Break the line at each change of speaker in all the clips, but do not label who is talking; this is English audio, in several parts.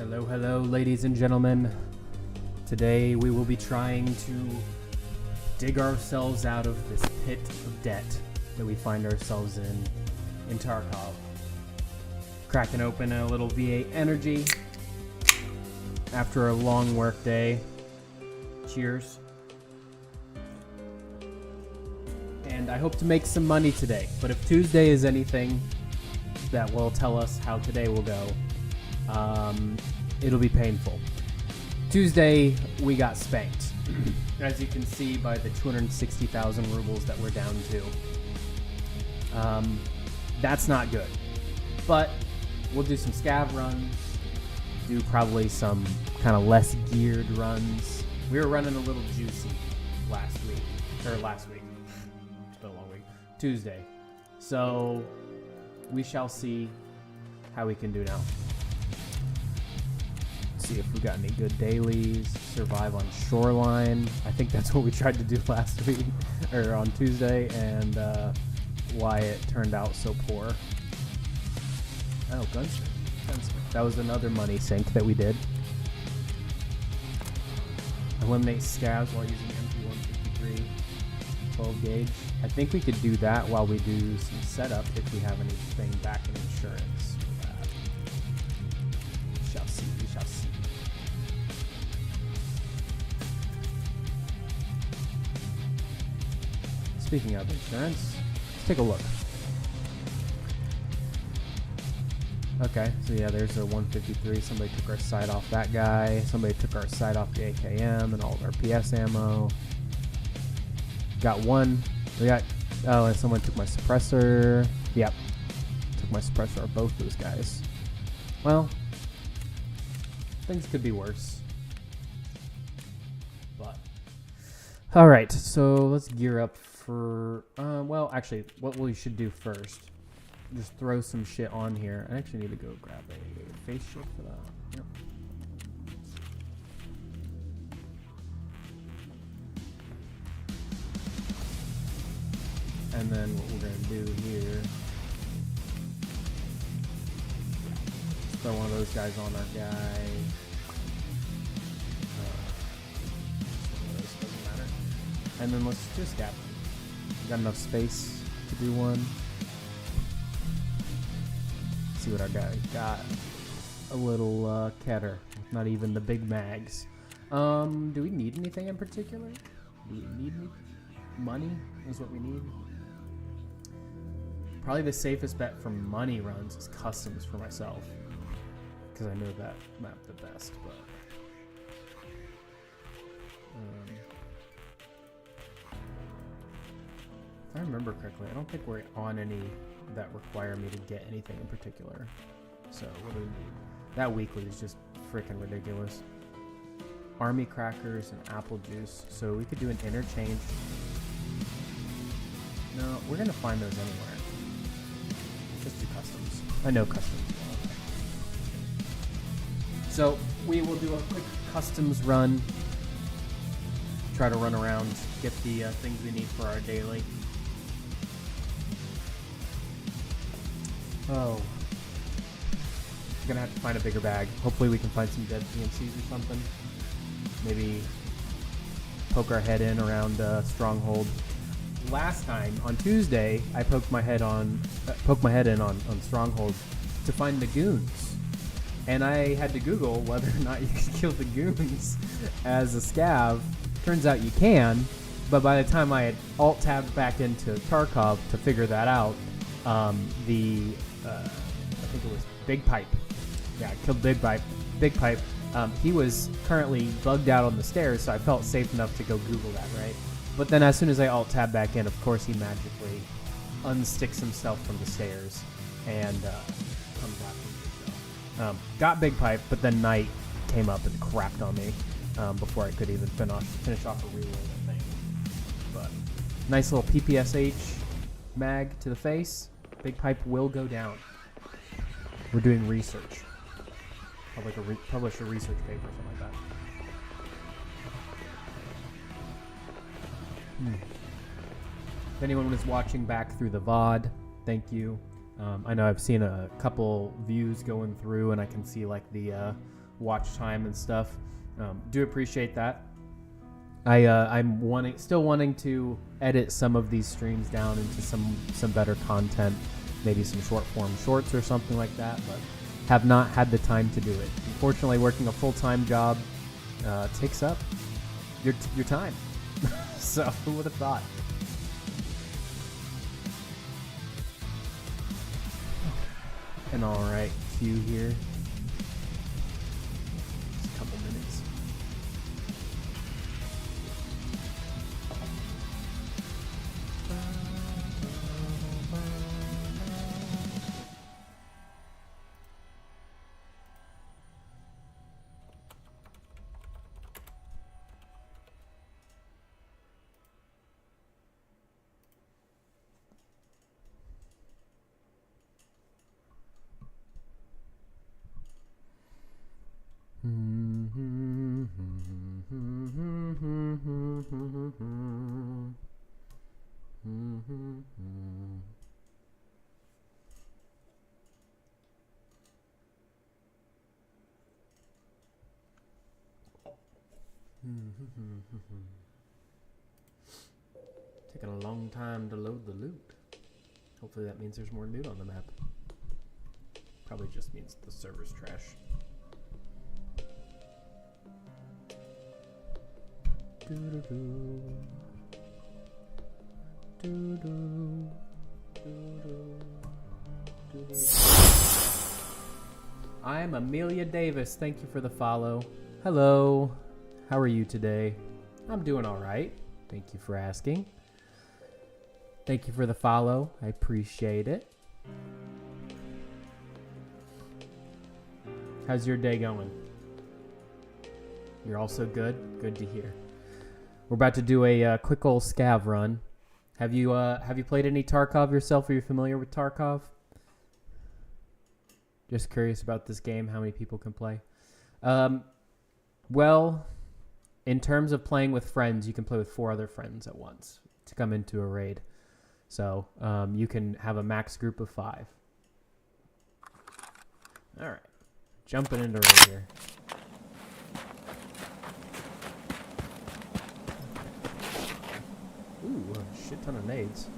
Hello, ladies and gentlemen. Today we will be trying to dig ourselves out of this pit of debt that we find ourselves in Tarkov. Cracking open a little V8 Energy after a long work day. Cheers. And I hope to make some money today, but if Tuesday is anything that will tell us how today will go, it'll be painful. Tuesday, we got spanked. As you can see by the 260,000 rubles that we're down to. That's not good. But we'll do some scav runs, do probably some kind of less geared runs. We were running a little juicy last week. It's been a long week. Tuesday. So we shall see how we can do now. See if we got any good dailies. Survive on Shoreline. I think that's what we tried to do last week, or on Tuesday, and why it turned out so poor. Oh, Gunsmith. That was another money sink that we did. Eliminate scavs while using MP153 12 gauge. I think we could do that while we do some setup if we have anything back in insurance. We shall see. Speaking of insurance, let's take a look. Okay, so yeah, there's a 153. Somebody took our sight off that guy. Somebody took our sight off the AKM and all of our PS ammo. Got one. And someone took my suppressor. Yep. Took my suppressor of both those guys. Well, things could be worse. But alright, so let's gear up for actually what we should do first. Just throw some shit on here. I actually need to go grab a face shield for that. Yep. And then what we're gonna do here, throw one of those guys on our guy. One of those doesn't matter. And then let's just gap. Got enough space to do one. See what our guy got. A little Keter. Not even the big mags. Do we need anything in particular? Do we need money? Is what we need. Probably the safest bet for money runs is customs for myself, because I know that map the best. But if I remember correctly, I don't think we're on any that require me to get anything in particular. So what do we need? That weekly is just freaking ridiculous. Army crackers and apple juice. So we could do an interchange. No, we're gonna find those anywhere. Just do customs. I know customs. So we will do a quick customs run. Try to run around, get the things we need for our daily. Oh. I'm gonna have to find a bigger bag. Hopefully we can find some dead PMCs or something. Maybe poke our head in around Stronghold. Last time on Tuesday, I poked my head in on Stronghold to find the goons, and I had to Google whether or not you can kill the goons as a scav. Turns out you can, but by the time I had alt tabbed back into Tarkov to figure that out, I think it was Big Pipe. Yeah, I killed Big Pipe. He was currently bugged out on the stairs, so I felt safe enough to go Google that, right? But then as soon as I alt tab back in, of course he magically unsticks himself from the stairs and comes out. Got Big Pipe, but then Knight came up and crapped on me before I could even finish off a reload, I think. But nice little PPSH mag to the face. Big Pipe will go down. We're doing research. Publish a research paper or something like that. If anyone was watching back through the VOD, thank you. I know I've seen a couple views going through, and I can see like the watch time and stuff. Do appreciate that. I'm still wanting to edit some of these streams down into some better content, maybe some short form shorts or something like that, but have not had the time to do it. Unfortunately, working a full-time job takes up your time. So who would have thought? And all right, cue here. Just a couple minutes. Taking a long time to load the loot. Hopefully that means there's more loot on the map. Probably just means the server's trash. I'm Amelia Davis. Thank you for the follow. Hello. How are you today? I'm doing all right. Thank you for asking. Thank you for the follow. I appreciate it. How's your day going? You're also good? Good to hear. We're about to do a quick old scav run. Have you played any Tarkov yourself? Are you familiar with Tarkov? Just curious about this game, how many people can play. Well, in terms of playing with friends, you can play with 4 other friends at once to come into a raid. So you can have a max group of 5. All right. Jumping into raid here. Ooh, a shit ton of nades.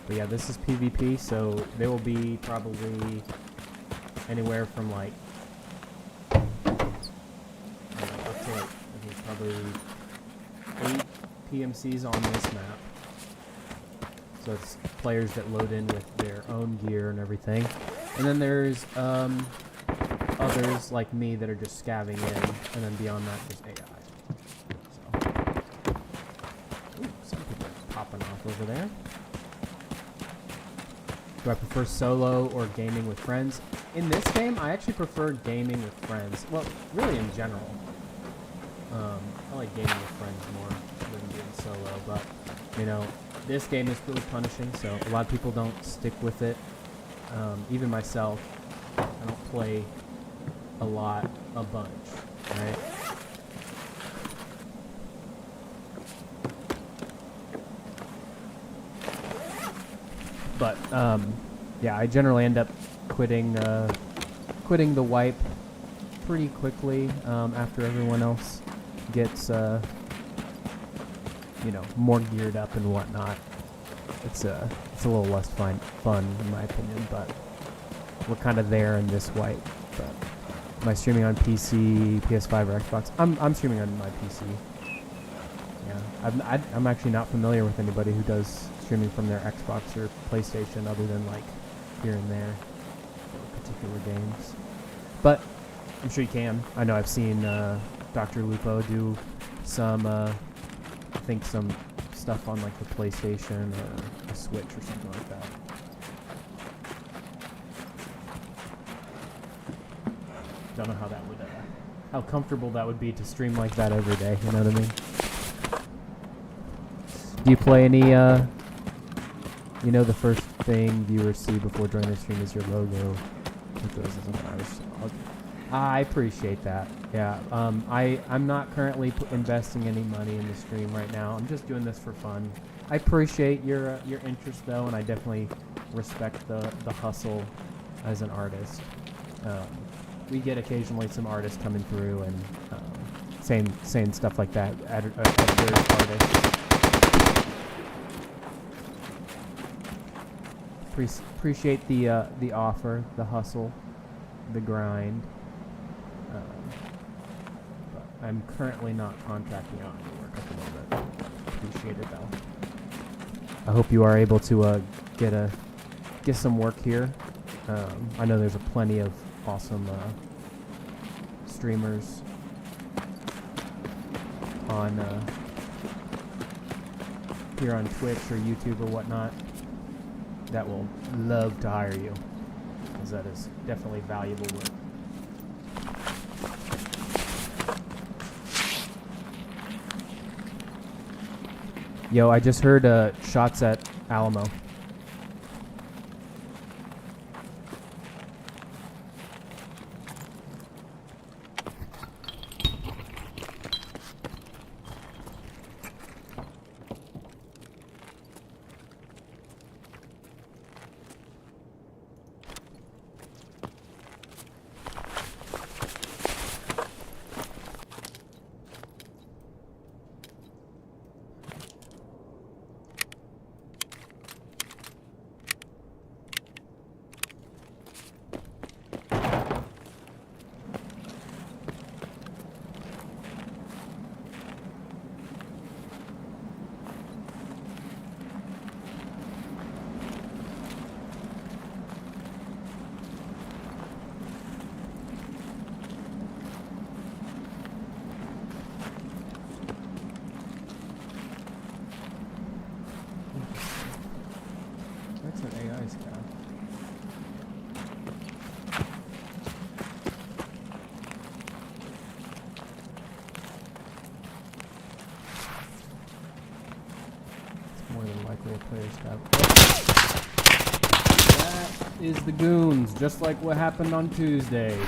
But yeah, this is PvP, so there will be probably anywhere from like up to like I think probably 8 PMCs on this map. So it's players that load in with their own gear and everything. And then there's others like me that are just scavving in, and then beyond that there's AI. So, ooh, some people are popping off over there. Do I prefer solo or gaming with friends? In this game, I actually prefer gaming with friends. Well, really in general. I like gaming with friends more than being solo, but, you know, this game is really punishing, so a lot of people don't stick with it. Even myself, I don't play a bunch, right? But, yeah, I generally end up quitting the wipe pretty quickly after everyone else gets, you know, more geared up and whatnot. It's a little less fun in my opinion, but we're kind of there in this wipe. But am I streaming on PC, PS5, or Xbox? I'm streaming on my PC. Yeah, I'm actually not familiar with anybody who does streaming from their Xbox or PlayStation other than like here and there for particular games. But I'm sure you can. I know I've seen Dr. Lupo do some, I think some stuff on like the PlayStation or a Switch or something like that. Don't know how that would, how comfortable that would be to stream like that every day. You know what I mean? Do you play any? You know, the first thing viewers see before joining the stream is your logo. I appreciate that. Yeah. I'm not currently investing any money in the stream right now. I'm just doing this for fun. I appreciate your interest though, and I definitely respect the hustle as an artist. We get occasionally some artists coming through and saying stuff like that at various artists. Appreciate the offer, the hustle, the grind. But I'm currently not contracting out any work at the moment. Appreciate it though. I hope you are able to get some work here. I know there's plenty of awesome streamers on here on Twitch or YouTube or whatnot that will love to hire you, because that is definitely valuable work. Yo, I just heard shots at Alamo. That's an AI scout. It's more than likely a player scout. That is the goons, just like what happened on Tuesdays.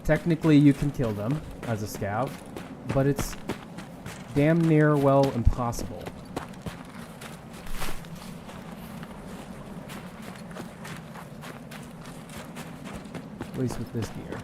Technically, you can kill them as a scav, but it's damn near, well, impossible. At least with this gear.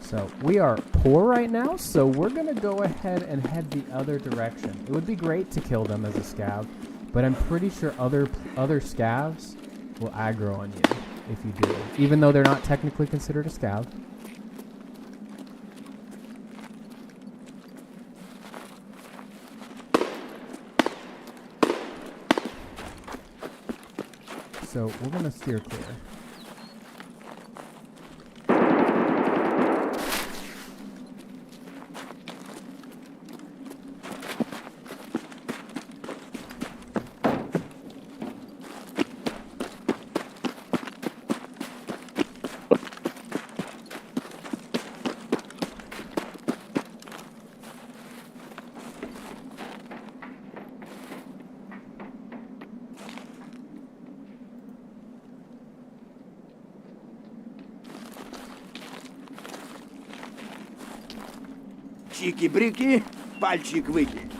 So we are poor right now, so we're gonna go ahead and head the other direction. It would be great to kill them as a scav, but I'm pretty sure other scavs will aggro on you if you do, even though they're not technically considered a scav. So we're gonna steer clear.
Чики-брики, пальчик выкинь.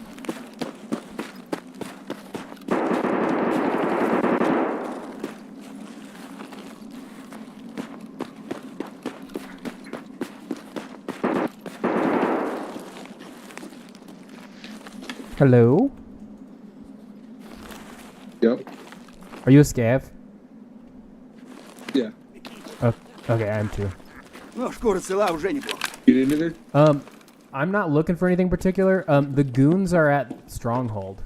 Hello?
Yep.
Are you a scav?
Yeah.
Okay, I am too.
Ну, шкура цела уже неплохо.
You need anything?
I'm not looking for anything particular. The goons are at Stronghold.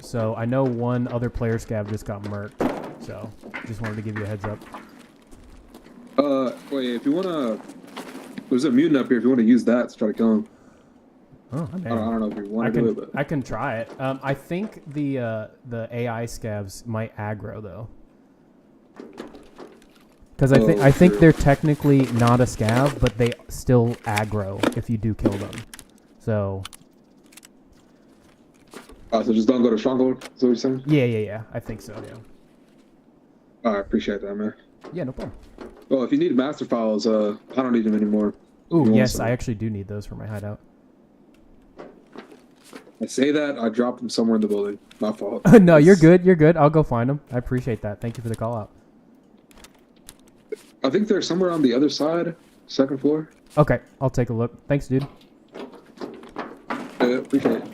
So I know one other player scav just got murked. So just wanted to give you a heads up.
Wait, if you wanna, there's a mutant up here. If you want to use that to try to kill him.
Oh,
I don't know if you want to do it, but
I can try it. I think the AI scavs might aggro though, because I think
true.
they're technically not a scav, but they still aggro if you do kill them. So
So just don't go to Stronghold. Is what you're saying?
Yeah. I think so. Yeah.
I appreciate that, man.
Yeah, no problem.
Well, if you need master files, I don't need them anymore.
Ooh,
You want
yes,
some?
I actually do need those for my hideout.
I say that I dropped them somewhere in the building. My fault.
No, you're good. You're good. I'll go find them. I appreciate that. Thank you for the call out.
I think they're somewhere on the other side, second floor.
Okay, I'll take a look. Thanks, dude.
Appreciate it.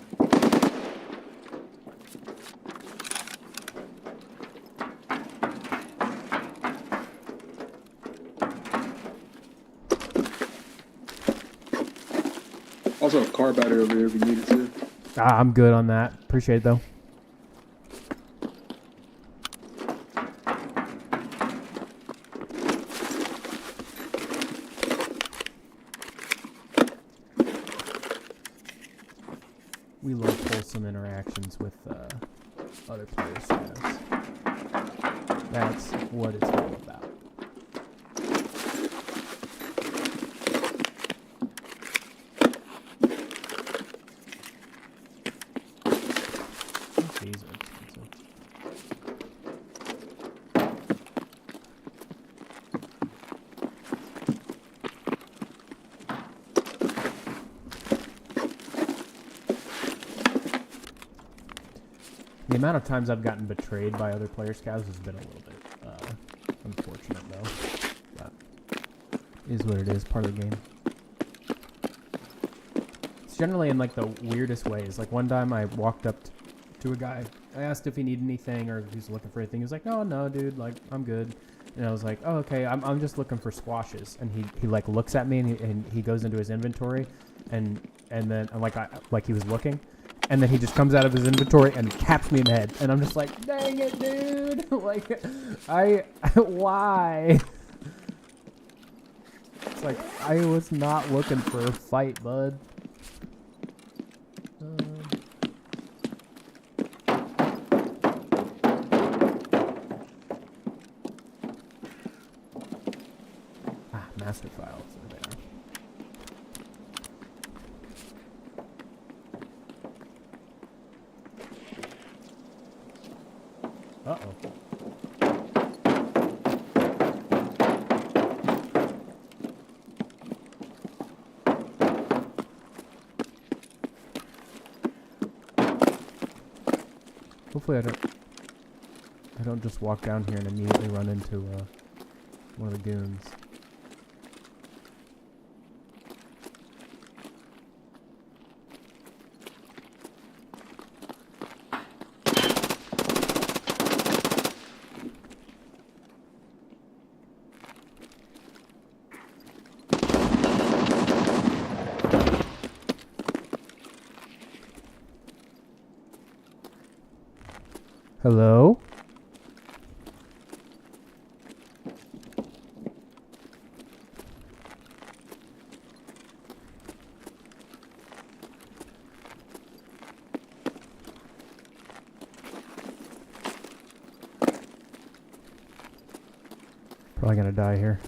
Also, a car battery over here if you need it too.
I'm good on that. Appreciate it, though. We love wholesome interactions with other players. Guys. That's what it's all about. These are expensive. The amount of times I've gotten betrayed by other player scouts has been a little bit unfortunate, though. But is what it is, part of the game. It's generally in like the weirdest ways. Like one time I walked up to a guy. I asked if he needed anything or if he was looking for anything. He was like, "Oh no, dude, like I'm good." And I was like, "Oh, okay, I'm just looking for squashes." And he like looks at me and he goes into his inventory, and then like he was looking. And then he just comes out of his inventory and taps me in the head. And I'm just like, dang it, dude. Like, why? It's like, I was not looking for a fight, bud. Master files are there. Uh-oh. Hopefully I don't just walk down here and immediately run into one of the goons. Hello? Probably gonna die here.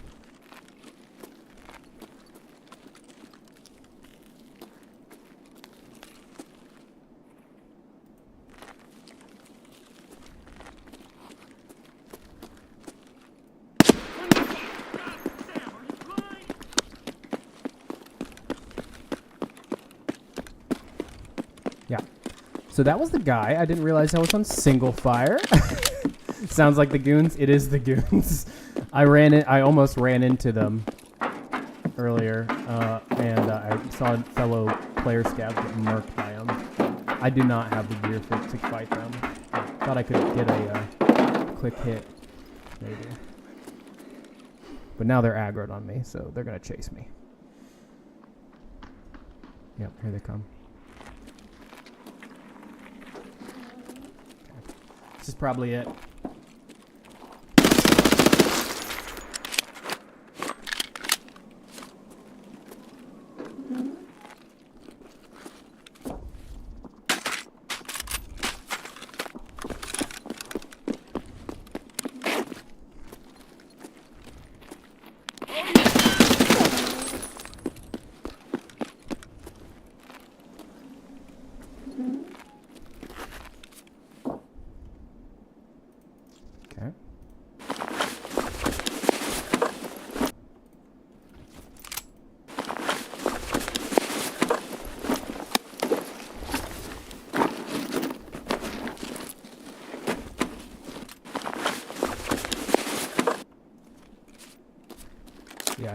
Yeah. So that was the guy. I didn't realize I was on single fire. Sounds like the goons. It is the goons. I almost ran into them earlier, and I saw a fellow player scout get murked by them. I do not have the gear to fight them. I thought I could get a quick hit, maybe. But now they're aggroed on me, so they're gonna chase me. Yep, here they come. This is probably it.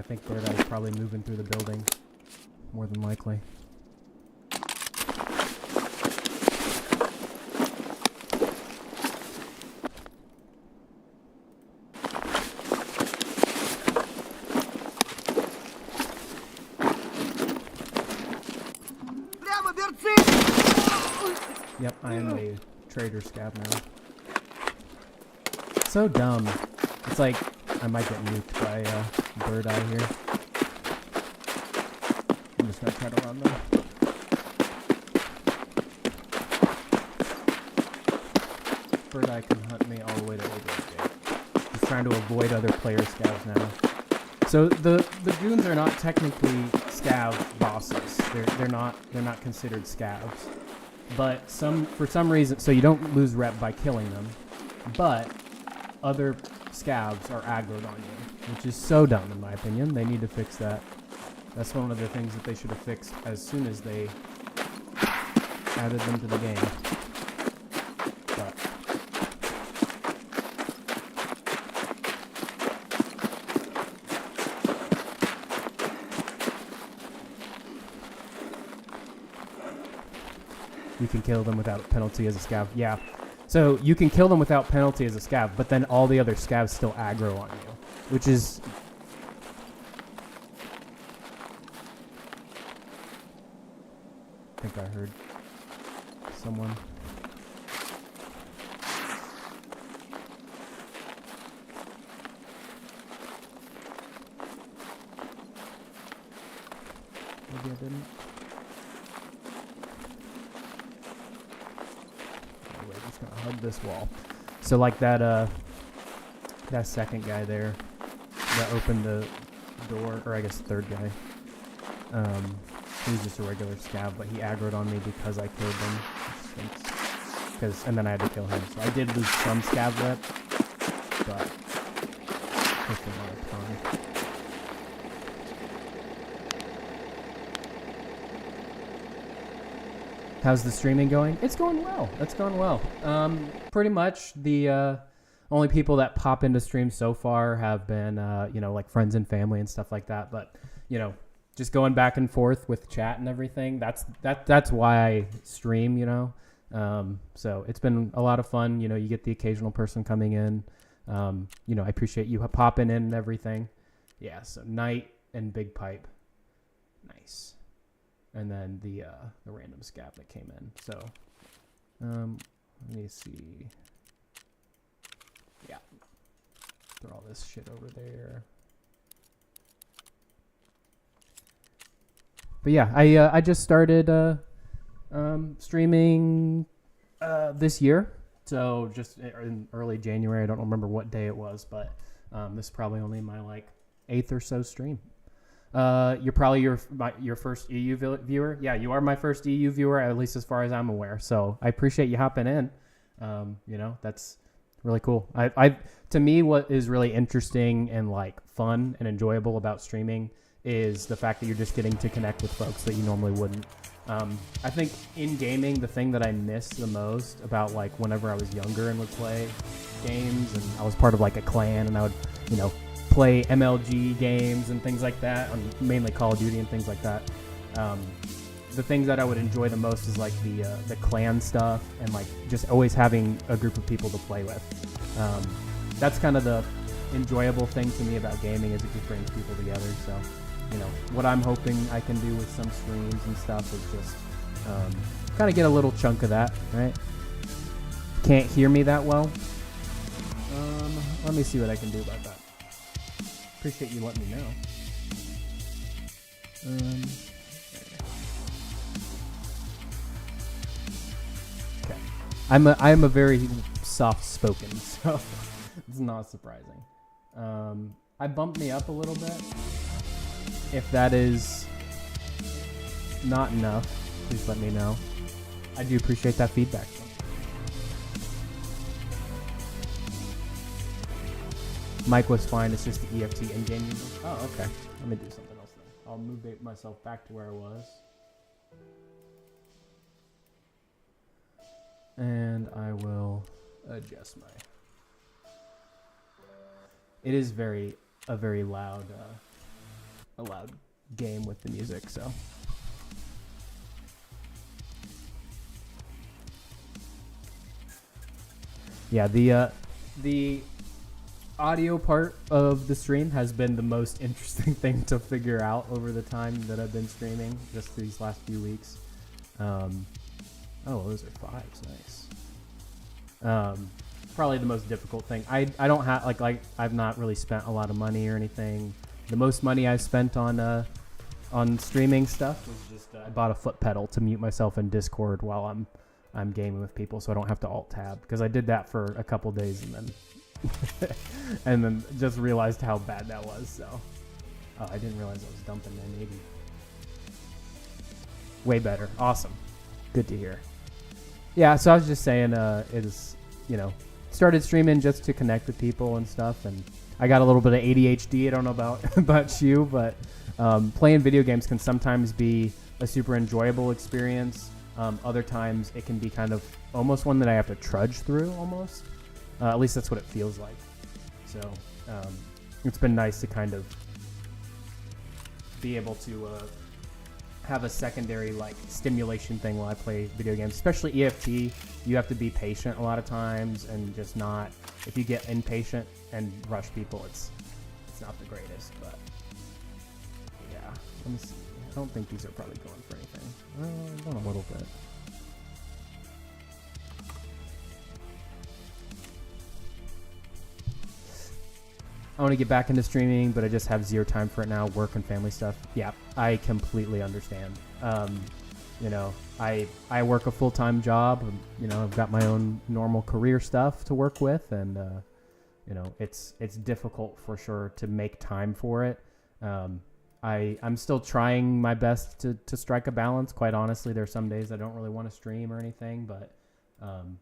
think Bird Eye's probably moving through the building, more than likely.
Прямо берцы!
Yep, I am a trader scav now. So dumb. It's like I might get nuked by Bird Eye here. I'm just gonna try to run though. Bird Eye can hunt me all the way to Overgate. He's trying to avoid other player scavs now. So the goons are not technically scav bosses. They're not considered scavs. But for some reason, so you don't lose rep by killing them, but other scavs are aggroed on you, which is so dumb in my opinion. They need to fix that. That's one of the things that they should have fixed as soon as they added them to the game. But you can kill them without penalty as a scav. Yeah. So you can kill them without penalty as a scav, but then all the other scavs still aggro on you, which is... I think I heard someone. Maybe I didn't. We're just gonna hug this wall. So like that second guy there that opened the door, or I guess third guy. He was just a regular scav, but he aggroed on me because I killed him. And then I had to kill him. So I did lose some scav rep, but hopefully not a ton. How's the streaming going? It's going well. It's going well. Pretty much the only people that pop into streams so far have been, like friends and family and stuff like that. But, just going back and forth with chat and everything. That's why I stream, So it's been a lot of fun. You get the occasional person coming in. I appreciate you popping in and everything. Yeah, so Knight and Big Pipe. Nice. And then the random scav that came in. So let me see. Yeah. Throw all this shit over there. But yeah, I just started streaming this year, so just in early January. I don't remember what day it was, but this is probably only my 8th or so stream. You're probably your first EU viewer. Yeah, you are my first EU viewer, at least as far as I'm aware. So I appreciate you hopping in. That's really cool. To me, what is really interesting and fun and enjoyable about streaming is the fact that you're just getting to connect with folks that you normally wouldn't. I think in gaming, the thing that I miss the most about whenever I was younger and would play games, and I was part of a clan, and I would, play MLG games and things like that, on mainly Call of Duty and things like that. The things that I would enjoy the most is the clan stuff and just always having a group of people to play with. That's kind of the enjoyable thing to me about gaming, is it just brings people together. So, what I'm hoping I can do with some streams and stuff is just kind of get a little chunk of that, right? Can't hear me that well. Let me see what I can do about that. Appreciate you letting me know. Okay. I'm a very soft spoken, so it's not surprising. I bumped me up a little bit. If that is not enough, please let me know. I do appreciate that feedback. Mic was fine. It's just the EFT in-game music. Oh, okay. Let me do something else then. I'll move myself back to where I was. And I will adjust my... It is a very loud a loud game with the music. So yeah, the audio part of the stream has been the most interesting thing to figure out over the time that I've been streaming, just these last few weeks. Oh, those are fives, nice. Probably the most difficult thing. I don't have like I've not really spent a lot of money or anything. The most money I've spent on streaming stuff was just I bought a foot pedal to mute myself in Discord while I'm gaming with people, so I don't have to alt tab, because I did that for a couple days and then and then just realized how bad that was. So I didn't realize I was dumping 980. Way better. Awesome. Good to hear. Yeah, so I was just saying started streaming just to connect with people and stuff, and I got a little bit of ADHD. I don't know about you, but playing video games can sometimes be a super enjoyable experience. Other times it can be kind of almost one that I have to trudge through almost. At least that's what it feels like. So it's been nice to kind of be able to have a secondary like stimulation thing while I play video games, especially EFT. You have to be patient a lot of times, and just not, if you get impatient and rush people, it's not the greatest. But yeah, let me see. I don't think these are probably going for anything. Going a little bit. I want to get back into streaming, but I just have zero time for it now, work and family stuff. Yeah, I completely understand. I work a full-time job. I've got my own normal career stuff to work with, and it's difficult for sure to make time for it. I'm still trying my best to strike a balance. Quite honestly, there's some days I don't really want to stream or anything, but I'm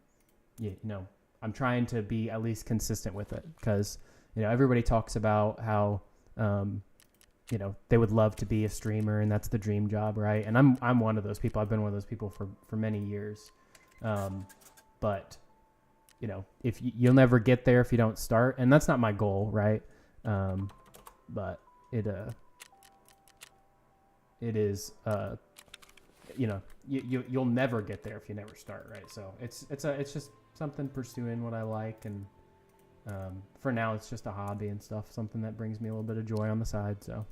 trying to be at least consistent with it, because everybody talks about how, they would love to be a streamer, and that's the dream job, right? And I'm one of those people. I've been one of those people for many years. But, if you'll never get there if you don't start, and that's not my goal, right? But it is, you'll never get there if you never start, right? So it's just something pursuing what I like, and for now it's just a hobby and stuff, something that brings me a little bit of joy on the side. So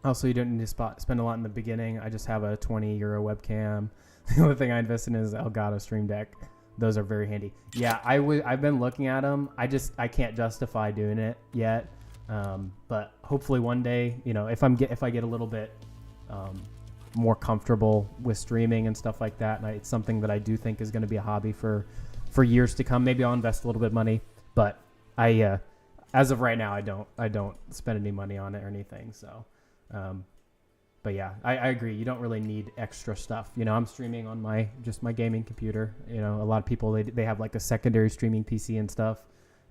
also, you don't need to spend a lot in the beginning. I just have a 20 euro webcam. The only thing I invest in is Elgato Stream Deck. Those are very handy. Yeah, I've been looking at them. I can't justify doing it yet. But hopefully one day, if I get a little bit more comfortable with streaming and stuff like that, and it's something that I do think is going to be a hobby for years to come. Maybe I'll invest a little bit of money, but as of right now, I don't spend any money on it or anything. So, but yeah, I agree. You don't really need extra stuff. I'm streaming on my gaming computer. A lot of people, they have like a secondary streaming PC and stuff.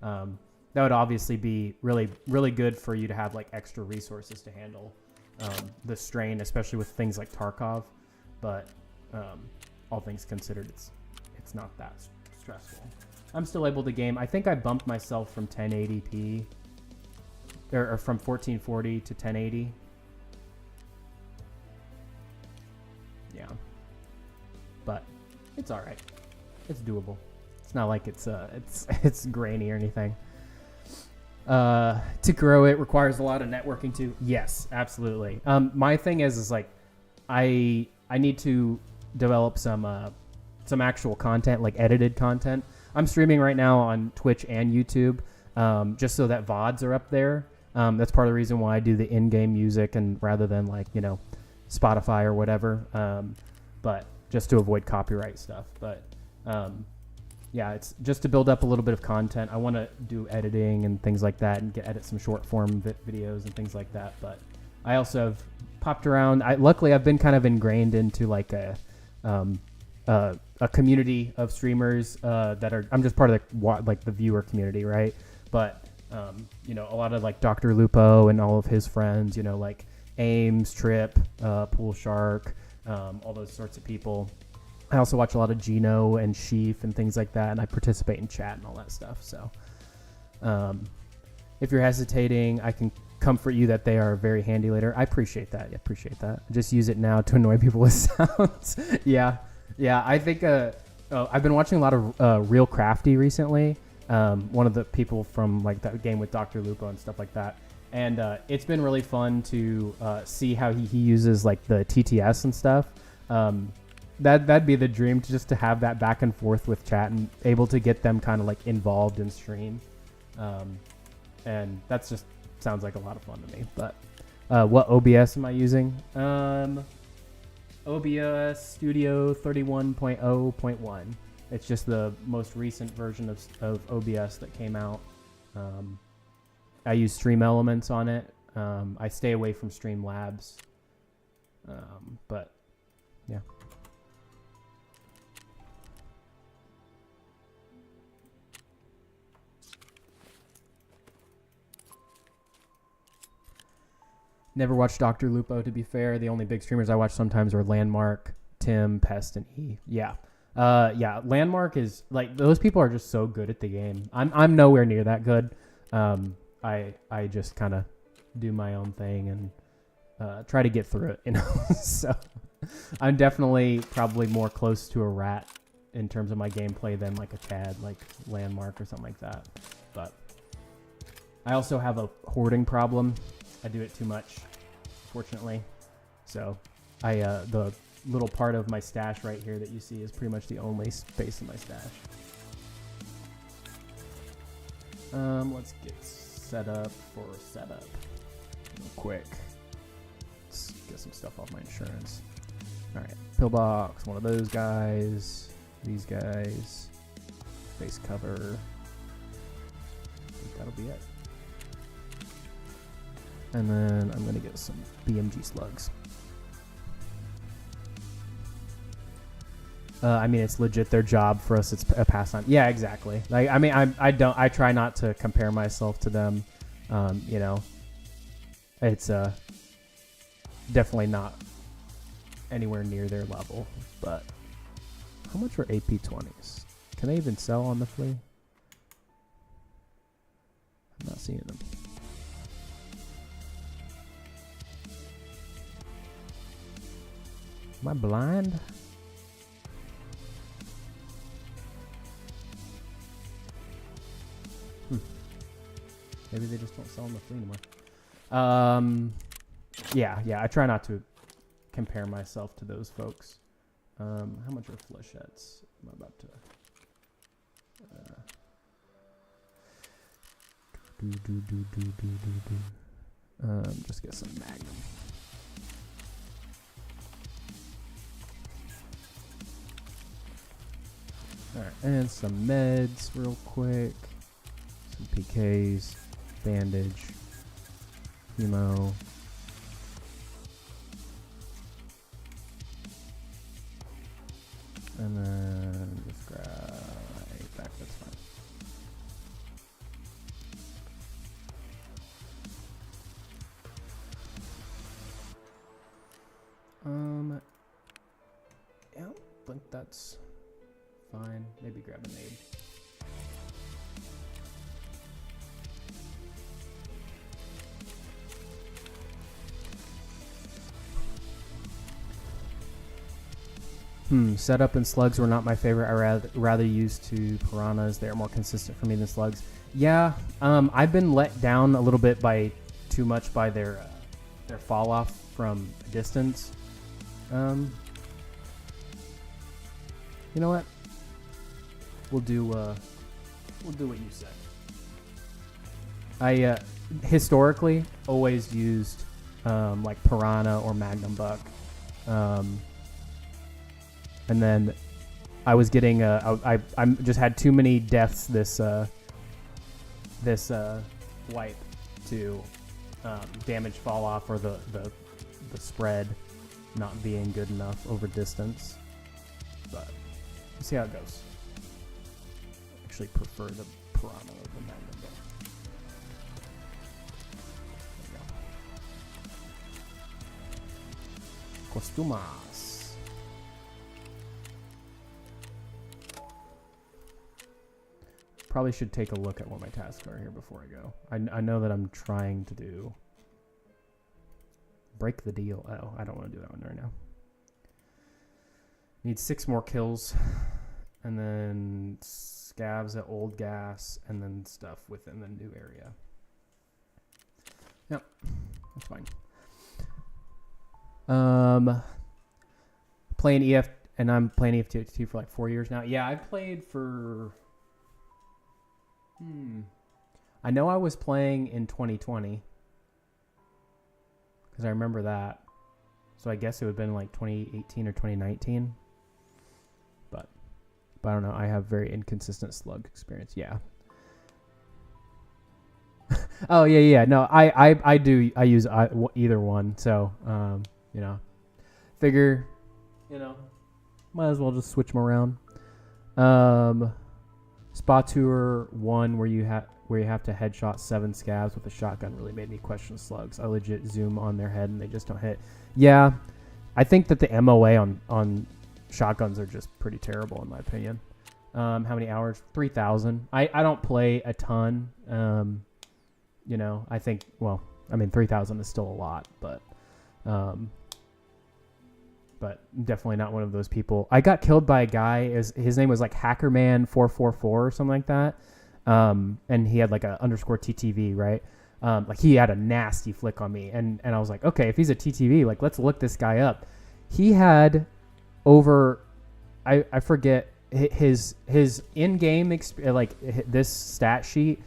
That would obviously be really, really good for you to have like extra resources to handle the strain, especially with things like Tarkov. But all things considered, it's not that stressful. I'm still able to game. I think I bumped myself from 1080p or from 1440 to 1080. Yeah, but it's all right. It's doable. It's not like it's grainy or anything. To grow it requires a lot of networking too. Yes, absolutely. My thing is like I need to develop some actual content, like edited content. I'm streaming right now on Twitch and YouTube, just so that VODs are up there. That's part of the reason why I do the in-game music, and rather than like Spotify or whatever, but just to avoid copyright stuff. But yeah, it's just to build up a little bit of content. I want to do editing and things like that, and edit some short form videos and things like that. But I also have popped around. Luckily, I've been kind of ingrained into like a community of streamers that are. I'm just part of the viewer community, right? But a lot of like Dr. Lupo and all of his friends, like Ames, Trip, Pool Shark, all those sorts of people. I also watch a lot of Gino and Sheaf and things like that, and I participate in chat and all that stuff. So if you're hesitating, I can comfort you that they are very handy later. I appreciate that. Just use it now to annoy people with sounds. Yeah. I think I've been watching a lot of Real Crafty recently. One of the people from like that game with Dr. Lupo and stuff like that. And it's been really fun to see how he uses like the TTS and stuff. That'd be the dream, to have that back and forth with chat and able to get them kind of like involved in stream. And that's just sounds like a lot of fun to me. But what OBS am I using? OBS Studio 31.0.1. It's just the most recent version of OBS that came out. I use Stream Elements on it. I stay away from Streamlabs. But yeah. Never watched Dr. Lupo, to be fair. The only big streamers I watch sometimes are Landmark, Tim, Pest, and E. Yeah. Landmark is like, those people are just so good at the game. I'm nowhere near that good. I just kind of do my own thing and try to get through it, you know. So I'm definitely probably more close to a rat in terms of my gameplay than like a Chad, like Landmark or something like that. But I also have a hoarding problem. I do it too much, fortunately. So the little part of my stash right here that you see is pretty much the only space in my stash. Let's get set up for setup real quick. Let's get some stuff off my insurance. All right, pillbox, one of those guys, these guys, face cover. I think that'll be it. And then I'm gonna get some BMG slugs. I mean, it's legit their job. For us, it's a pastime. Yeah, exactly. Like, I mean, I try not to compare myself to them. You know, it's definitely not anywhere near their level. But how much are AP20s? Can they even sell on the flea? I'm not seeing them. Am I blind? Maybe they just don't sell on the flea anymore. Yeah. I try not to compare myself to those folks. How much are flechettes? I'm about to. Just get some Magnum. Alright, and some meds real quick. Some PKs, bandage, hemo. And then just grab a back, that's fine. Yeah, I think that's fine. Maybe grab a nade. Setup and slugs were not my favorite. I rather use to piranhas. They are more consistent for me than slugs. Yeah, I've been let down a little bit by too much by their fall off from distance. You know what? We'll do what you said. I historically always used like piranha or magnum buck. And then I was getting I just had too many deaths this wipe to damage fall off, or the spread not being good enough over distance. But we'll see how it goes. I actually prefer the piranha over the magnum buck. Costumas. Probably should take a look at what my tasks are here before I go. I know that I'm trying to do break the deal. Oh, I don't want to do that one right now. Need 6 more kills. And then scavs at old gas. And then stuff within the new area. Yep. That's fine. Playing EF, and I'm playing EF2 for like 4 years now. Yeah, I've played for. I know I was playing in 2020 because I remember that. So I guess it would have been like 2018 or 2019. But I don't know. I have very inconsistent slug experience. Yeah. Oh yeah. No, I do. I use either one. So figure, might as well just switch them around. Spa Tour 1 where you have to headshot 7 scavs with a shotgun really made me question slugs. I legit zoom on their head and they just don't hit. Yeah, I think that the MOA on shotguns are just pretty terrible in my opinion. How many hours? 3,000. I don't play a ton. I think 3,000 is still a lot, but definitely not one of those people. I got killed by a guy. His name was like Hackerman444 or something like that. And he had like a _TTV, right? Like he had a nasty flick on me. And I was like, okay, if he's a TTV, like let's look this guy up. He had over, I forget his in-game, this stat sheet,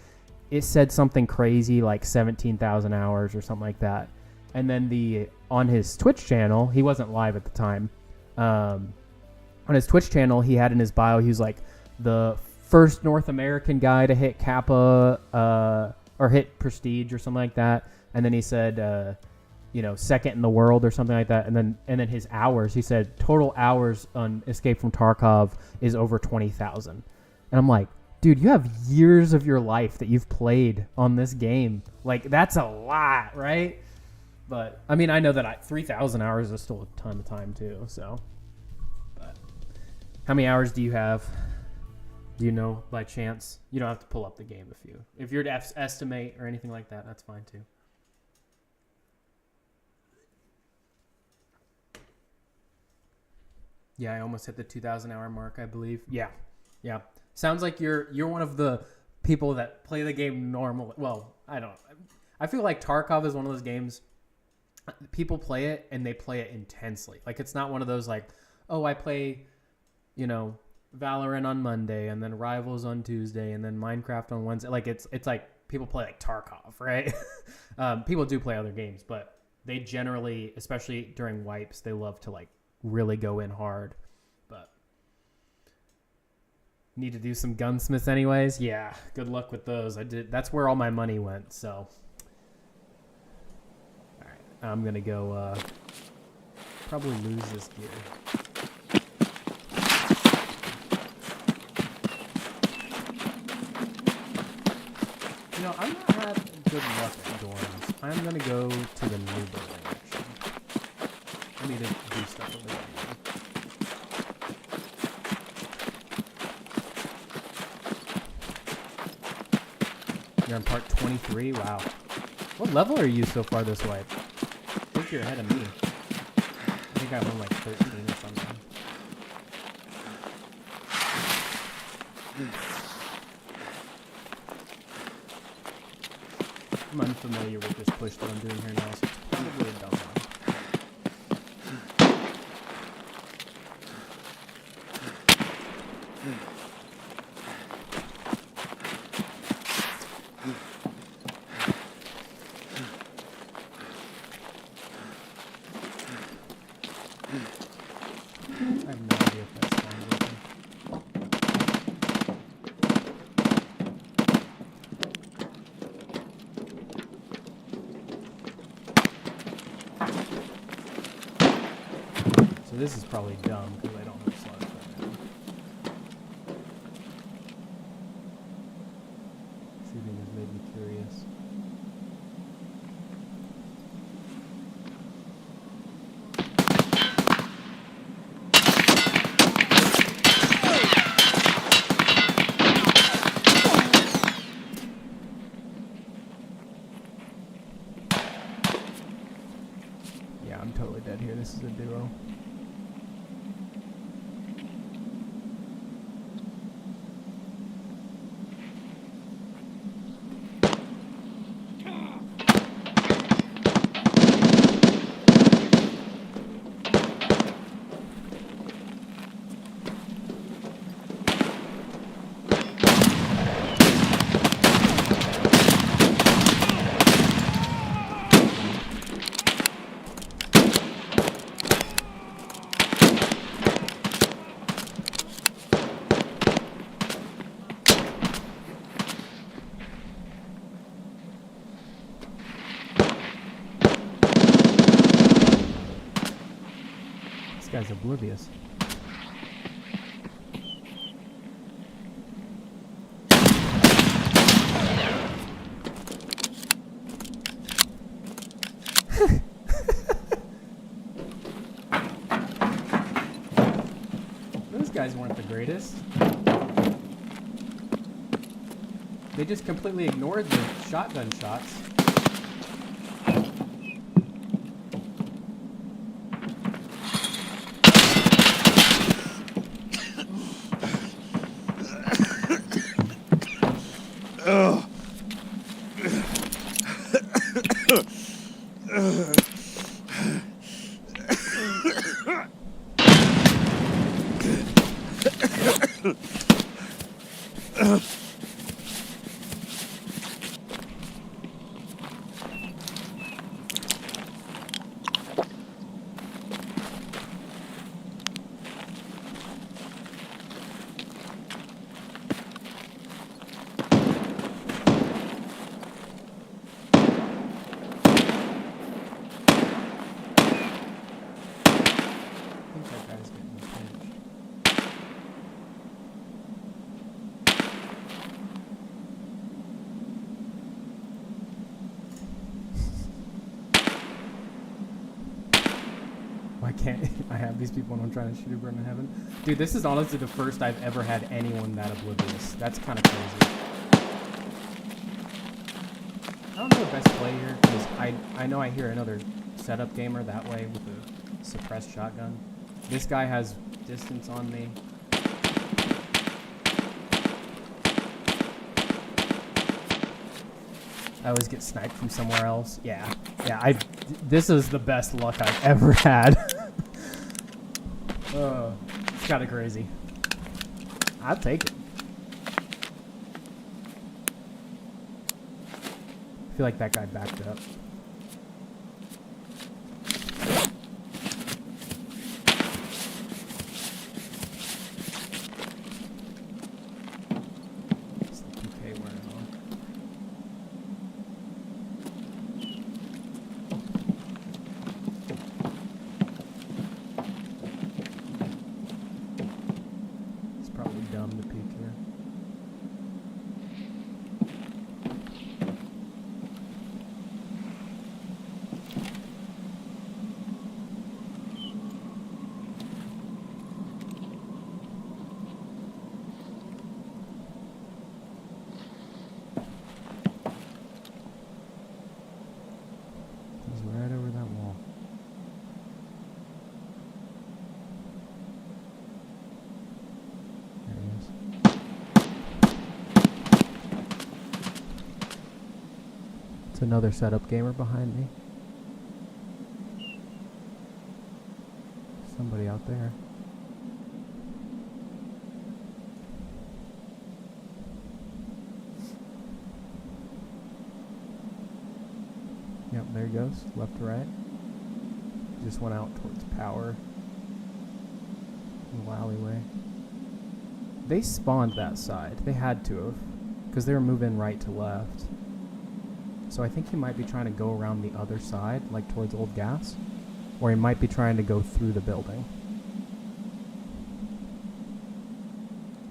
it said something crazy like 17,000 hours or something like that. And then on his Twitch channel, he wasn't live at the time. On his Twitch channel, he had in his bio, he was like the first North American guy to hit Kappa or hit Prestige or something like that. And then he said, second in the world or something like that. And then his hours, he said total hours on Escape from Tarkov is over 20,000. And I'm like, dude, you have years of your life that you've played on this game. Like that's a lot, right? But I mean, I know that 3,000 hours is still a ton of time too. So, but how many hours do you have? Do you know by chance? You don't have to pull up the game if you're to estimate or anything like that. That's fine too. Yeah, I almost hit the 2,000 hour mark, I believe. Yeah. Sounds like you're one of the people that play the game normally. Well, I feel like Tarkov is one of those games. People play it and they play it intensely. Like it's not one of those like, oh, I play, Valorant on Monday and then Rivals on Tuesday and then Minecraft on Wednesday. Like it's like people play like Tarkov, right? People do play other games, but they generally, especially during wipes, they love to like really go in hard. But need to do some gunsmiths anyways. Yeah, good luck with those. That's where all my money went. So. I'm going to go probably lose this gear. I'm not having good luck at dorms. I'm going to go to the new building, actually. I need to do stuff over there. You're on part 23? Wow. What level are you so far this way? I think you're ahead of me. I think I'm on like 13 or something. I'm unfamiliar with this push that I'm doing here now, so it's probably a dumb one. I have no idea if that's fine working. So this is probably dumb because I don't have slugs right now. Shooting has made me curious. Yeah, I'm totally dead here. This is a duo. This guy's oblivious. Those guys weren't the greatest. They just completely ignored the shotgun shots. I think that guy's getting pinched. Why can't I have these people when I'm trying to shoot a burn in heaven? Dude, this is honestly the first I've ever had anyone that oblivious. That's kind of crazy. I don't know the best play here because I know I hear another setup gamer that way with a suppressed shotgun. This guy has distance on me. I always get sniped from somewhere else. Yeah. This is the best luck I've ever had. It's kind of crazy. I'll take it. I feel like that guy backed up. What's the PK wearing on? It's probably dumb to peek here. He's right over that wall. There he is. It's another setup gamer behind me. Somebody out there. Yep, there he goes. Left to right. Just went out towards power. Little alleyway. They spawned that side. They had to have. Because they were moving right to left. So I think he might be trying to go around the other side, like towards Old Gas. Or he might be trying to go through the building.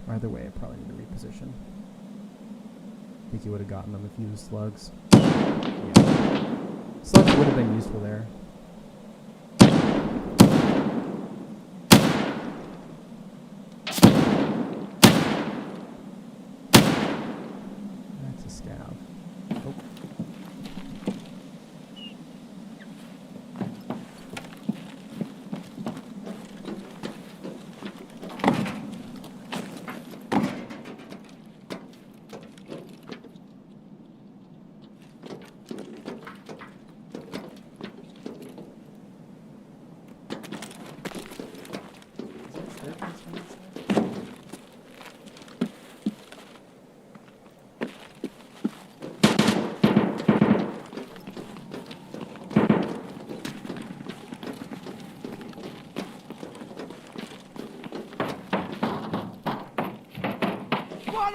Either way, I probably need to reposition. I think he would have gotten them if he used slugs. Yeah. Slugs would have been useful there. That's a scav. Oh.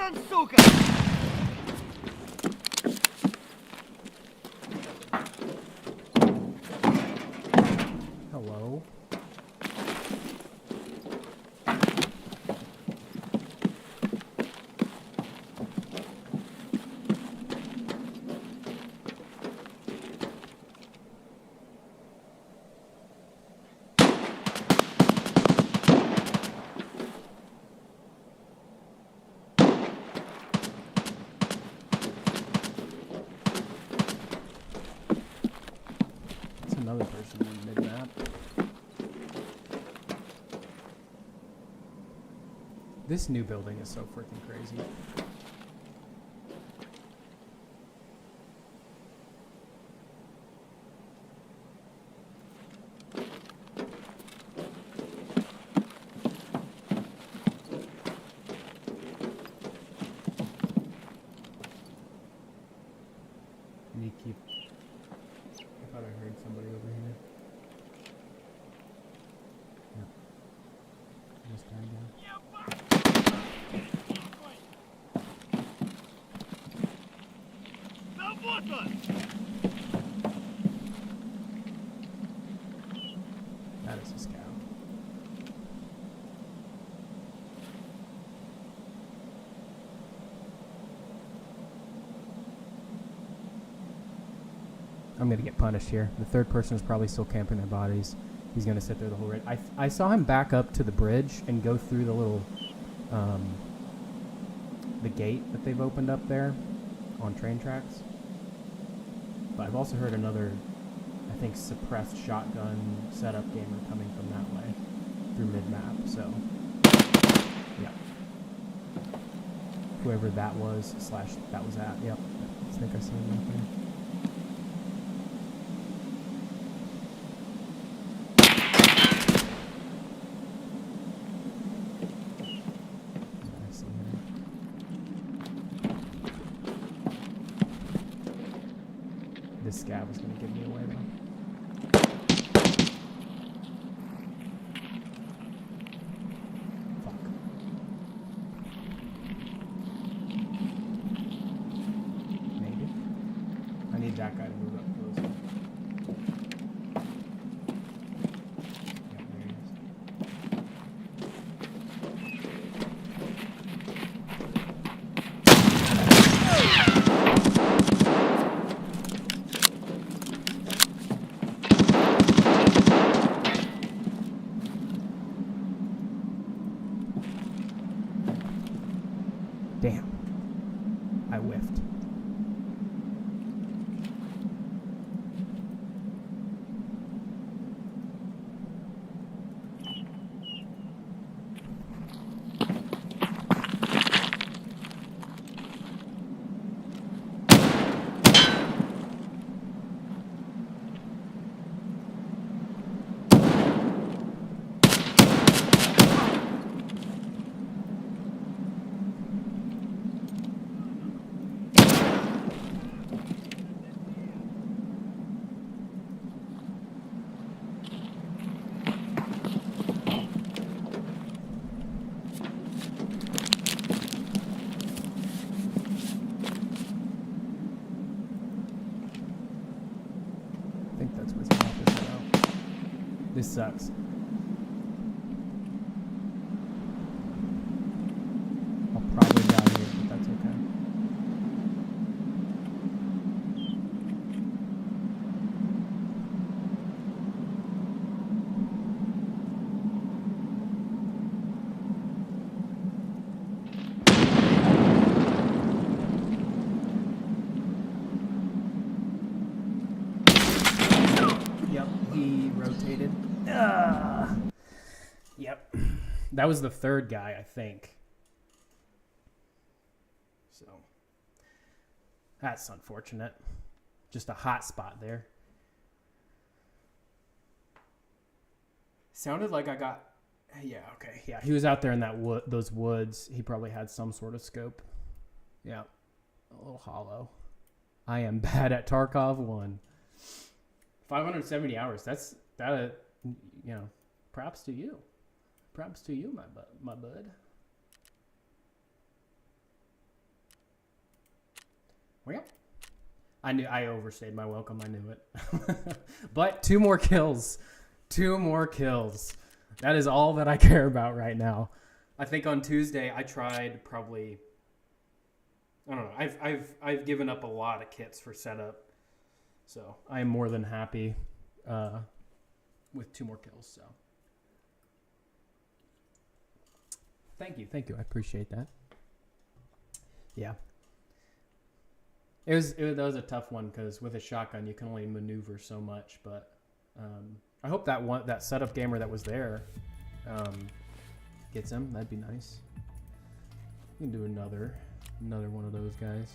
вон, сука!
Hello. It's another person in mid-map. This new building is so freaking crazy. I need to keep. I thought I heard somebody over here. Yeah. Just turned down.
Да вот он!
That is a scout. I'm gonna get punished here. The third person is probably still camping their bodies. He's gonna sit there the whole ride. I saw him back up to the bridge and go through the little, the gate that they've opened up there on train tracks. But I've also heard another, I think, suppressed shotgun setup gamer coming from that way through mid-map. So, yeah. Whoever that was, / that was at. Yep. I think I see him right there. This scab is going to give me away, though. Fuck. Maybe. I need that guy to move up closer. Yep, there he is. Damn. I whiffed. I think that's what's happening now. This sucks. I'll probably die here, but that's okay. Yep, he rotated. Yep. That was the third guy, I think. So, that's unfortunate. Just a hot spot there. Sounded like I got... Yeah, okay. Yeah, he was out there in that those woods. He probably had some sort of scope. Yeah. A little hollow. I am bad at Tarkov 1. 570 hours. That's you know, props to you. Props to you, my bud. Well, I overstayed my welcome. I knew it. But 2 more kills. 2 more kills. That is all that I care about right now. I think on Tuesday I tried probably. I don't know. I've given up a lot of kits for setup, so I am more than happy with 2 more kills. So thank you. I appreciate that. Yeah. That was a tough one because with a shotgun you can only maneuver so much. But I hope that setup gamer that was there gets him. That'd be nice. We can do another one of those guys.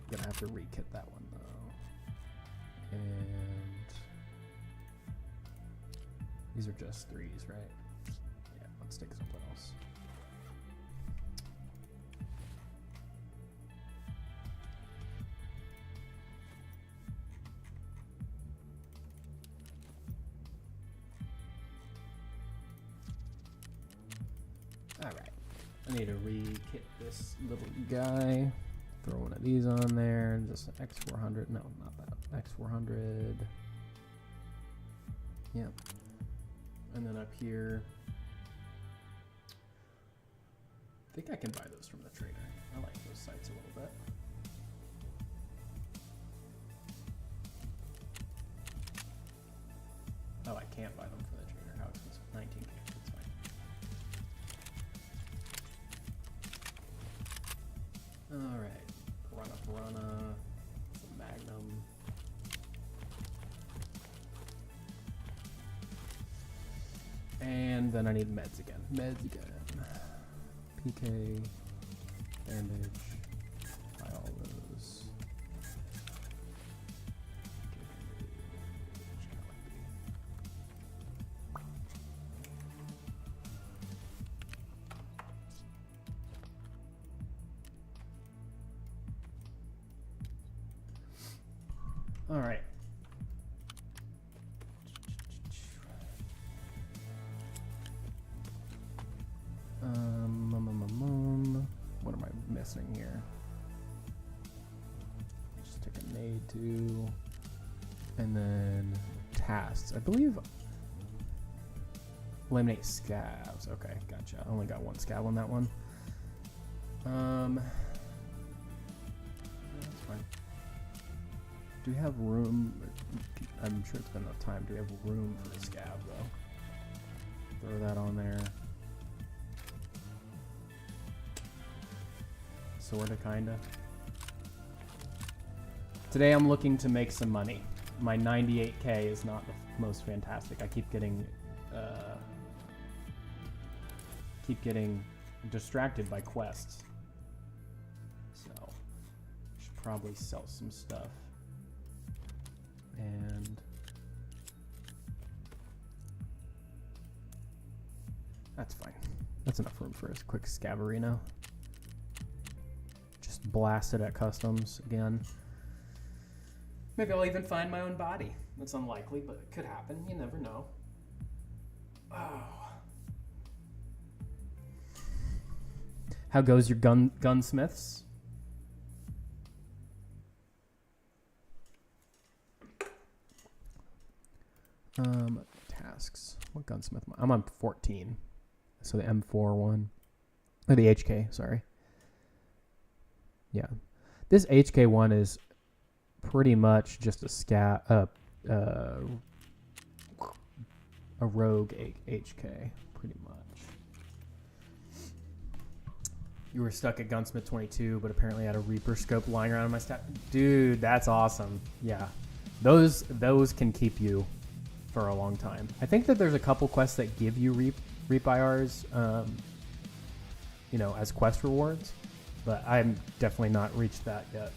Gonna have to re-kit that one though. And these are just 3s, right? Yeah. Let's take something else. Alright, I need to re-kit this little guy. Throw one of these on there. Just an X400. No, not that. X400. Yep. And then up here. I think I can buy those from the trader. I like those sights a little bit. Oh, I can't buy them from the trader. How expensive? 19K. That's fine. Alright, Piranha, some Magnum. And then I need meds again. PK, bandage, buy all those. All right. What am I missing here? Just take a nade too, and then tasks. I believe eliminate scabs. Okay, gotcha. I only got 1 scab on that one. That's fine. Do we have room? I'm sure it's been enough time. Do we have room for a scab though? Throw that on there. Sorta, kinda. Today I'm looking to make some money. My 98K is not the most fantastic. I keep getting distracted by quests. So should probably sell some stuff. And that's fine. That's enough room for a quick scabarino. Just blast it at customs again. Maybe I'll even find my own body. That's unlikely, but it could happen. You never know. Oh. How goes your gunsmiths? Tasks. What gunsmith am I? I'm on 14. So the M4 one. Or the HK, sorry. Yeah. This HK one is pretty much just a rogue HK, pretty much. You were stuck at Gunsmith 22, but apparently had a Reaper scope lying around in my stack. Dude, that's awesome. Yeah. Those can keep you for a long time. I think that there's a couple quests that give you Reap IRs, as quest rewards, but I'm definitely not reached that yet.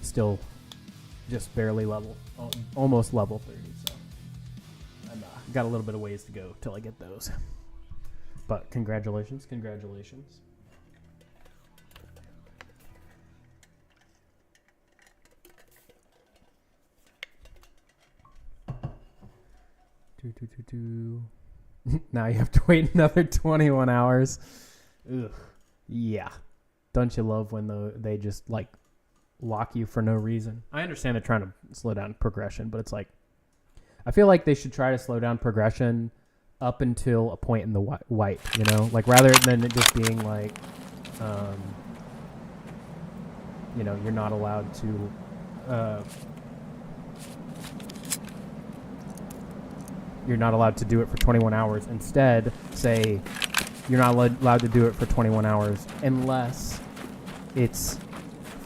Still just barely almost level 30, so I've got a little bit of ways to go till I get those. But congratulations. Now you have to wait another 21 hours. Ugh. Yeah. don't you love when they just like lock you for no reason? I understand they're trying to slow down progression, but it's like I feel like they should try to slow down progression up until a point in the wipe, you know, like rather than it just being like, you know, you're not allowed to. You're not allowed to do it for 21 hours. Instead, say you're not allowed to do it for 21 hours unless it's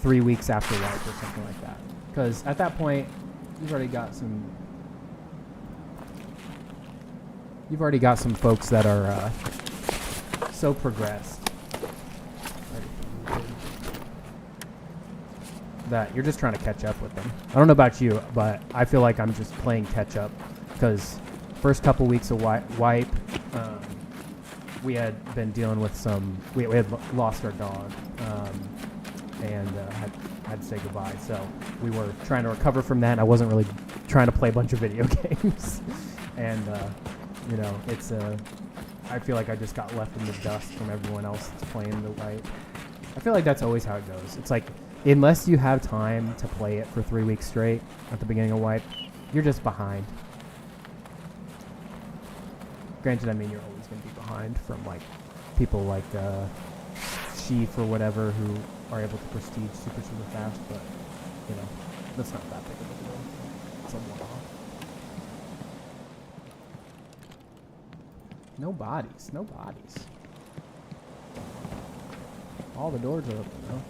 3 weeks after wipe or something like that. Because at that point, you've already got some folks that are so progressed that you're just trying to catch up with them. I don't know about you, but I feel like I'm just playing catch up because first couple weeks of wipe, we had been dealing with we had lost our dog and had to say goodbye. So we were trying to recover from that. I wasn't really trying to play a bunch of video games. And, you know, it's I feel like I just got left in the dust from everyone else that's playing the wipe. I feel like that's always how it goes. It's like, unless you have time to play it for 3 weeks straight at the beginning of wipe, you're just behind. Granted, I mean, you're always going to be behind from, like, people like Sheaf or whatever who are able to prestige super fast, but, you know, that's not that big of a deal. It's a one-off. No bodies. No bodies. All the doors are open, though.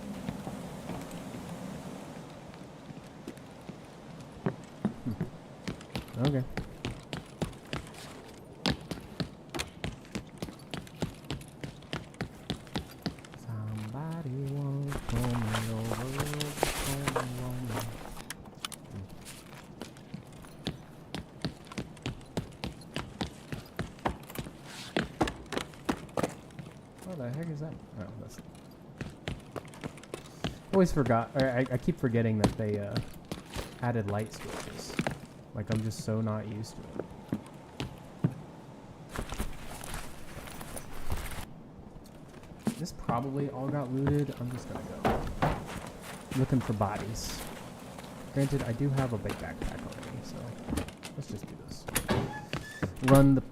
Okay. Somebody won't pull me over. What the heck is that? Oh, that's. Always forgot. I keep forgetting that they added light switches. Like, I'm just so not used to it. This probably all got looted. I'm just gonna go looking for bodies. Granted, I do have a big backpack already, so let's just do this. Run the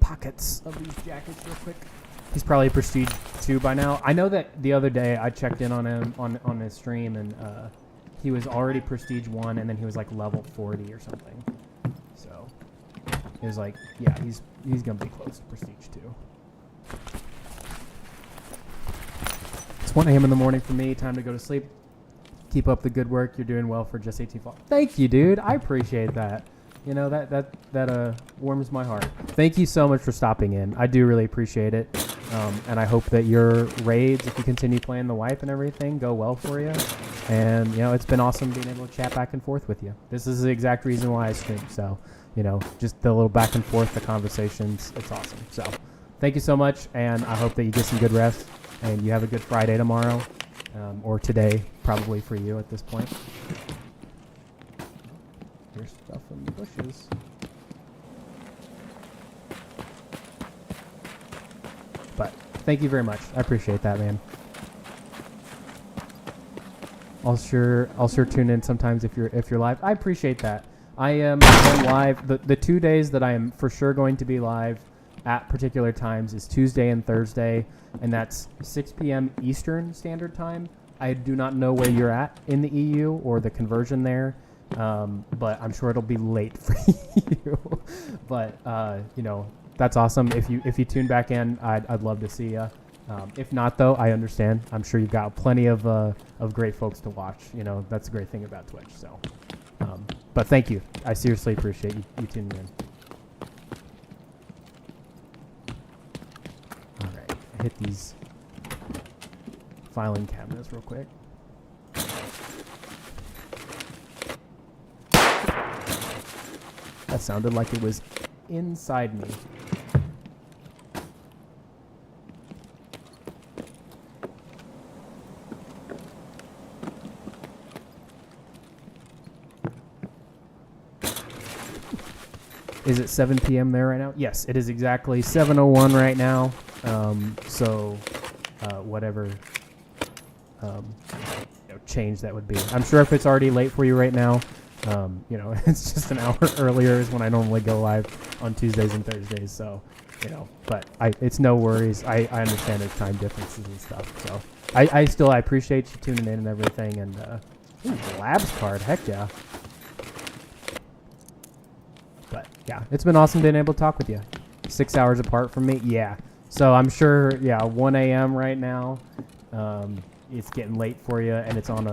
pockets of these jackets real quick. He's probably prestige 2 by now. I know that the other day I checked in on him on his stream, and he was already prestige 1, and then he was like level 40 or something. So it was like, yeah, he's gonna be close to prestige 2. It's 1 a.m. in the morning for me. Time to go to sleep. Keep up the good work. You're doing well for just 18 fall. Thank you, dude. I appreciate that. You know, that warms my heart. Thank you so much for stopping in. I do really appreciate it. And I hope that your raids, if you continue playing the wipe and everything, go well for you. And, you know, it's been awesome being able to chat back and forth with you. This is the exact reason why I stream. So, you know, just the little back and forth, the conversations, it's awesome. So, thank you so much, and I hope that you get some good rest, and you have a good Friday tomorrow, or today, probably for you at this point. Here's stuff in the bushes. But thank you very much. I appreciate that, man. I'll sure tune in sometimes if you're live. I appreciate that. I am live. The 2 days that I am for sure going to be live at particular times is Tuesday and Thursday, and that's 6 p.m. Eastern Standard Time. I do not know where you're at in the EU or the conversion there, but I'm sure it'll be late for you. But you know, that's awesome. If you tune back in, I'd love to see you. If not, though, I understand. I'm sure you've got plenty of great folks to watch. You know, that's the great thing about Twitch. So, but thank you. I seriously appreciate you tuning in. All right, hit these filing cabinets real quick. That sounded like it was inside me. Is it 7 p.m. there right now? Yes, it is exactly 7:01 right now. So, whatever change that would be. I'm sure if it's already late for you right now, it's just an hour earlier is when I normally go live on Tuesdays and Thursdays. So, but it's no worries. I understand there's time differences and stuff. So I appreciate you tuning in and everything. And labs card, heck yeah. But yeah, it's been awesome being able to talk with you. 6 hours apart from me, yeah. So I'm sure, 1 a.m. right now. It's getting late for you, and it's on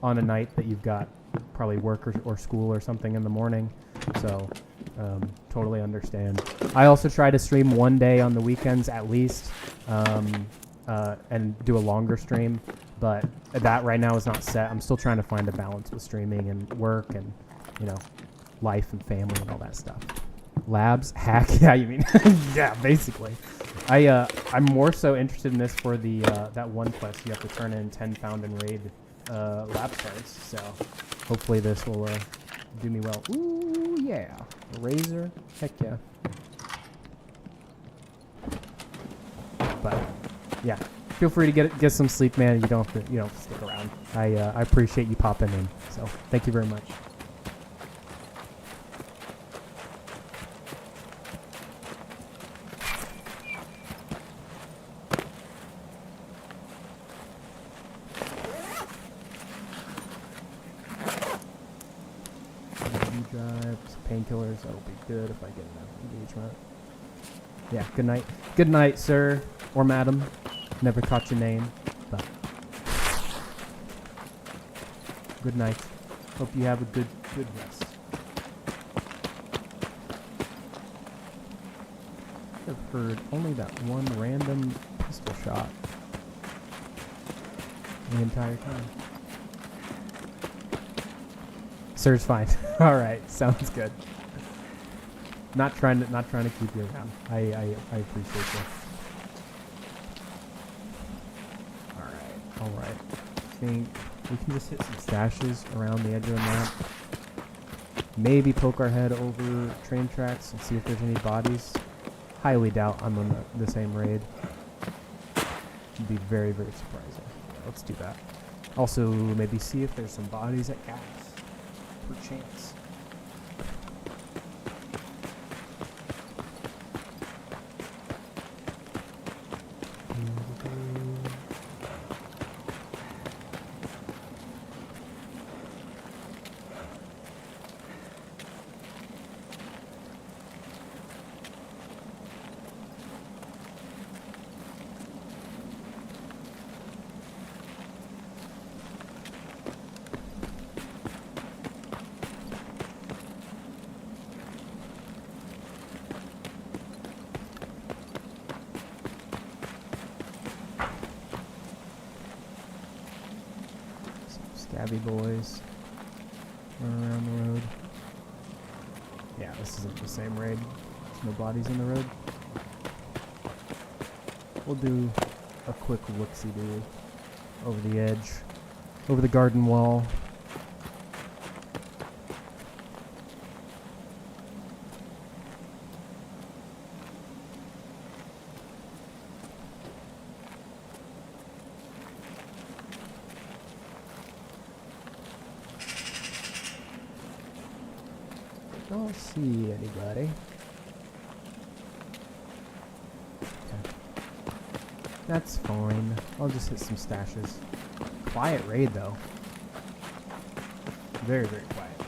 a night that you've got probably work or school or something in the morning. So totally understand. I also try to stream one day on the weekends at least, and do a longer stream. But that right now is not set. I'm still trying to find a balance with streaming and work and life and family and all that stuff. Labs hack, yeah, you mean yeah, basically. I'm more so interested in this for the that one quest. You have to turn in 10 found and raid lab cards. So hopefully this will do me well. Ooh yeah, a razor, heck yeah. But yeah, feel free to get some sleep, man. You don't have to stick around. I appreciate you popping in. So thank you very much. Painkillers, that'll be good if I get enough engagement. Yeah, good night. Good night, sir or madam. Never caught your name, but good night. Hope you have a good rest. I've heard only that one random pistol shot the entire time. Sir's fine. All right, sounds good. Not trying to keep you around. I appreciate you. All right. I think we can just hit some stashes around the edge of the map. Maybe poke our head over train tracks and see if there's any bodies. Highly doubt I'm on the same raid. It'd be very, very surprising. Let's do that. Also, maybe see if there's some bodies at gas. Per chance. Scabby boys running around the road. Yeah, this isn't the same raid. There's no bodies in the road. We'll do a quick look-see-do over the edge, over the garden wall. Don't see anybody. Okay. That's fine. I'll just hit some stashes. Quiet raid though. Very, very quiet.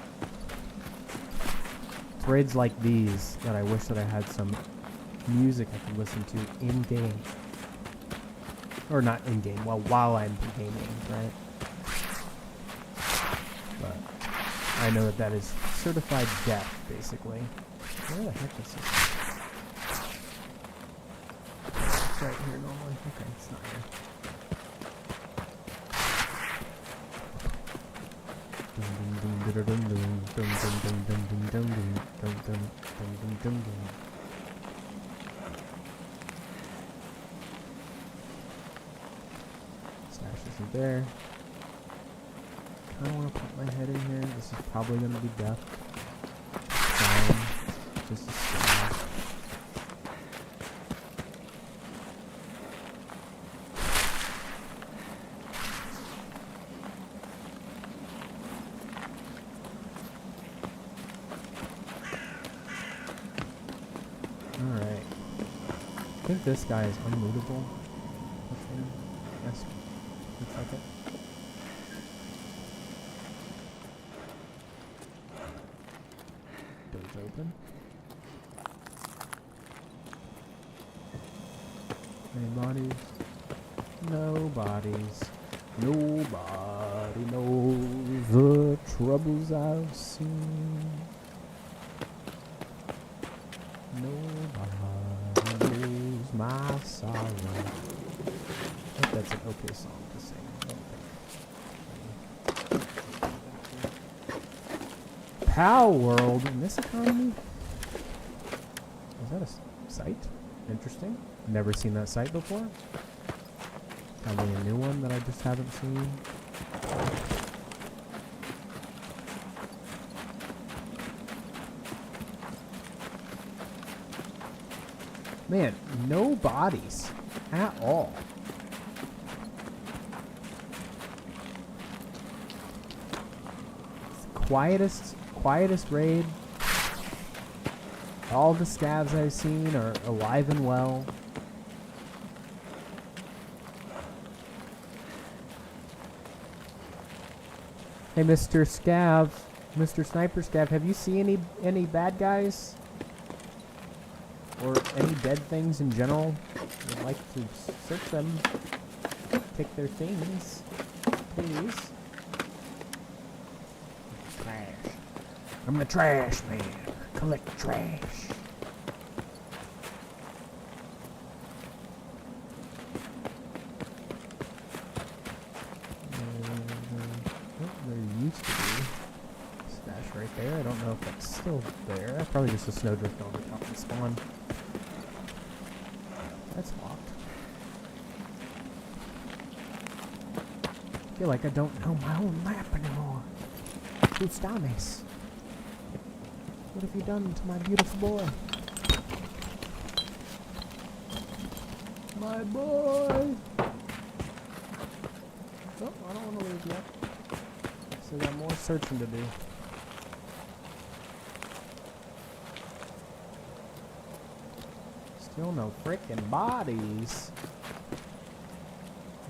It's raids like these that I wish that I had some music I could listen to in game. Or not in game, well, while I'm gaming, right? But I know that is certified death, basically. Where the heck is this? It's right here normally. Okay, it's not here. Stash isn't there. I don't want to put my head in here. This is probably going to be death. Just a stab. think this guy is unlootable. Yes, looks like it. Doors open. Any bodies? No bodies. Nobody knows the troubles I've seen. Nobody knows my sorrow. I think that's an okay song to sing. I don't think. Pow World in this economy? Is that a site? Interesting. Never seen that site before. Probably a new one that I just haven't seen. Man, no bodies at all. Quietest raid. All the scavs I've seen are alive and well. Hey, Mr. Scav, Mr. Sniper Scav, have you seen any bad guys? Or any dead things in general? I'd like to search them. Take their things, please. Trash. I'm the trash man. Collect trash. There used to be a stash right there. I don't know if that's still there. That's probably just a snowdrift on the top of the spawn. That's locked. I feel like I don't know my own map anymore. Gustames. What have you done to my beautiful boy? My boy! Oh, I don't want to leave yet. So we got more searching to do. Still no frickin' bodies.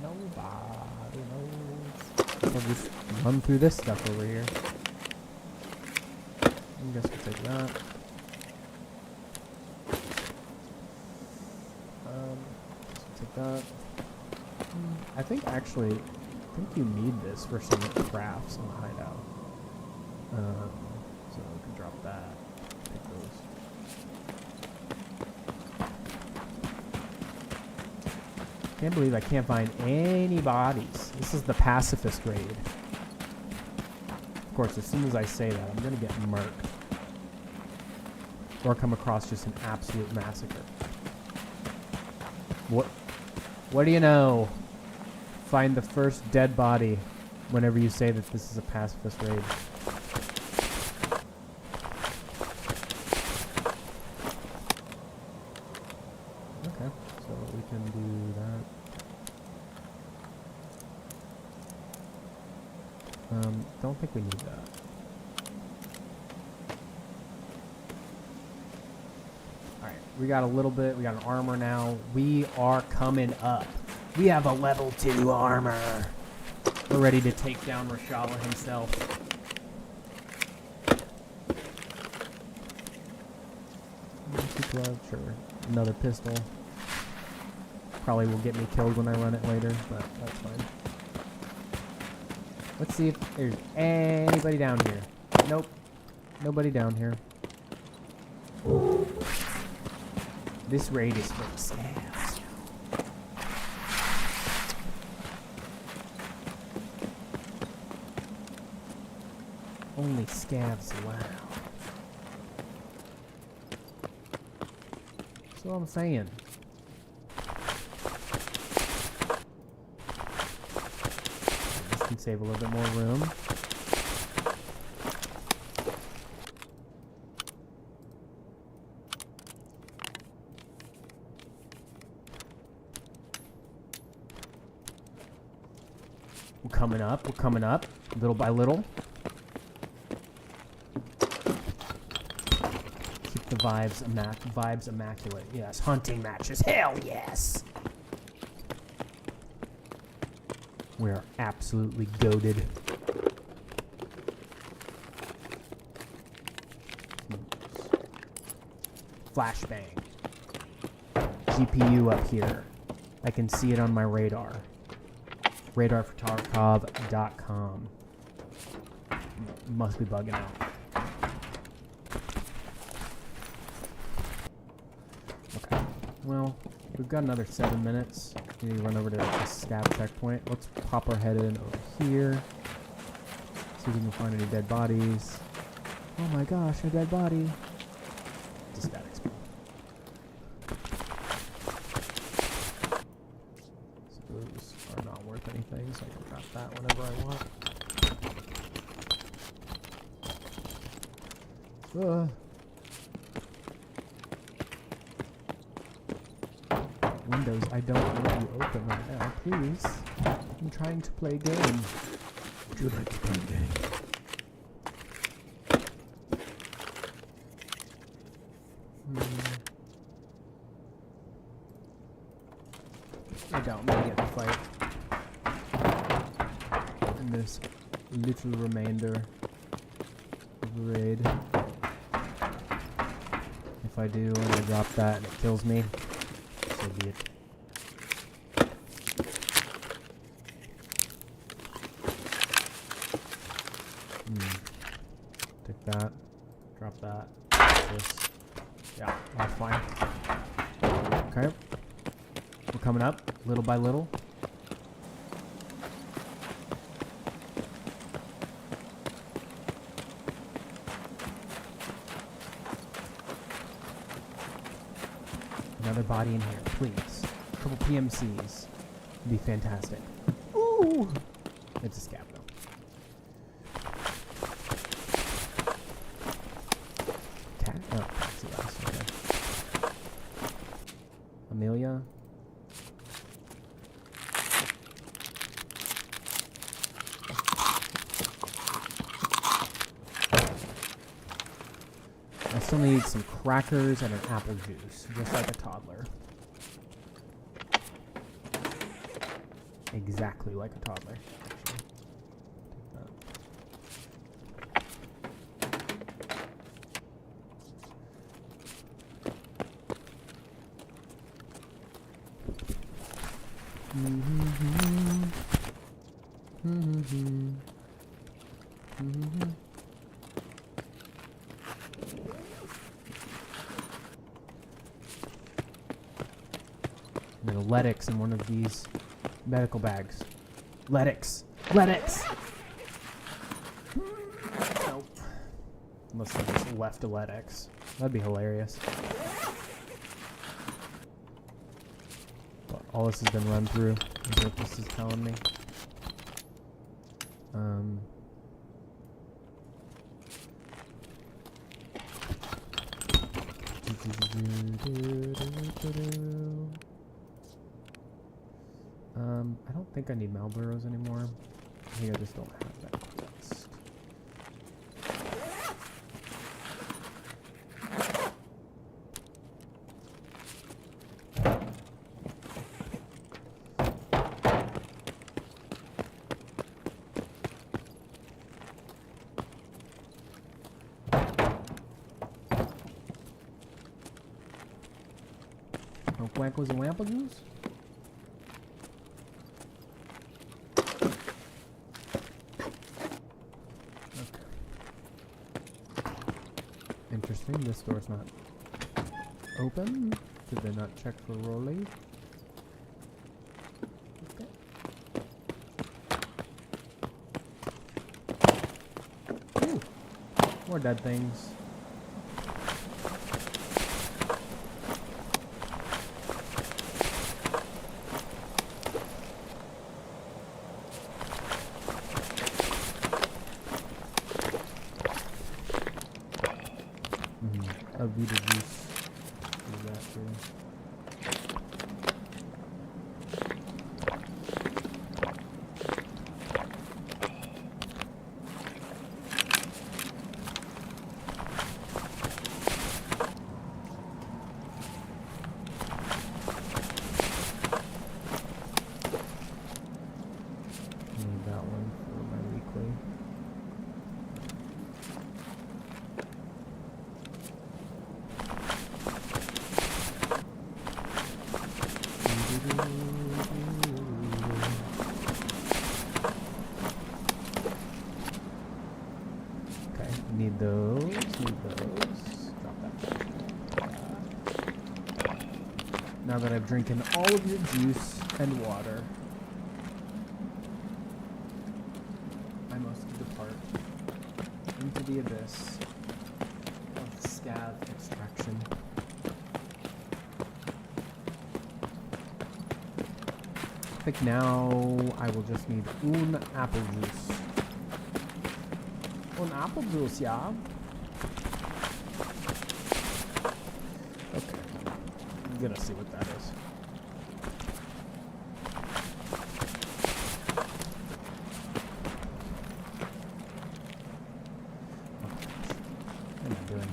Nobody knows. I'll just run through this stuff over here. I guess we'll take that. Take that. I think you need this for some crafts in the hideout. So we can drop that. Take those. Can't believe I can't find any bodies. This is the pacifist raid. Of course, as soon as I say that, I'm gonna get murked. Or come across just an absolute massacre. What do you know? Find the first dead body whenever you say that this is a pacifist raid. Okay, so we can do that. Don't think we need that. Alright, we got a little bit, we got an armor now. We are coming up. We have a level 2 armor. We're ready to take down Reshala himself. Sure. Another pistol. Probably will get me killed when I run it later, but that's fine. Let's see if there's anybody down here. Nope. Nobody down here. This raid is for the scavs. Only scavs allowed. That's what I'm saying. This can save a little bit more room. We're coming up, little by little. Keep The vibes immaculate. Yes, hunting matches. Hell yes. We're absolutely goated. Flashbang. GPU up here. I can see it on my radar. Radarfortarkov.com. Must be bugging out. Okay. Well, we've got another 7 minutes. We need to run over to the stab checkpoint. Let's pop our head in over here. See if we can find any dead bodies. Oh my gosh, a dead body. It's a static spell. Those are not worth anything, so I can drop that whenever I want. Windows, I don't want you open right now, please. I'm trying to play a game.
Would you like to play a game?
I doubt me get to fight in this little remainder of the raid. If I do and I drop that and it kills me, so be it. Take that, drop that, this. Yeah, that's fine. Okay. We're coming up, little by little. Another body in here, please. A couple PMCs. Would be fantastic. Ooh! It's a scab, though. Cat? Oh, that's the last one. Okay. Amelia? I still need some crackers and an apple juice, just like a toddler. Exactly like a toddler. I'm gonna Letix in one of these medical bags. Letix! Letix! Nope. Unless I just left a Letix. That'd be hilarious. But all this has been run through, is what this is telling me. I don't think I need Malboros anymore. I think I just don't have that quest. No quackles and wampagos? Interesting, this door's not open. Did they not check for Rolly? Okay. Ooh, more dead things. A Vita juice. Do that too. Now that I've drinking all of your juice and water, I must depart into the abyss of scav extraction. I think now I will just need un apple juice. Un apple juice, yeah. Okay. I'm gonna see what that is. What am I doing?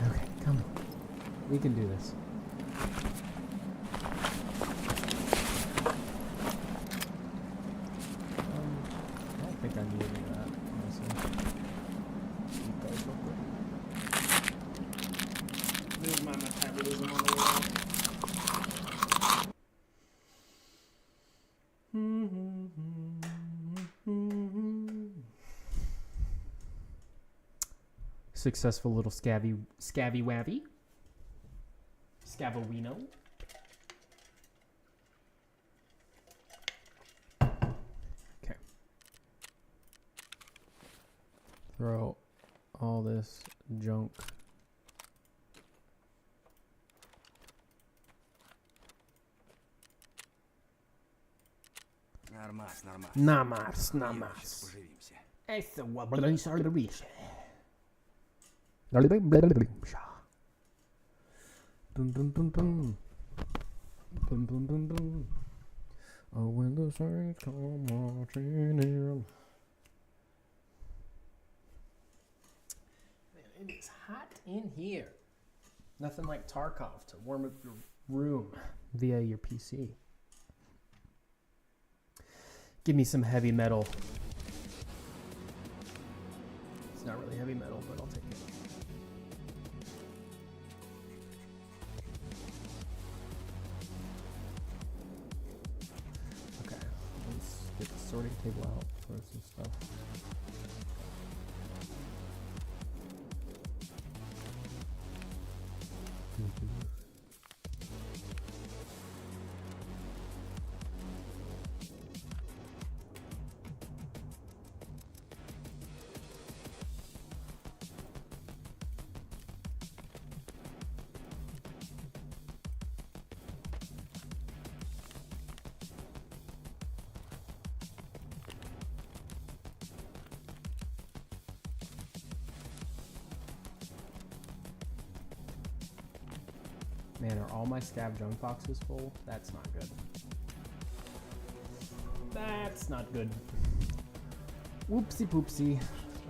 Okay, come on. We can do this. I don't think I need any of that, honestly. Eat those real quick.
This is my metabolism on the wall.
Successful little scabby wabby. Scavowino. Okay. Throw all this junk.
Нормас, нормас.
Намас,
Сейчас
намас.
поживимся.
Это what Boom, boom, boom, boom. Boom, boom, boom, boom. Oh, when the saints come marching in. Man, it is hot in here. Nothing like Tarkov to warm up your room via your PC. Give me some heavy metal. It's not really heavy metal, but I'll take it. Okay, let's get the sorting table out for some stuff. Man, are all my scav junk boxes full? That's not good. That's not good. Whoopsie poopsie.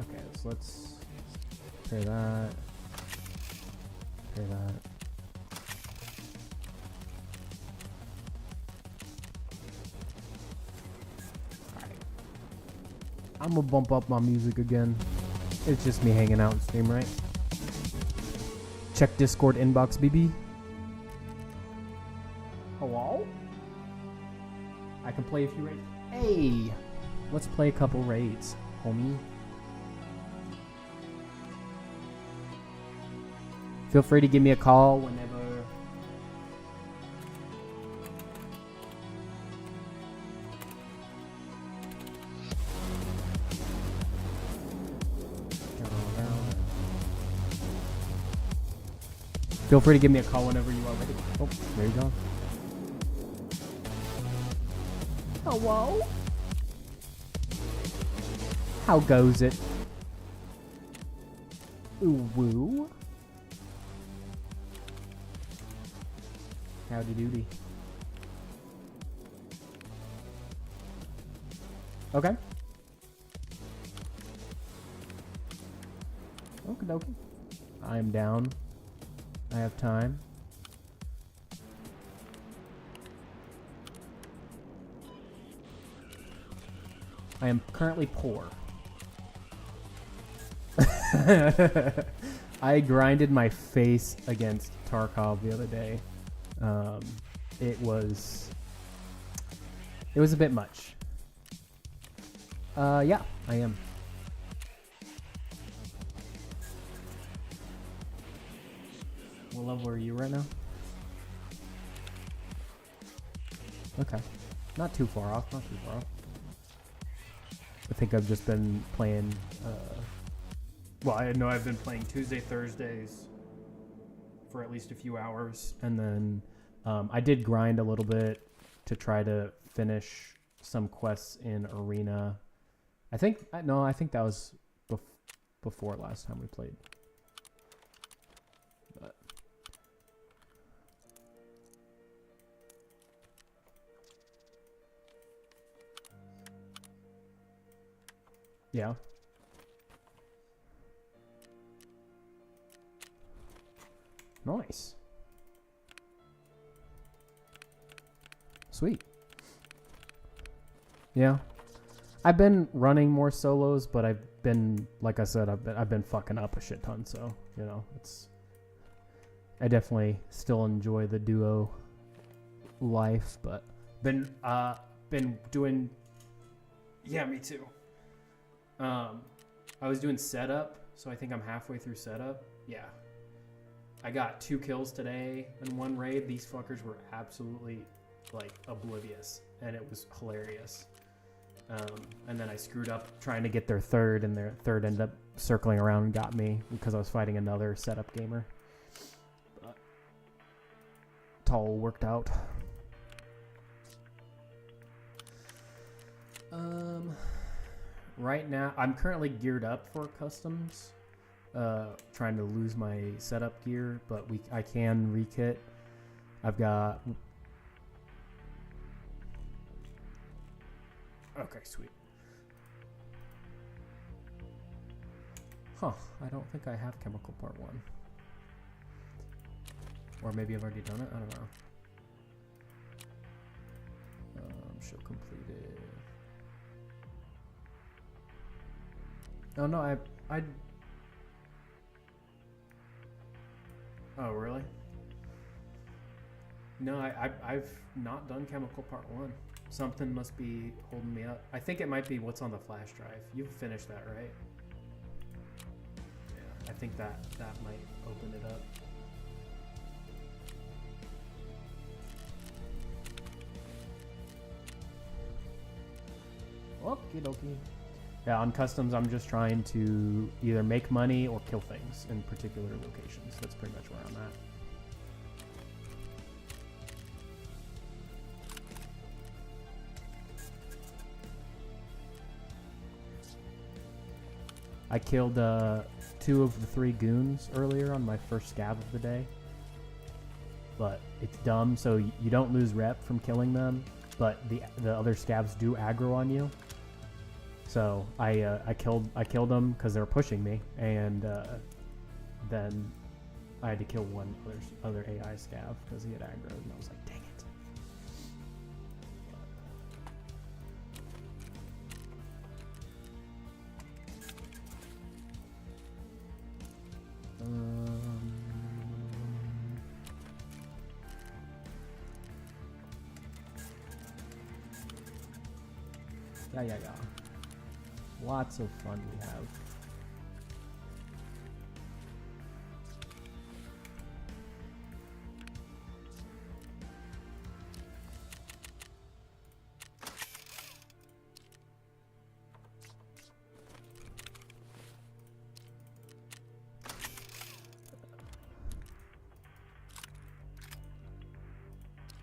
Okay, so let's pair that. Pair that. Alright. I'm gonna bump up my music again. It's just me hanging out in stream, right? Check Discord inbox, BB. Hello? I can play a few raids. Hey! Let's play a couple raids, homie. Feel free to give me a call whenever. Feel free to give me a call whenever you are ready. Oh, there you go. Hello? How goes it? Ooh woo. Howdy doody. Okay. Okie dokie. I am down. I have time. I am currently poor. I grinded my face against Tarkov the other day. It was a bit much. Yeah, I am. What level are you right now? Okay. Not too far off, not too far off. I think I've just been playing, well, I know I've been playing Tuesday, Thursdays for at least a few hours. And then I did grind a little bit to try to finish some quests in Arena. I think that was before last time we played. But yeah. Nice. Sweet. Yeah. I've been running more solos, but I've been, like I said, I've been fucking up a shit ton, so, you know, I definitely still enjoy the duo life, but been doing, yeah, me too. I was doing setup, so I think I'm halfway through setup. Yeah. I got 2 kills today in one raid. These fuckers were absolutely, like, oblivious, and it was hilarious. And then I screwed up trying to get their third, and their third ended up circling around and got me because I was fighting another setup gamer. But it all worked out. Right now, I'm currently geared up for customs. Trying to lose my setup gear, but I can rekit. I've got... Okay, sweet. Huh, I don't think I have Chemical Part 1. Or maybe I've already done it, I don't know. Show completed. Oh no, I Oh, really? No, I've not done Chemical Part 1. Something must be holding me up. I think it might be what's on the flash drive. You've finished that, right? Yeah, I think that might open it up. Okie dokie. Yeah, on customs, I'm just trying to either make money or kill things in particular locations. That's pretty much where I'm at. I killed 2 of the 3 goons earlier on my first scab of the day. But it's dumb, so you don't lose rep from killing them, but the other scabs do aggro on you. So I killed them because they were pushing me, and then I had to kill one other AI scav because he had aggro, and I was like, dang it. Yeah. Lots of fun we have.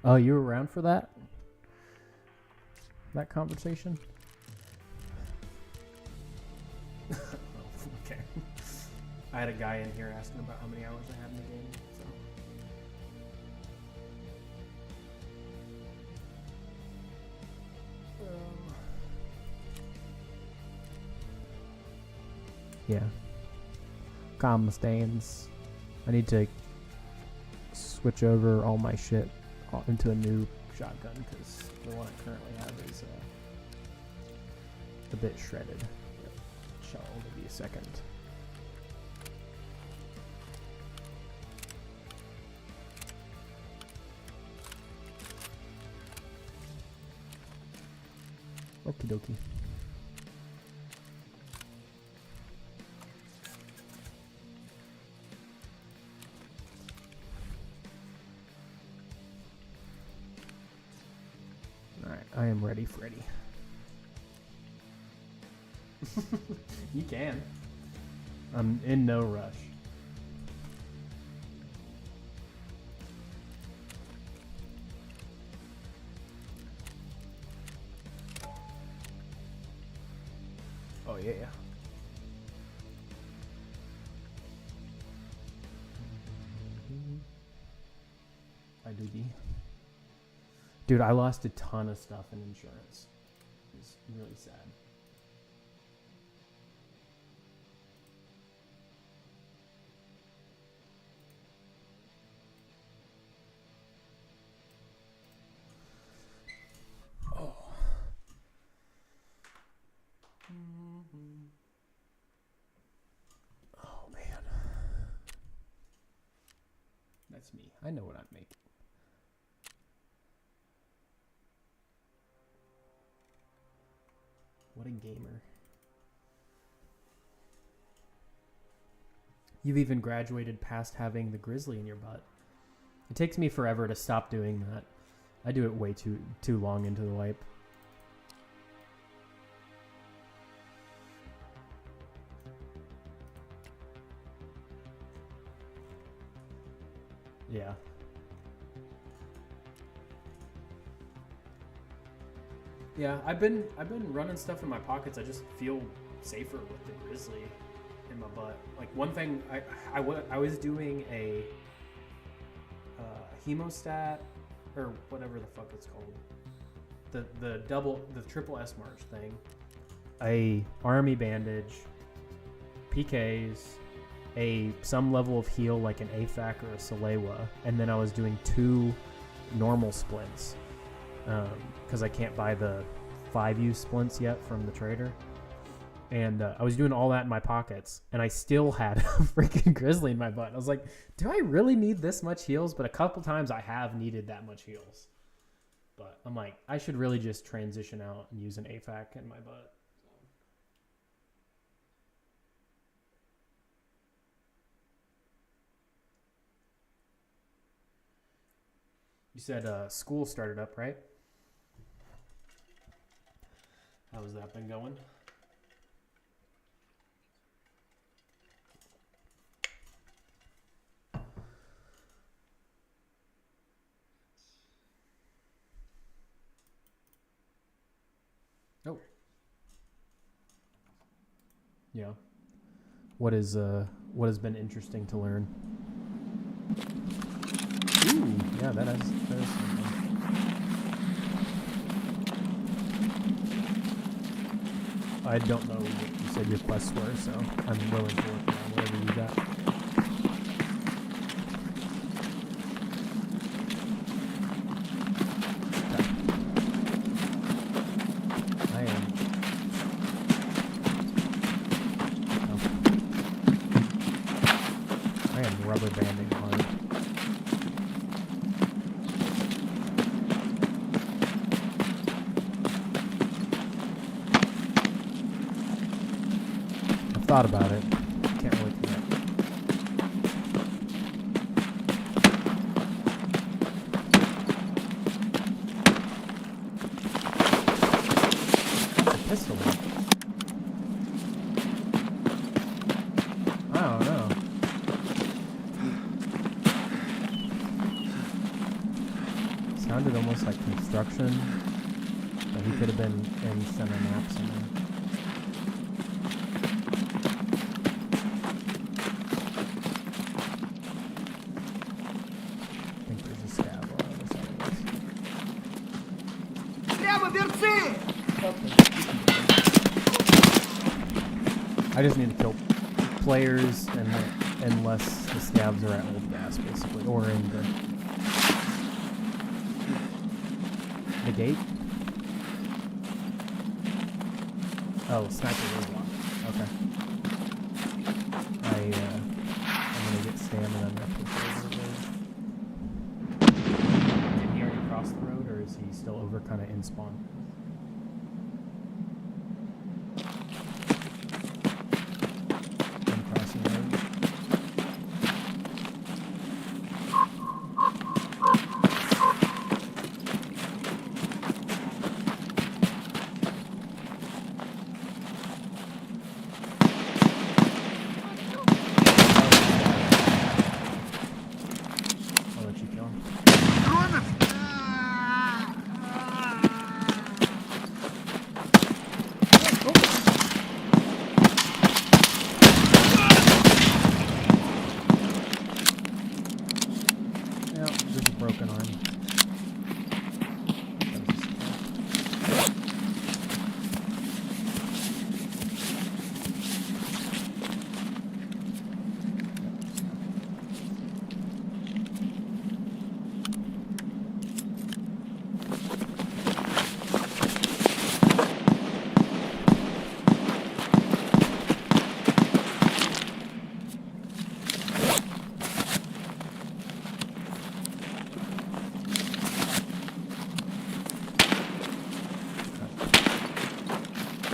Oh, you were around for that conversation? Okay. I had a guy in here asking about how many hours I had in the game, so. Yeah. Calm stands. I need to switch over all my shit into a new shotgun because the one I currently have is a bit shredded. Shall only be a second. Okie dokie. I'm ready, Freddy. You can. I'm in no rush. Oh yeah. I do the. Dude, I lost a ton of stuff in insurance. It's really sad. Oh. Oh man. That's me. I know what I'm making. What a gamer. You've even graduated past having the grizzly in your butt. It takes me forever to stop doing that. I do it way too long into the wipe. Yeah. Yeah, I've been running stuff in my pockets. I just feel safer with the grizzly in my butt. Like one thing, I was doing a hemostat or whatever the fuck it's called, the triple S march thing, a army bandage, PKs, some level of heal like an AFAC or a Salewa, and then I was doing 2 normal splints. Because I can't buy the 5U splints yet from the trader. And I was doing all that in my pockets, and I still had a freaking grizzly in my butt. I was like, do I really need this much heals? But a couple times I have needed that much heals. But I'm like, I should really just transition out and use an AFAC in my butt. You said school started up, right? How has that been going? Oh. Yeah. What has been interesting to learn? Ooh, yeah, that is something. I don't know what you said your quests were, so I'm willing to work on whatever you got. I am rubber banding hard. Thought about it. Can't really commit. What's a pistol? I don't know. Sounded almost like construction, but he could have been in center map somewhere. I just need to kill players unless the scavs are at old gas, basically, or in the gate. Oh, sniper roadblock. Okay. I'm gonna get stamina and then push over the road. Did he already cross the road, or is he still over kind of in spawn?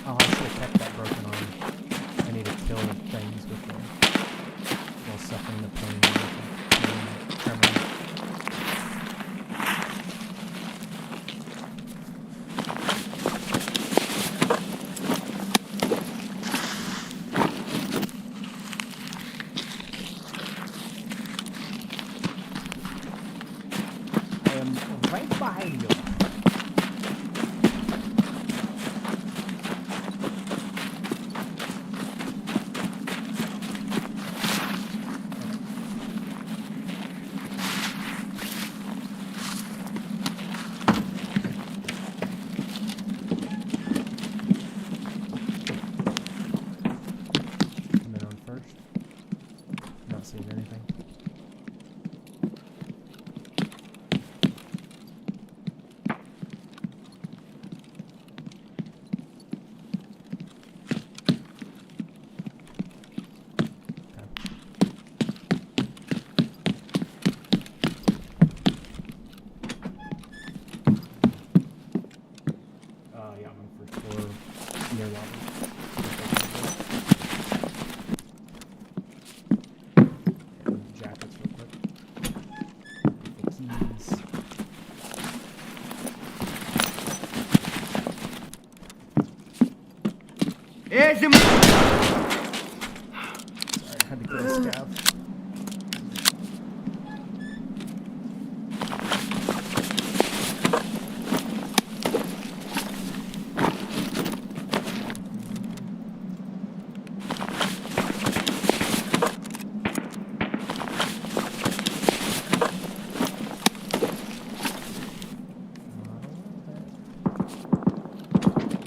Oh, I should have kept that broken arm. I need to kill things with the while suffering the pain. Tremor. I am right behind you. Coming on first. Not seeing anything. Yeah, I'm on first floor near lobby. Jackets real quick. The keys. Sorry, I had to kill a scav.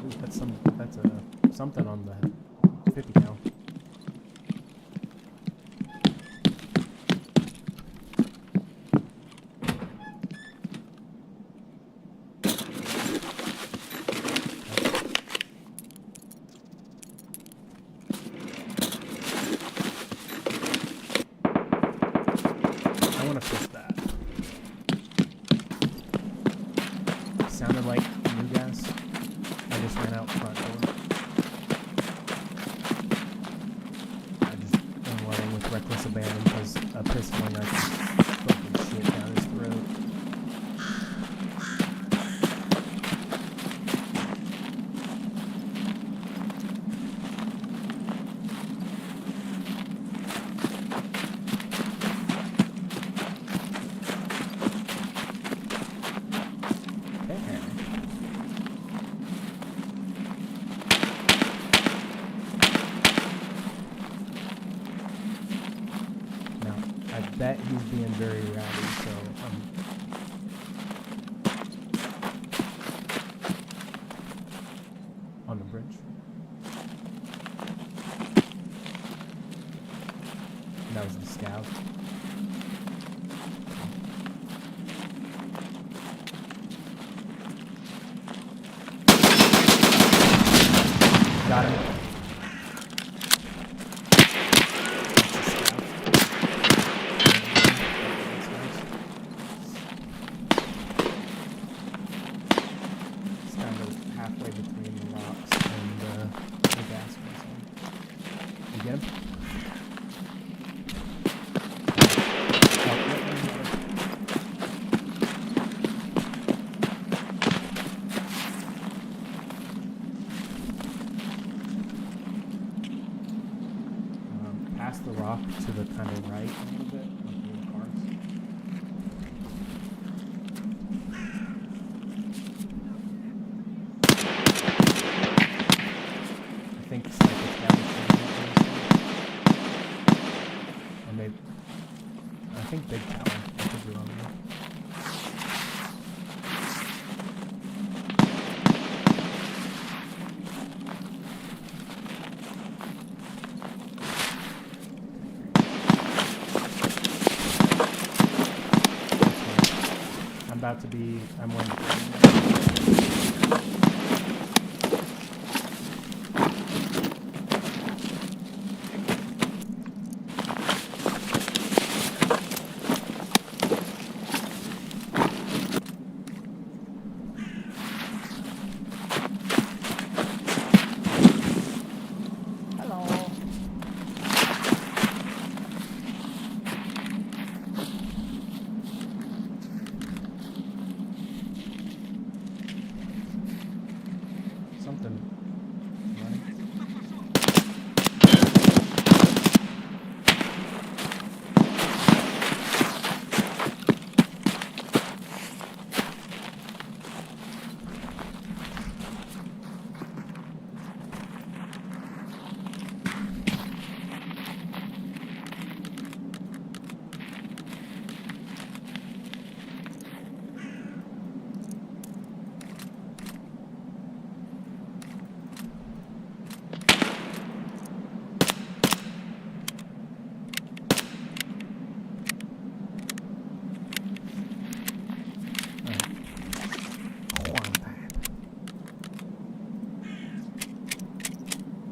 Ooh, that's something on the 50 cal. I want to fix that. Sounded like new gas. I just ran out front door. I just am running with reckless abandon because a pistol and I fucking shit down his throat. Now, I bet he's being very rowdy, so on the bridge. That was the scout. Got him. It's kind of halfway between the rocks and the gas station. You get him? Past the rock to the kind of right a little bit, like near the cars. I think it's like a or maybe I think big tower. I could be wrong there. I'm waiting.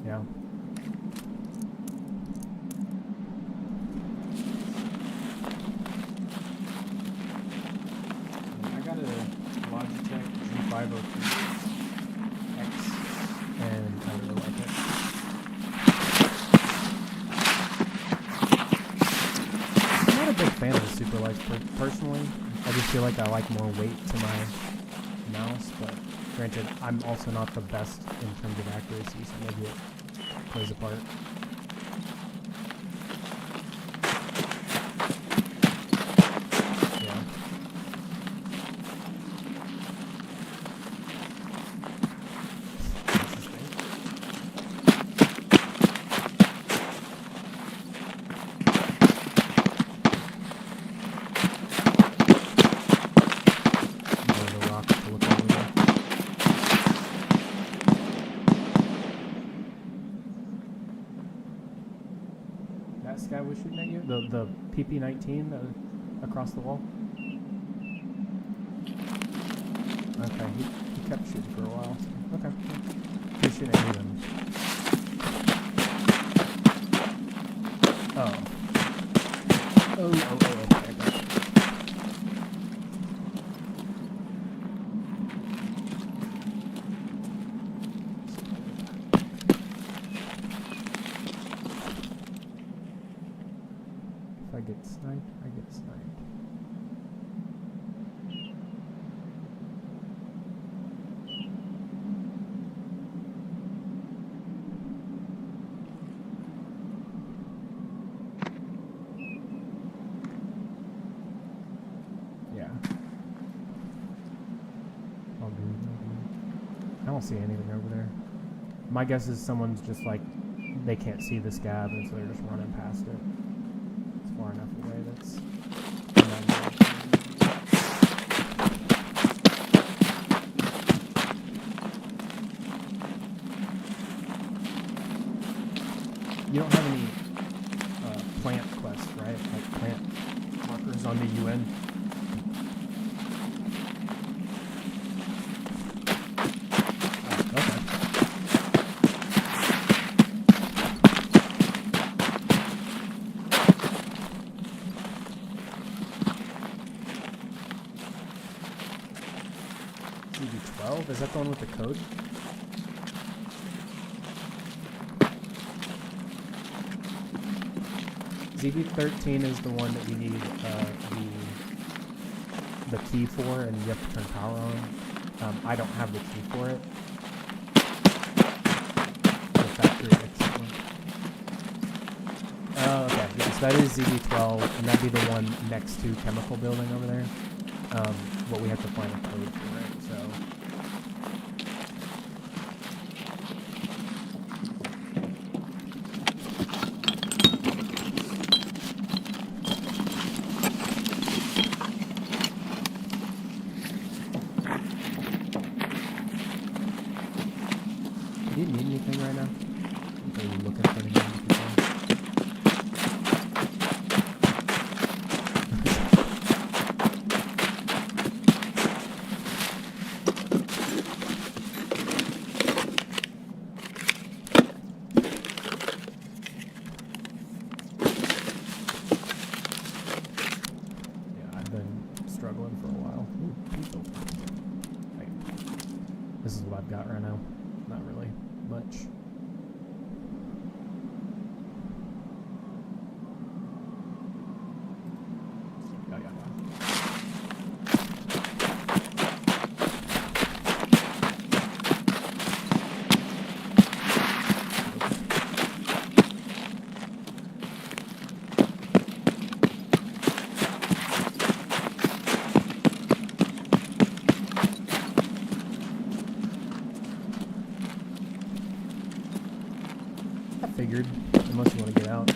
Yeah. I got a Logitech G503 X, and I really like it. I'm not a big fan of the Superlights personally. I just feel like I like more weight to my mouse, but granted, I'm also not the best in terms of accuracy, so maybe it plays a part. Yeah. The rock to look over there. That guy was shooting at you? The PP-19 across the wall? Okay, he kept shooting for a while. So, okay. He's shooting at you then. Oh. Okay, I got you. If I get sniped, I get sniped. Yeah. I'll do. I don't see anything over there. My guess is someone's just like, they can't see the scab, and so they're just running past it. It's far enough away that's... You don't have any plant quests, right? Like plant markers on the UN? Oh, okay. CB12? Is that the one with the code? ZB13 is the one that you need the key for, and you have to turn power on. I don't have the key for it. The factory exit one. Oh, okay. Yes, that is ZB12, and that'd be the one next to chemical building over there. But we have to find a code for it, so... Do you need anything right now? Are you looking for anything? Yeah, I've been struggling for a while. Ooh, people. Wait. This is what I've got right now. Not really much. I figured, unless you want to get out.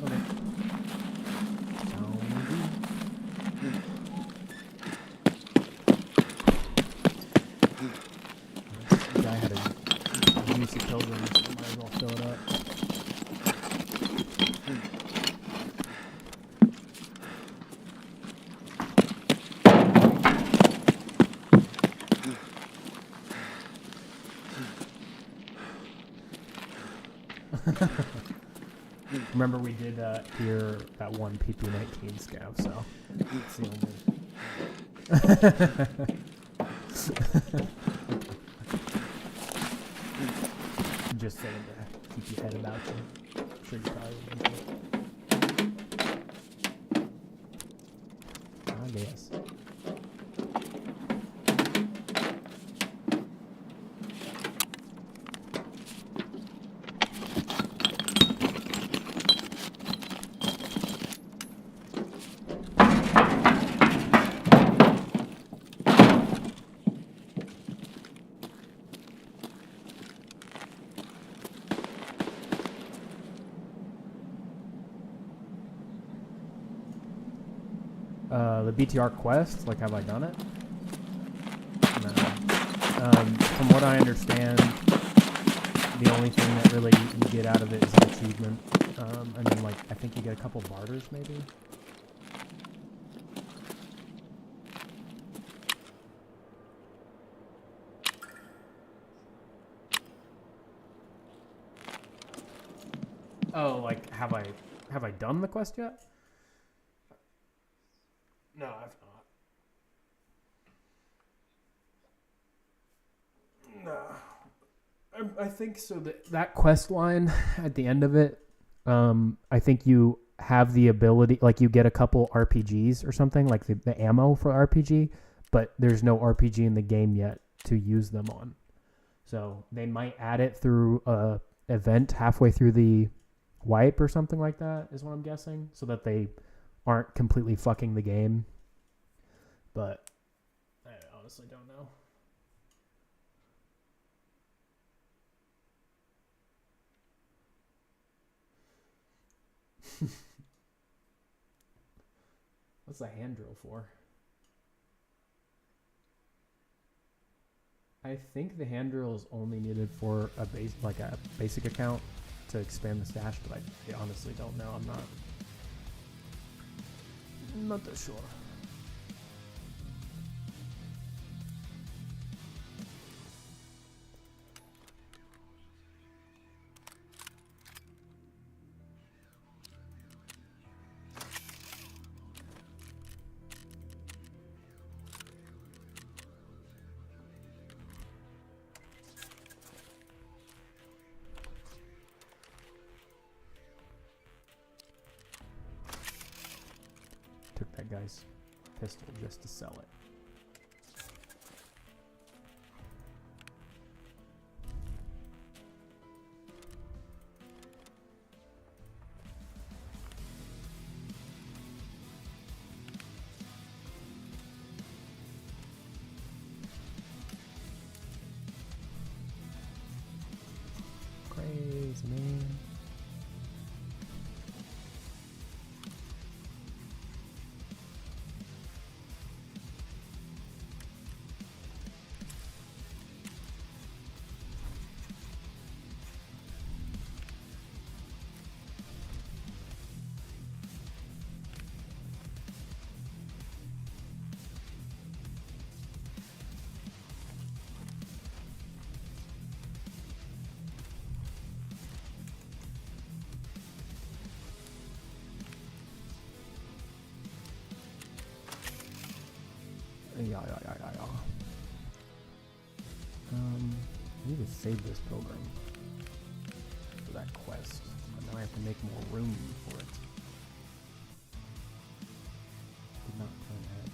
Okay. The guy had a juicy pilgrim, so might as well fill it up. Remember we did hear that one PP19 scav, so it's the only. Just saying to keep your head about you. I'm sure you probably remember. I guess. The BTR quest, like, have I done it? No. From what I understand, the only thing that really you get out of it is an achievement. And then, like, I think you get a couple barters, maybe? Oh, like, have I done the quest yet? No, I've not. No. I think so. That quest line at the end of it, I think you have the ability, like you get a couple RPGs or something, like the ammo for RPG, but there's no RPG in the game yet to use them on. So they might add it through a event halfway through the wipe or something like that, is what I'm guessing, so that they aren't completely fucking the game. But I honestly don't know. What's the hand drill for? I think the hand drill is only needed for a basic account to expand the stash, but I honestly don't know. I'm not that sure. Took that guy's pistol just to sell it. Crazy man. Yeah. I need to save this pilgrim for that quest. But now I have to make more room for it. Did not plan that.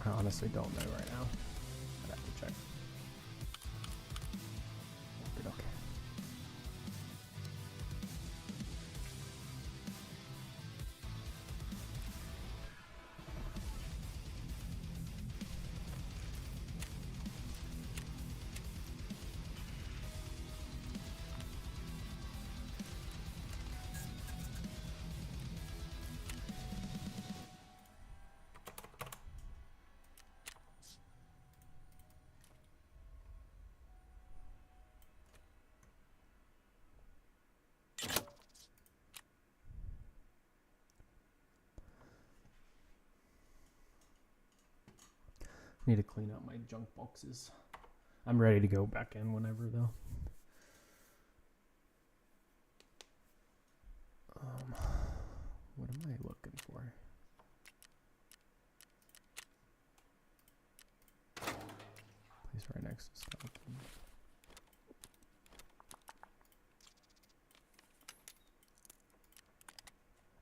I honestly don't know right now. I'd have to check. But okay. Need to clean out my junk boxes. I'm ready to go back in whenever though. What am I looking for? Place right next to skeleton.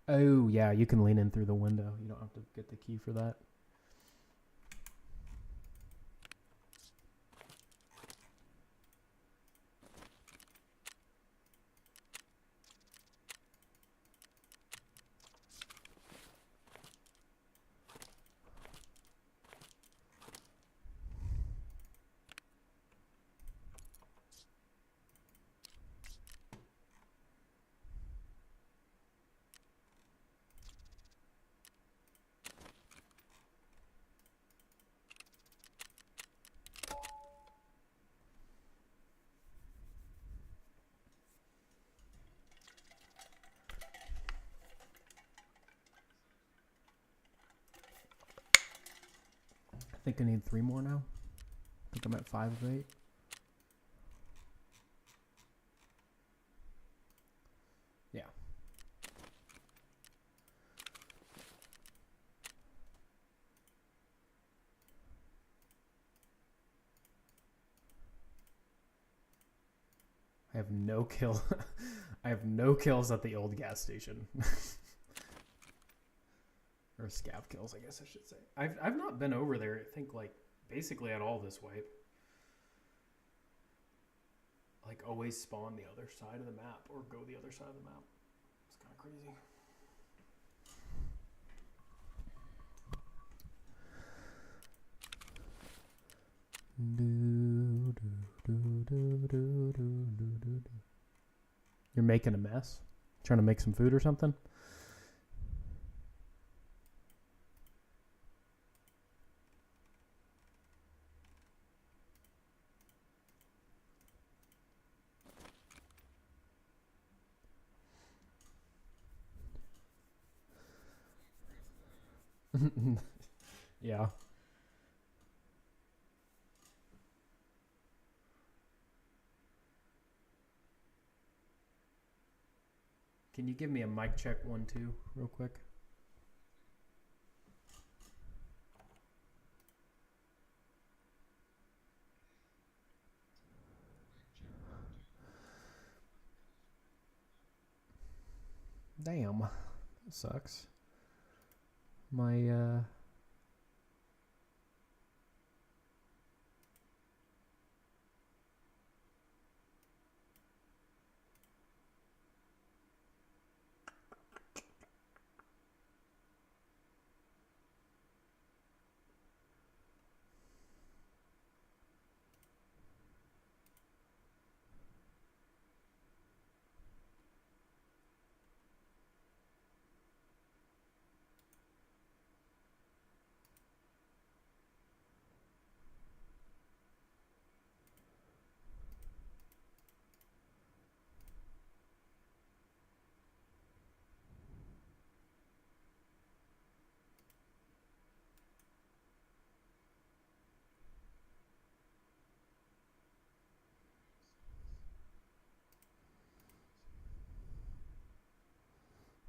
Oh yeah, you can lean in through the window. You don't have to get the key for that. I think I need 3 more now. I think I'm at 5 of 8. Yeah. I have no kill. I have no kills at the old gas station. Or scav kills, I guess I should say. I've not been over there, I think, like, basically at all this wipe. Like, always spawn the other side of the map, or go the other side of the map. It's kind of crazy. You're making a mess? Trying to make some food or something? Yeah. Can you give me a mic check 1 2 real quick? Damn. That sucks. My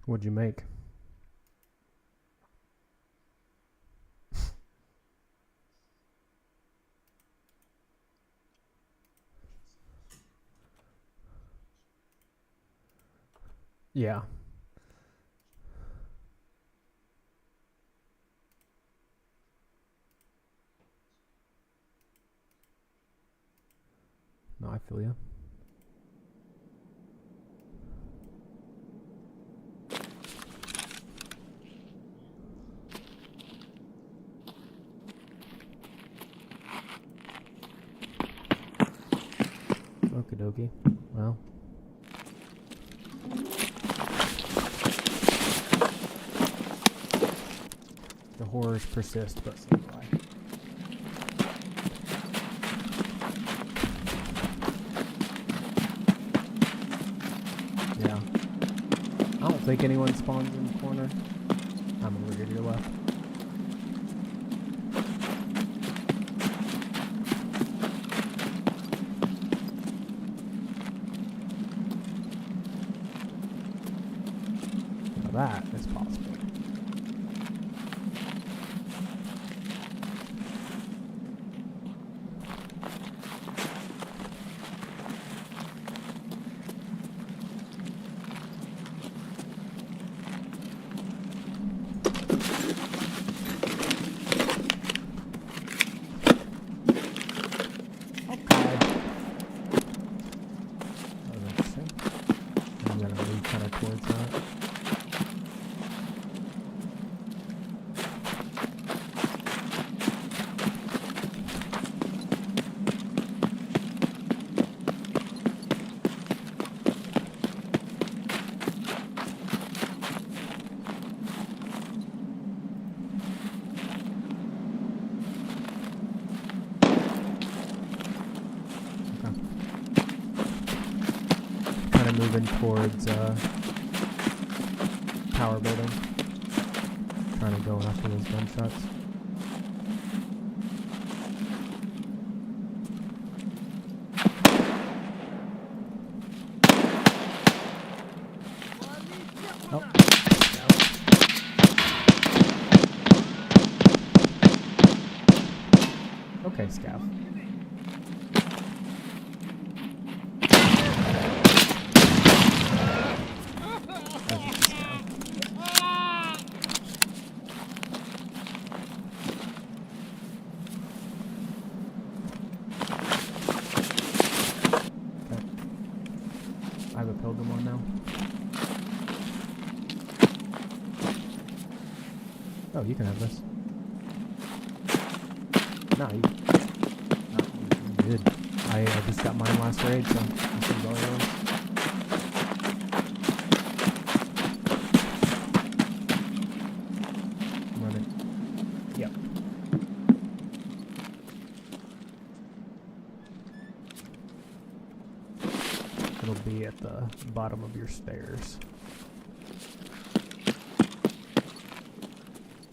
what'd you make? Yeah. No, I feel you. Okie dokie. Well. The horrors persist, but so do I. Yeah. I don't think anyone spawns in the corner. I'm over here to your left. that is possible. Towards that. Kind of moving towards tower building. Trying to go after those gunshots. Oh. Okay, Scav. I have a pilgrim one now. Oh, you can have this. No, you good. I just got mine last raid, so this is all yours. Run it. Yep. It'll be at the bottom of your stairs.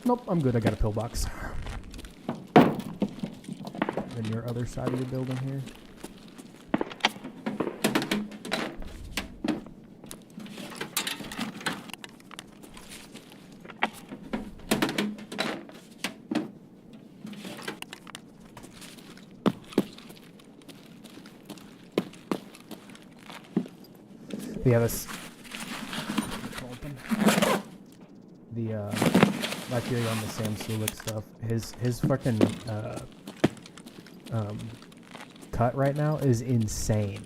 Nope, I'm good. I got a pillbox. And your other side of the building here. Yeah, this the like here on the Sam Sulik stuff, his fucking cut right now is insane.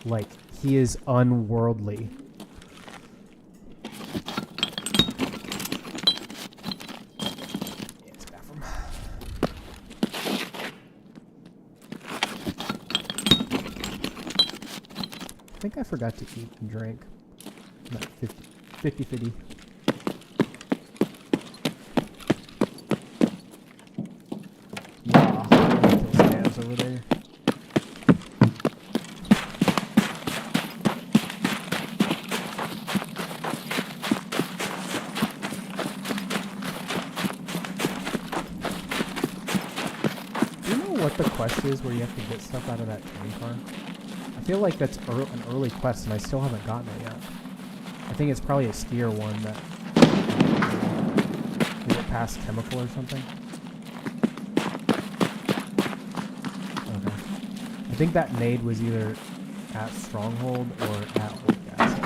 Like, he is unworldly. It's a bathroom. I think I forgot to eat and drink. Not 50-50. Yeah, those scabs over there. Do you know what the quest is where you have to get stuff out of that train car? I feel like that's an early quest, and I still haven't gotten it yet. I think it's probably a skier one that... Is it past chemical or something? Okay. I think that nade was either at Stronghold or at Old Gas.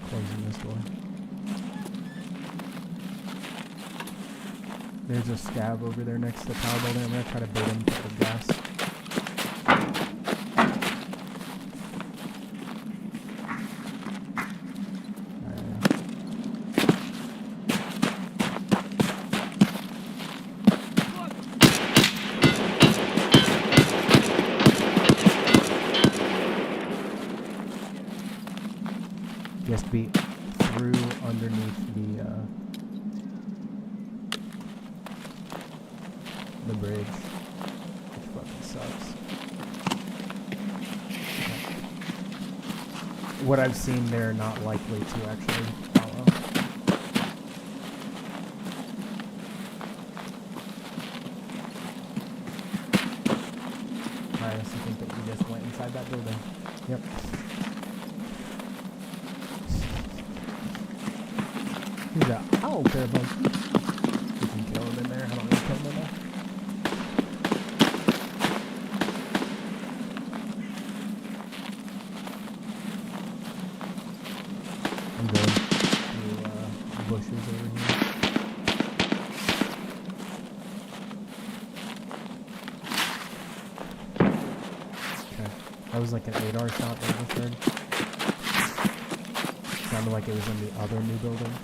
Closing this door. There's a scab over there next to the power building. I'm gonna try to bait him to the gas. has to be through underneath the bridge, which fucking sucks. What I've seen, they're not likely to actually follow. I honestly think that we just went inside that building. Yep. Who's that? I don't care about you. You can kill him in there. I don't really kill him in there. I'm going through bushes over here. Okay. That was like an 8R shot that I just heard. Sounded like it was in the other new buildings.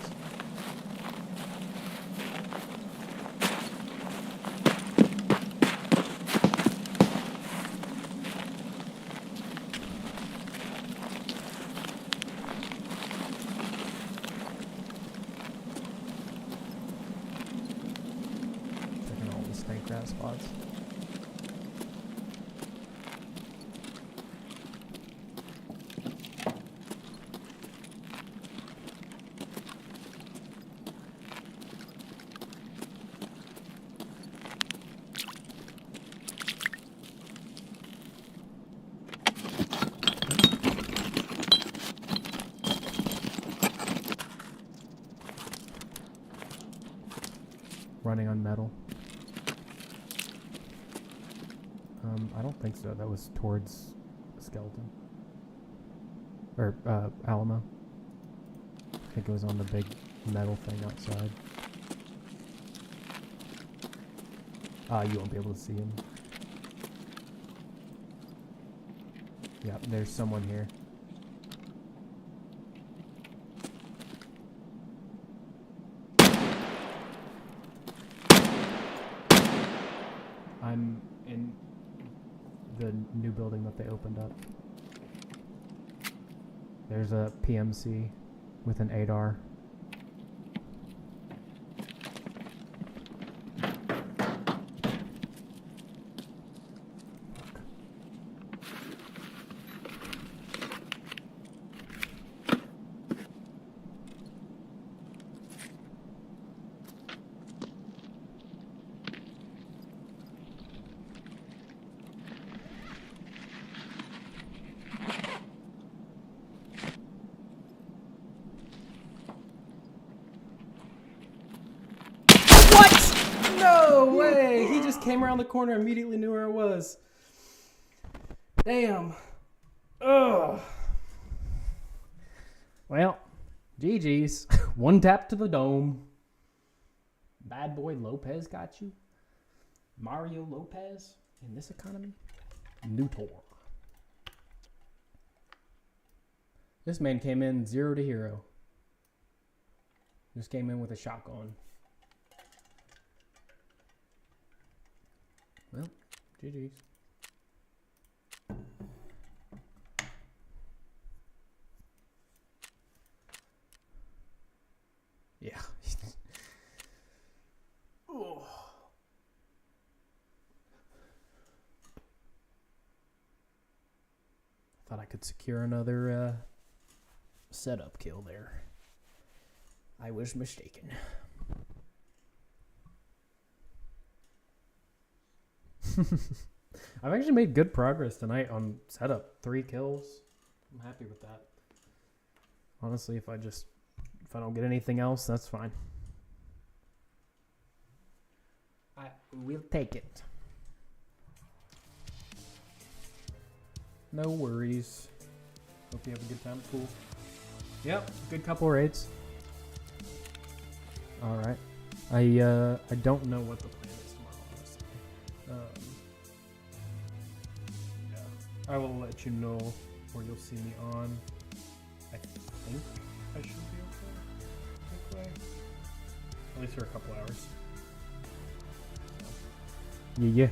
Checking all the snake grass spots. Running on metal. I don't think so. That was towards skeleton. Or, Alamo. I think it was on the big metal thing outside. You won't be able to see him. Yeah, there's someone here. I'm in the new building that they opened up. There's a PMC with an 8R. No way! He just came around the corner and immediately knew where it was. Damn. Ugh. Well, GG's. One tap to the dome. Bad boy Lopez got you. Mario Lopez in this economy. Nutor. This man came in 0 to hero. Just came in with a shotgun. Well, GG's. Yeah. Oh. Thought I could secure another setup kill there. I was mistaken. I've actually made good progress tonight on setup. 3 kills. I'm happy with that. Honestly, if I don't get anything else, that's fine. I will take it. No worries. Hope you have a good time at pool. Yep, good couple raids. All right. I don't know what the plan is tomorrow, honestly. Yeah, I will let you know where you'll see me on. I think I should be okay. Hopefully. At least for a couple hours. Yeah.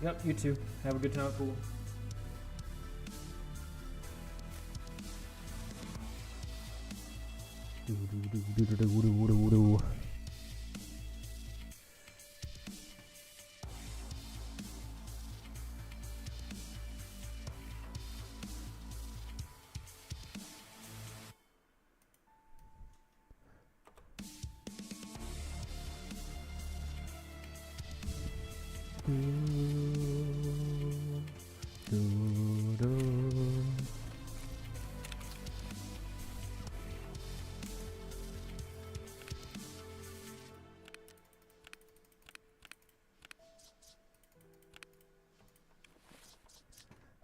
Yep, you too. Have a good time at pool.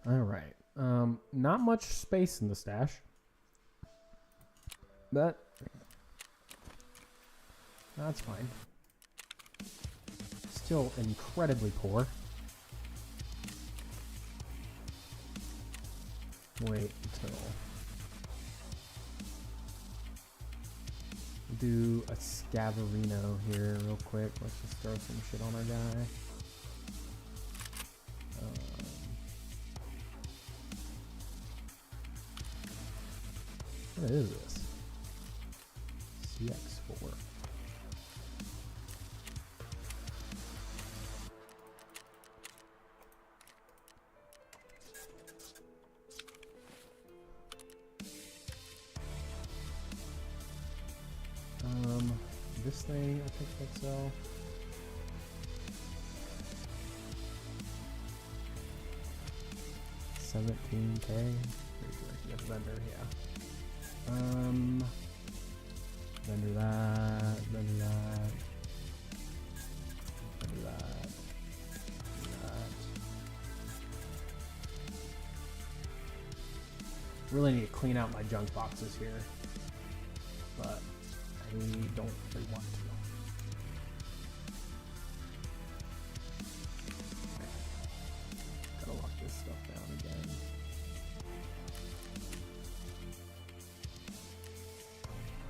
All right. Not much space in the stash, but that's fine. Still incredibly poor. Wait until do a Scavarino here real quick. Let's just throw some shit on our guy. What is this? CX4. This thing I think that's sell. $17K. Pretty sure I can get vendor, yeah. Vendor that, vendor that, vendor that, that. Really need to clean out my junk boxes here, but I don't really want to. Okay. Gotta lock this stuff down again.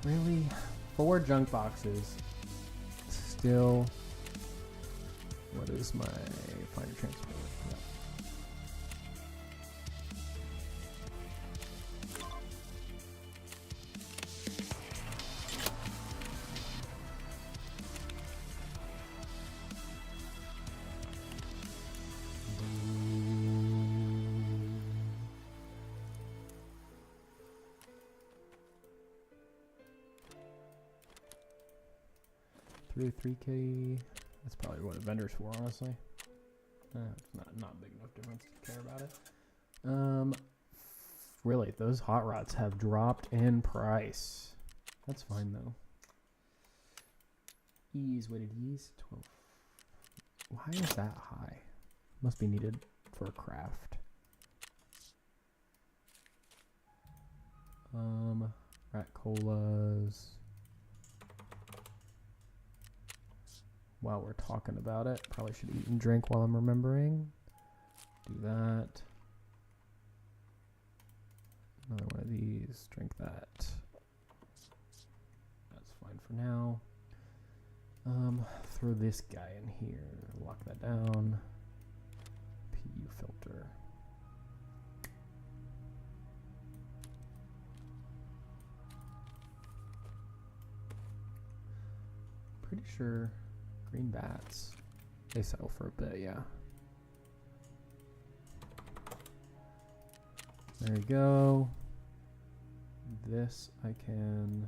Really? 4 junk boxes. Still. What is my finder transport? Yeah. $3K. That's probably what a vendor's for, honestly. It's not big enough difference to care about it. Really, those hot rods have dropped in price. That's fine though. Ease, weighted ease, 12. Why is that high? Must be needed for a craft. Rat colas. While we're talking about it, probably should eat and drink while I'm remembering. Do that. Another one of these. Drink that. That's fine for now. Throw this guy in here. Lock that down. PU filter. Pretty sure green bats, they sell for a bit, yeah. There we go. This I can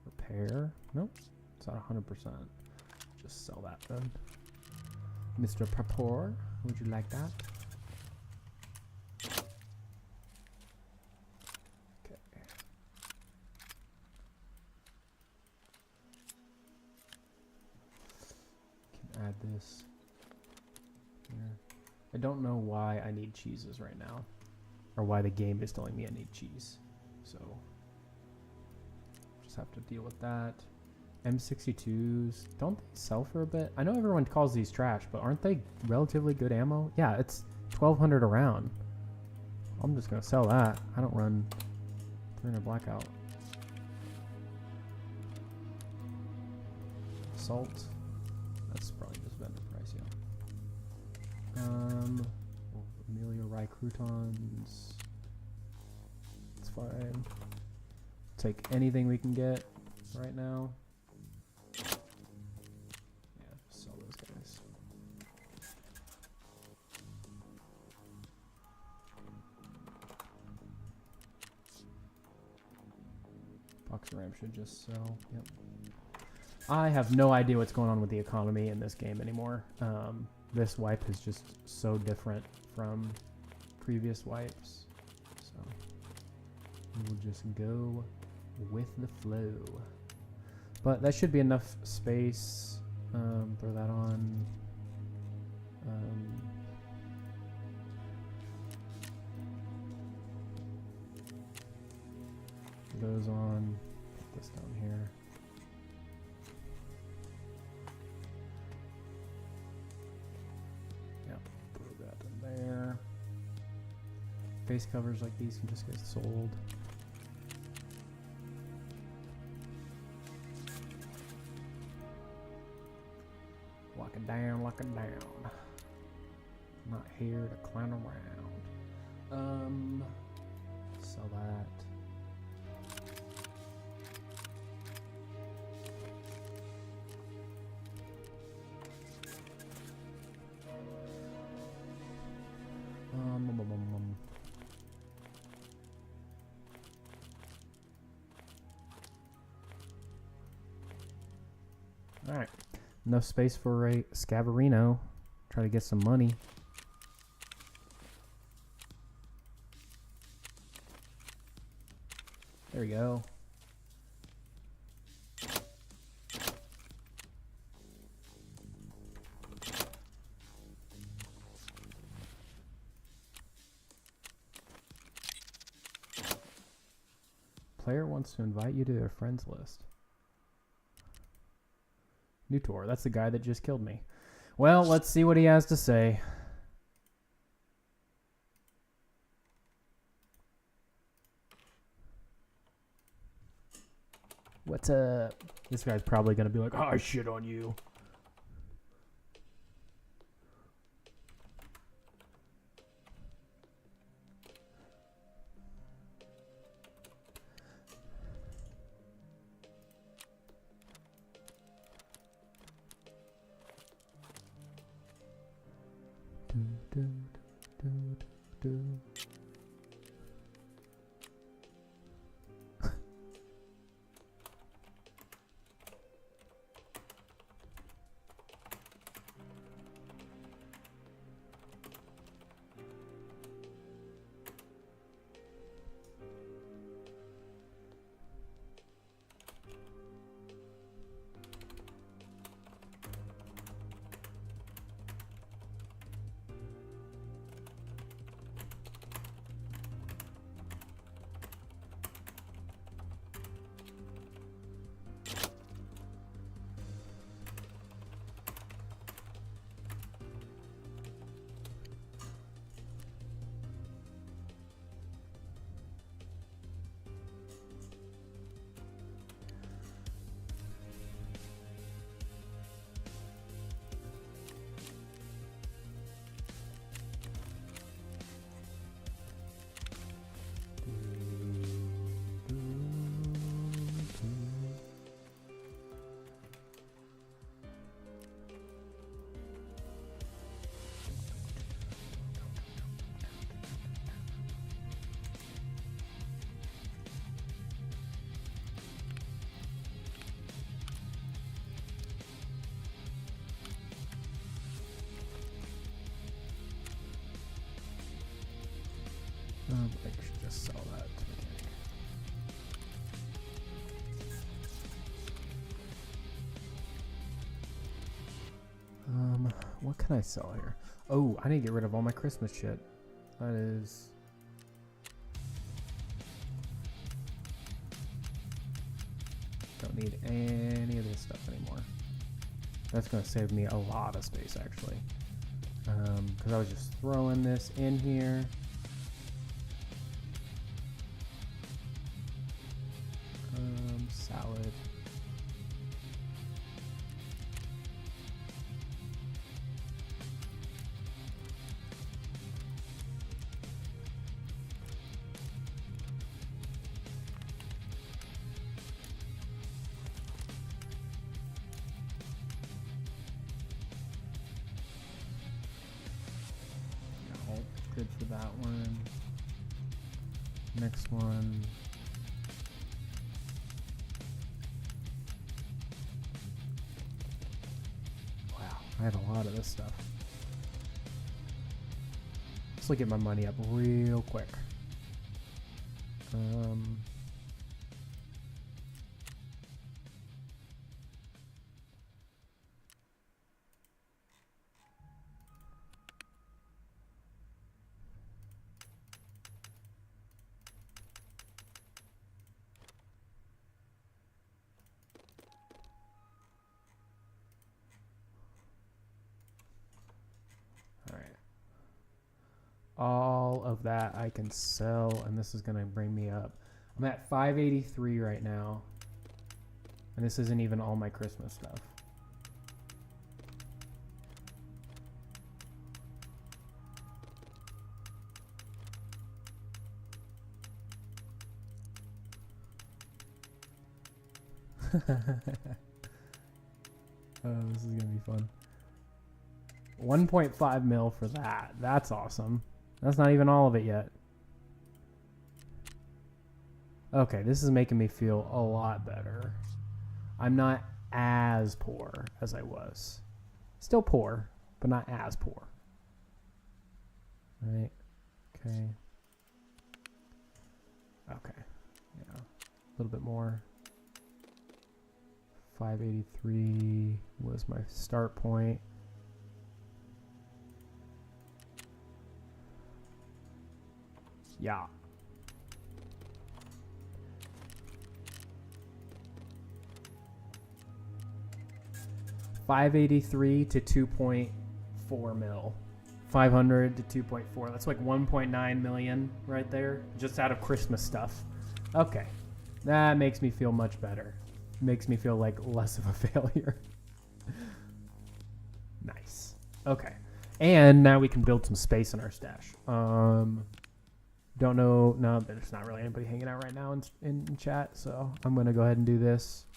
repair. Nope, it's not 100%. Just sell that then. Mr. Prapor, would you like that? Okay. Can add this here. I don't know why I need cheeses right now, or why the game is telling me I need cheese. So just have to deal with that. M62s, don't they sell for a bit? I know everyone calls these trash, but aren't they relatively good ammo? Yeah, it's 1200 a round. I'm just gonna sell that. I don't run 300 blackout. Salt, that's probably just vendor price, yeah. Amelia Rye croutons. It's fine. Take anything we can get right now. Yeah, sell those guys. Box ramp should just sell. Yep. I have no idea what's going on with the economy in this game anymore. This wipe is just so different from previous wipes. So we'll just go with the flow. But that should be enough space. Throw that on. Those on. Put this down here. Yep, throw that in there. Face covers like these can just get sold. Lock it down, lock it down. Not here to clown around. Sell that. All right, enough space for a Scavarino. Try to get some money. There we go. Player wants to invite you to their friends list. New tour. That's the guy that just killed me. Well, let's see what he has to say. What's up? This guy's probably going to be like, oh, I shit on you. I should just sell that. What can I sell here? Oh, I need to get rid of all my Christmas shit. That is... Don't need any of this stuff anymore. That's going to save me a lot of space, actually. Because I was just throwing this in here. Salad. one. Next one. Wow, I have a lot of this stuff. Let's look at my money up real quick. All of that I can sell, and this is gonna bring me up. I'm at 583 right now, and this isn't even all my Christmas stuff. Oh, this is gonna be fun. 1.5 mil for that. That's awesome. That's not even all of it yet. Okay, this is making me feel a lot better. I'm not as poor as I was. Still poor, but not as poor. Right? Okay. Okay. Yeah. A little bit more. 583 was my start point. Yeah. $583 to 2.4 mil. 500 to 2.4. That's like 1.9 million right there, just out of Christmas stuff. Okay, that makes me feel much better. Makes me feel like less of a failure. Nice. Okay, and now we can build some space in our stash. Don't know. No, there's not really anybody hanging out right now in chat, so I'm gonna go ahead and do this.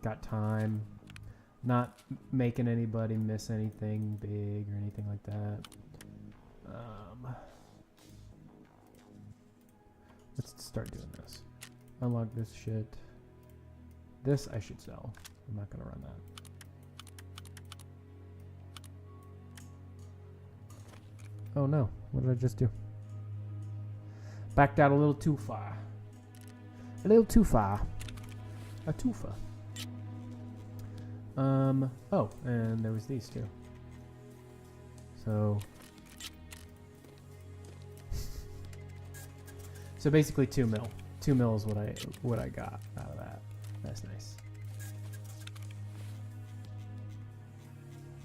Got time. Not making anybody miss anything big or anything like that. Let's start doing this. Unlock this shit. This I should sell. I'm not gonna run that. Oh no, what did I just do? Backed out a little too far. A little too far. A toofa. Oh, and there was these too. So basically 2 mil. 2 mil is what I got out of that. That's nice.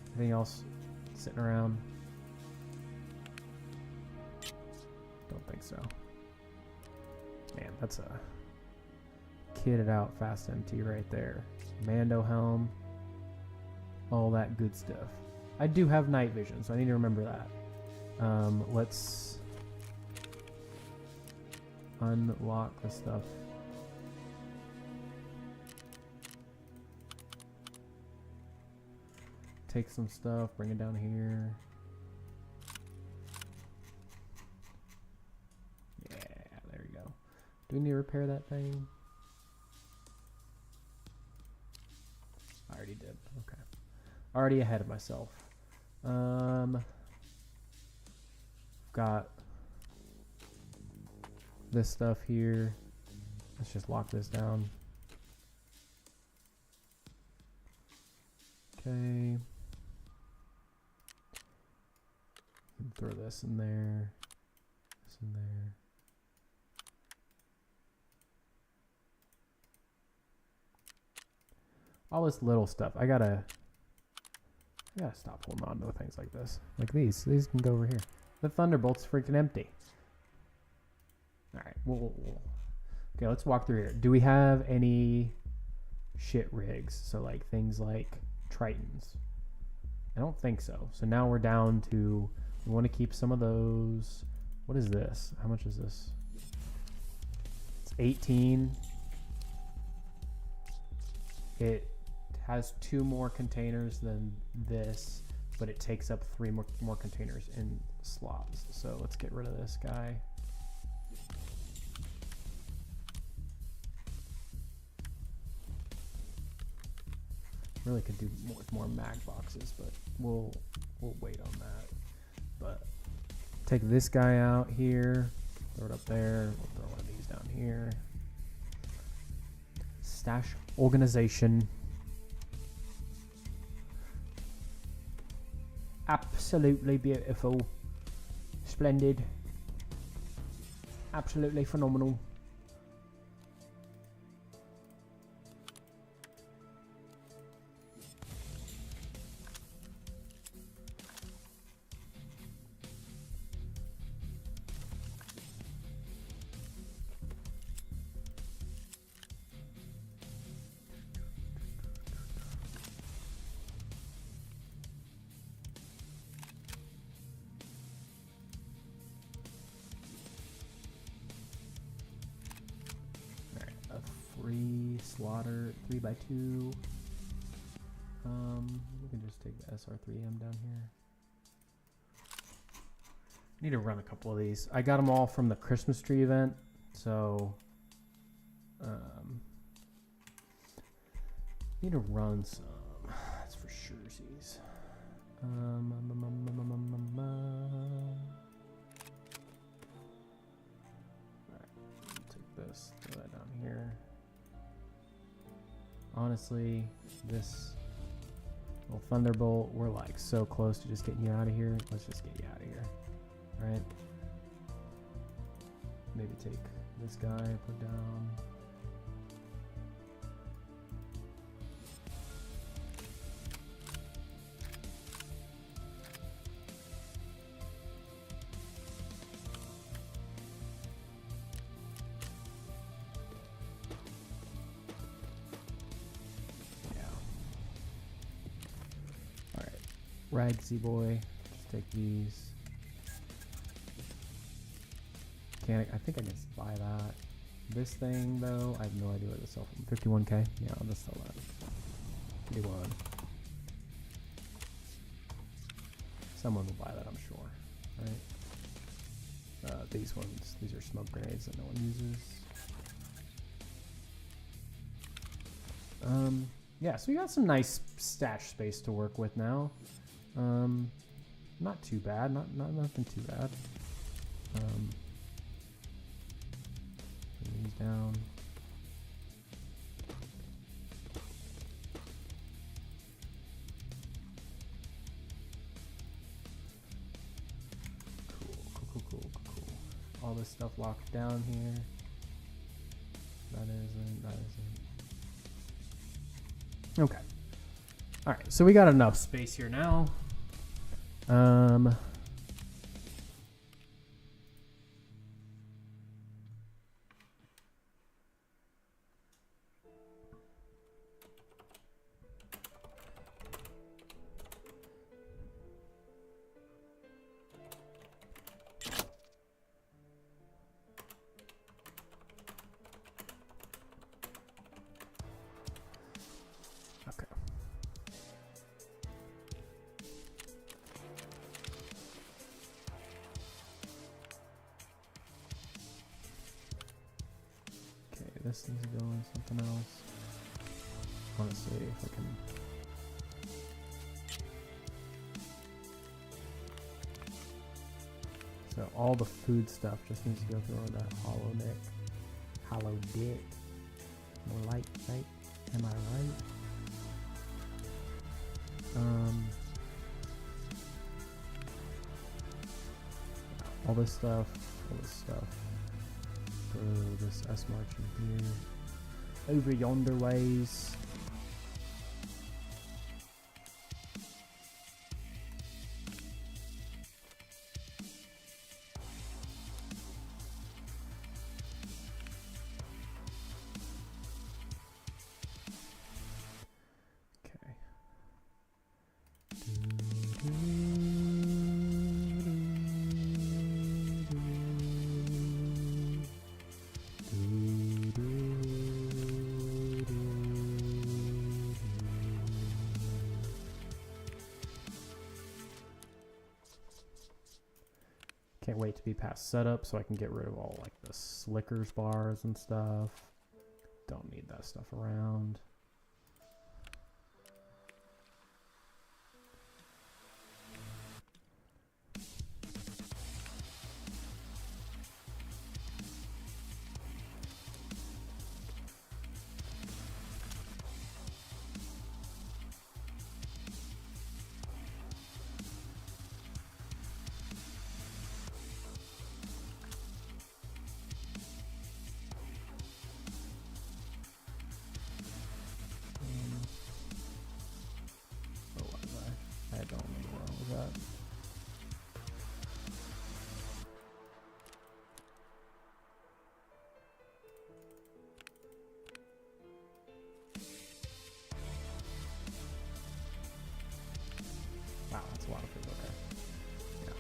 Anything else sitting around? Don't think so. Man, that's a kitted out Fast MT right there. Mando helm. All that good stuff. I do have night vision, so I need to remember that. Let's unlock the stuff. Take some stuff, bring it down here. Yeah, there we go. Do we need to repair that thing? I already did. Okay. Already ahead of myself. Got this stuff here. Let's just lock this down. Okay. Throw this in there. This in there. All this little stuff. I gotta stop holding on to things like this. Like these. These can go over here. The Thunderbolt's freaking empty. Alright, okay, let's walk through here. Do we have any shit rigs? So like things like Tritons. I don't think so. So now we're down to, we want to keep some of those. What is this? How much is this? It's 18. It has 2 more containers than this. but it takes up 3 more containers in slots. So let's get rid of this guy. Really could do more with more mag boxes, but we'll wait on that. But take this guy out here, throw it up there. We'll throw one of these down here. Stash organization. Absolutely beautiful. Splendid. Absolutely phenomenal. Free slaughter 3x2. We can just take the SR3M down here. Need to run a couple of these. I got them all from the Christmas tree event, so need to run some. That's for sure. Alright, take this, throw that down here. Honestly, this little Thunderbolt, we're like so close to just getting you out of here. Let's just get you out of here. Alright. Maybe take this guy, put down. Ragsy boy, just take these. I think I can just buy that. This thing though, I have no idea what to sell from. 51k? Yeah, I'll just sell that. 51. Someone will buy that, I'm sure. Right? These ones, these are smoke grenades that no one uses. Yeah, so we got some nice stash space to work with now. Not too bad, nothing too bad. Put these down. Cool. All this stuff locked down here. That isn't. Okay. Alright, so we got enough space here now. This needs to go in something else. I want to see if I can. So all the food stuff just needs to go through that hollow dick. More light, right? Am I right? All this stuff. This S marching here. Over yonder ways. Can't wait to be past setup so I can get rid of all like the Slickers bars and stuff. Don't need that stuff around. What was I? I don't remember where I was at. Wow, that's a lot of food. Okay. Yeah.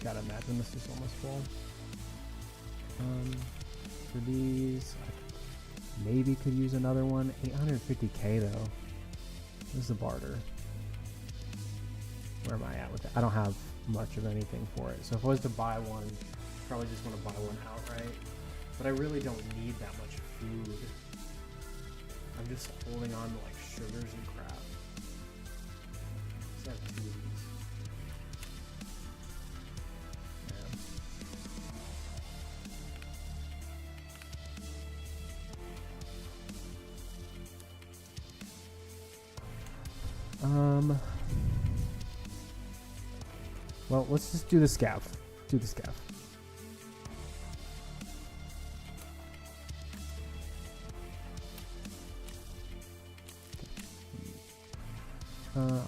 Gotta imagine this is almost full. For these, I maybe could use another one. 850k though. This is a barter. Where am I at with it? I don't have much of anything for it. So if I was to buy one, probably just want to buy one outright. But I really don't need that much food. I'm just holding on to like sugars and crap. Let's have 2 of these. Well, let's just do the scav. Do the scav.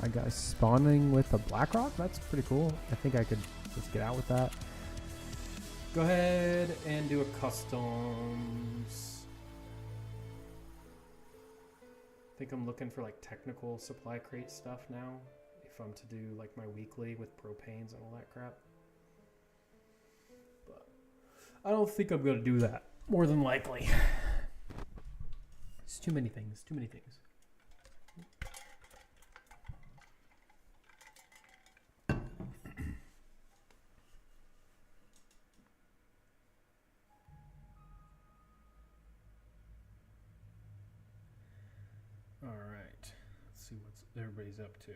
I got spawning with a Blackrock. That's pretty cool. I think I could just get out with that. Go ahead and do a customs. I think I'm looking for like technical supply crate stuff now. If I'm to do like my weekly with propanes and all that crap. But I don't think I'm going to do that. More than likely. It's too many things. Too many things. All right. Let's see what everybody's up to.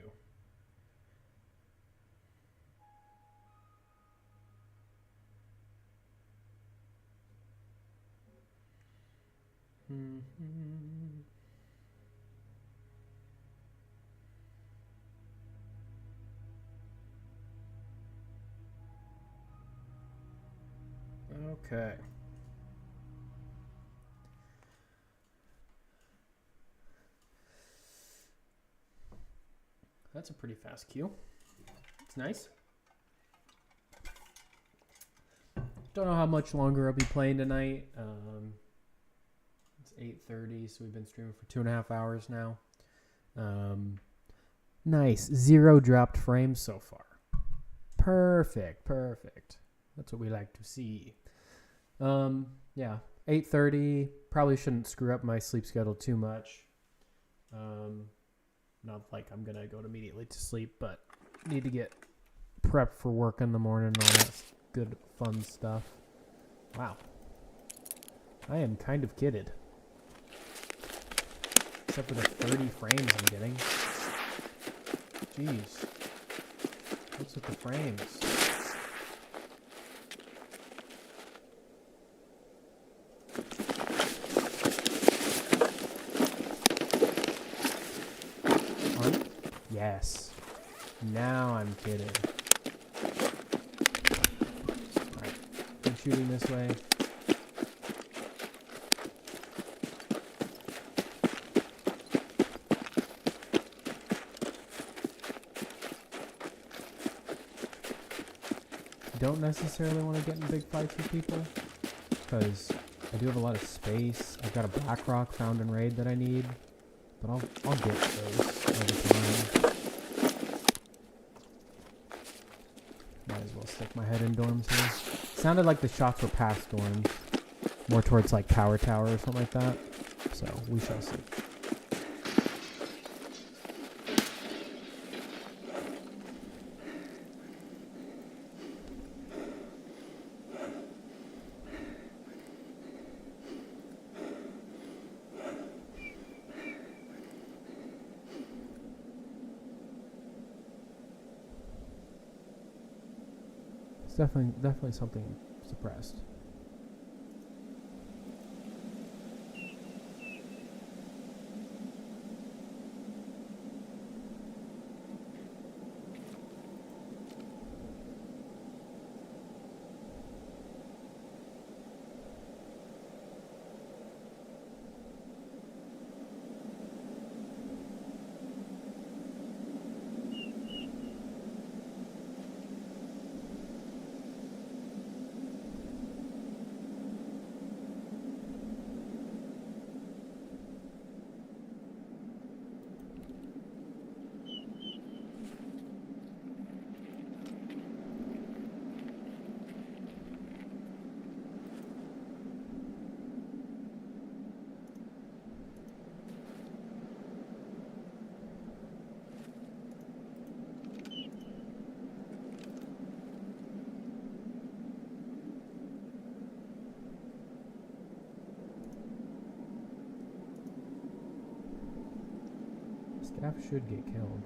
Okay. That's a pretty fast queue. It's nice. Don't know how much longer I'll be playing tonight. It's 8:30, so we've been streaming for 2.5 hours now. Nice. 0 dropped frames so far. Perfect. Perfect. That's what we like to see. Yeah. 8:30. Probably shouldn't screw up my sleep schedule too much. Not like I'm going to go immediately to sleep, but need to get prepped for work in the morning and all that good, fun stuff. Wow. I am kind of kidded. Except for the 30 frames I'm getting. Jeez. What's with the frames? Yes. Now I'm kidding. Alright. I'm shooting this way. Don't necessarily want to get in big fights with people because I do have a lot of space. I've got a Blackrock found in raid that I need, but I'll get those over time. Might as well stick my head in dorms here. Sounded like the shots were past dorms, more towards like Power Tower or something like that. So we shall see. definitely something suppressed. Staff should get killed.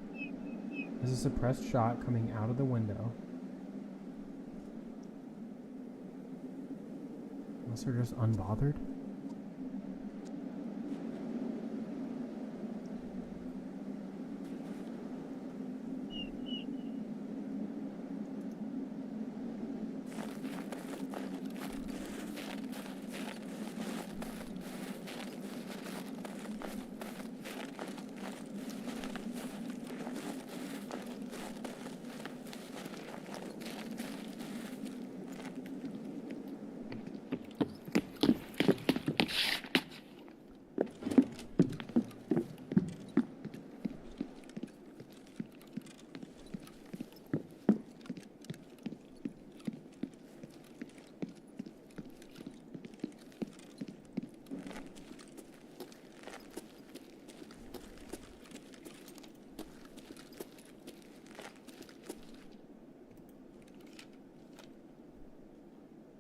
There's a suppressed shot coming out of the window. Unless they're just unbothered.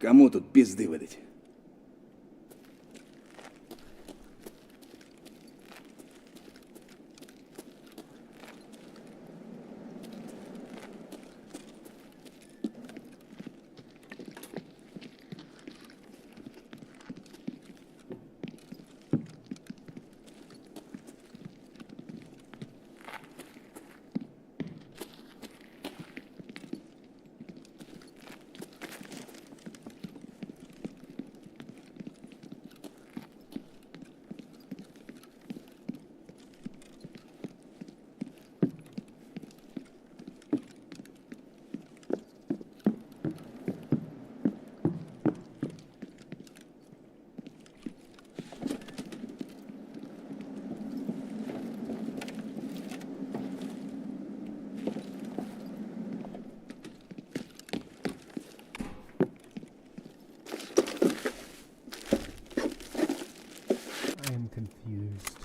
Кому тут пизды выдать?
I am confused.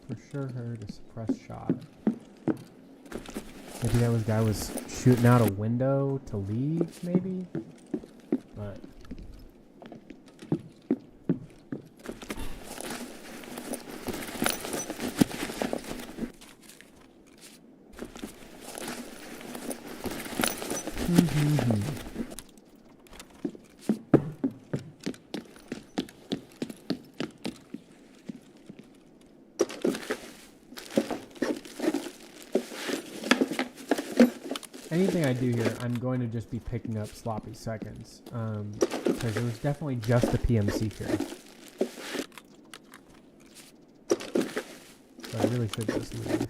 For sure heard a suppressed shot. Maybe that guy was shooting out a window to leave, maybe? But anything I do here, I'm going to just be picking up sloppy seconds. Because there was definitely just a PMC here. So I really should just leave.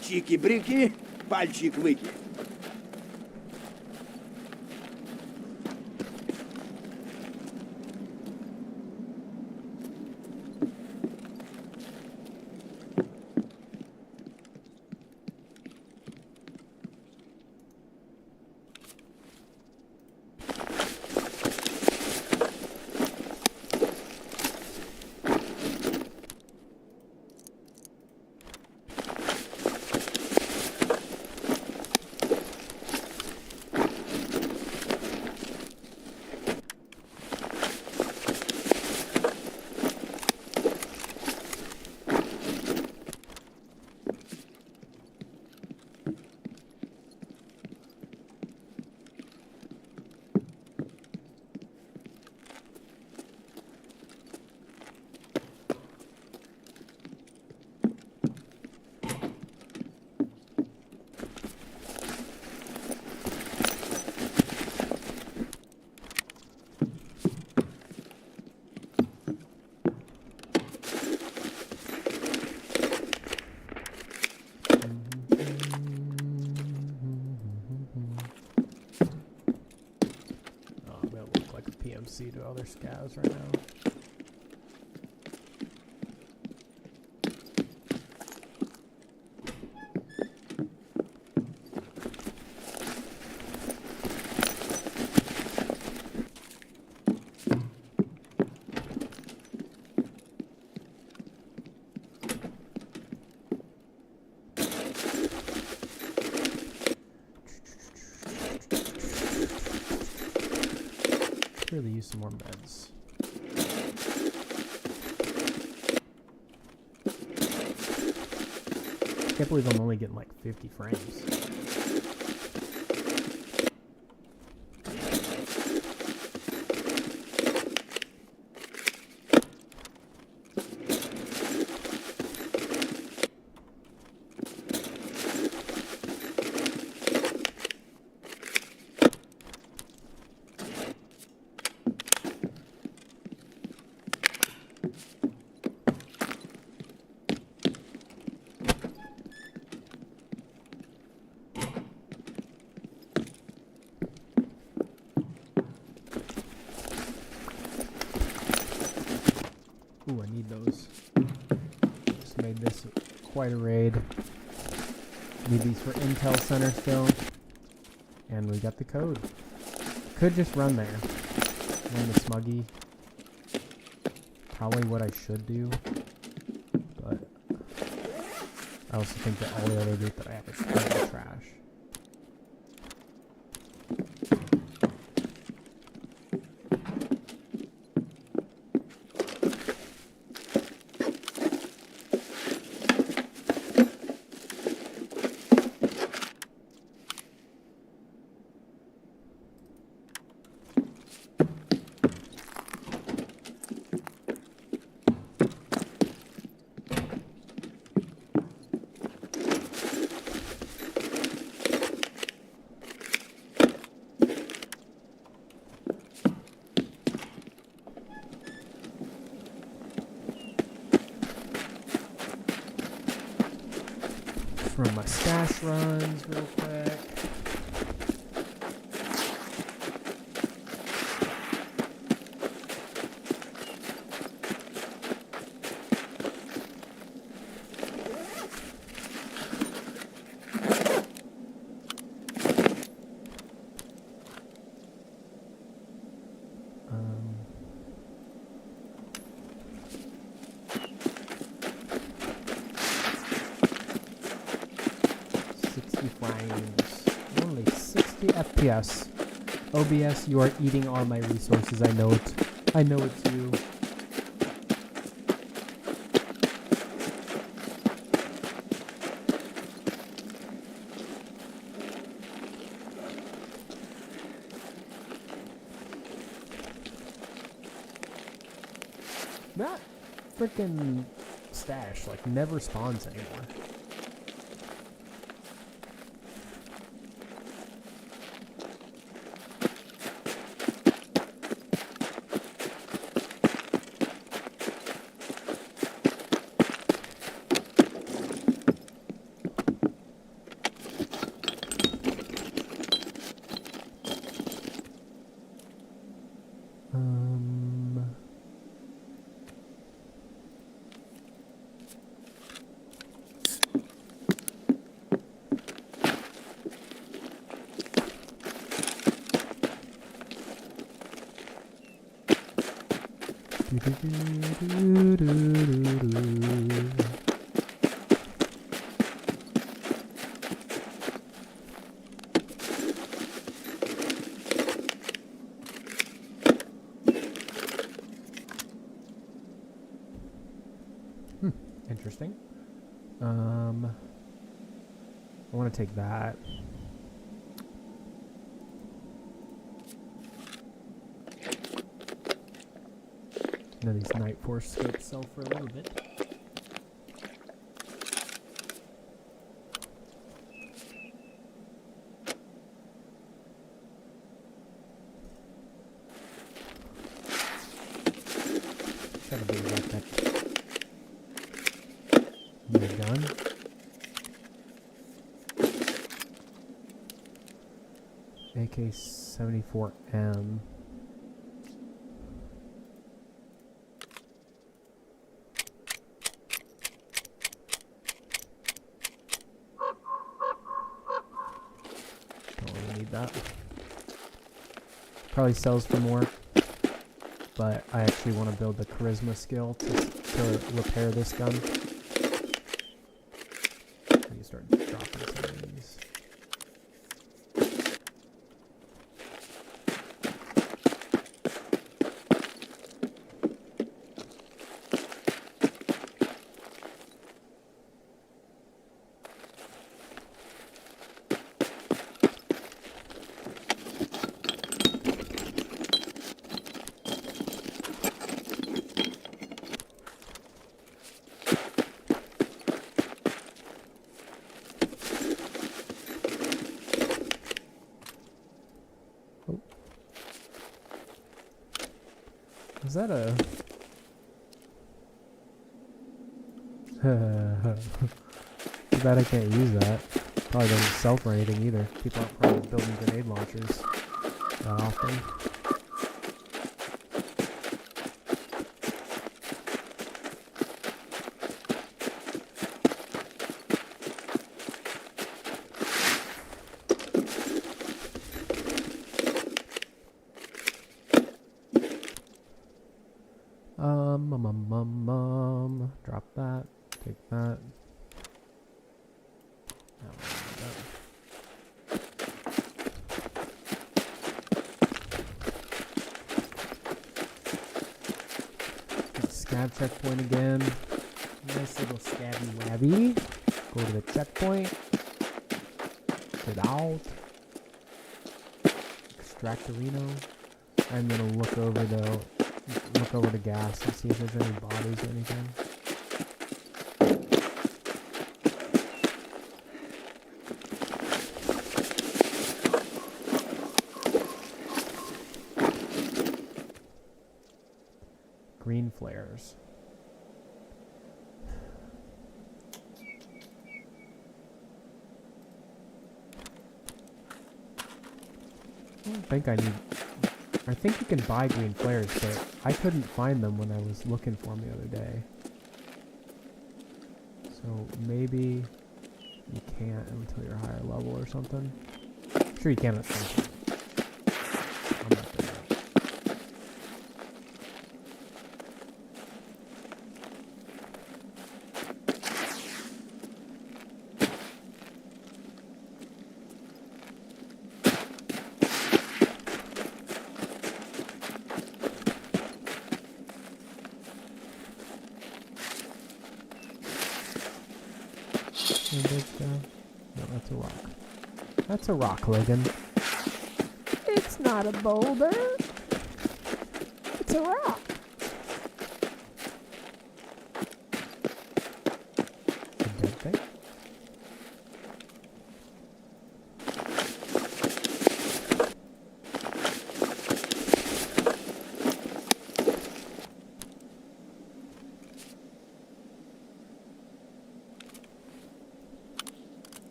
Чики-брики, пальчик-выки.
like a PMC to other scavs right now. Really use some more meds. Can't believe I'm only getting like 50 frames. Ooh, I need those. Just made this quite a raid. Need these for Intel Center still. And we got the code. Could just run there. Run the Smuggy. Probably what I should do. But I also think that all the other loot that I have is kind of trash. Run my stash runs real quick. Only 60 FPS. OBS, you are eating all my resources. I know it. I know it's you. That freaking stash like never spawns anymore. Interesting. I want to take that. Now these Night Force scopes sell for a little bit. Try to be like that. Gun. AK-74M. Probably sells for more. But I actually want to build the charisma skill to repair this gun. You start dropping some of these. Is that a... Too bad I can't use that. Probably doesn't sell for anything either. People aren't probably building grenade launchers that often. Drop that. Take that. Scab checkpoint again. Nice little scabby wabby. Go to the checkpoint. Get out. Extractorino. I'm gonna look over the gas and see if there's any bodies or anything. Green flares. I think you can buy green flares, but I couldn't find them when I was looking for them the other day. So maybe you can't until you're higher level or something. I'm sure you can at some point. I'm not there yet. No, that's a rock. That's a rock, Logan. It's not a boulder. It's a rock. A dead thing?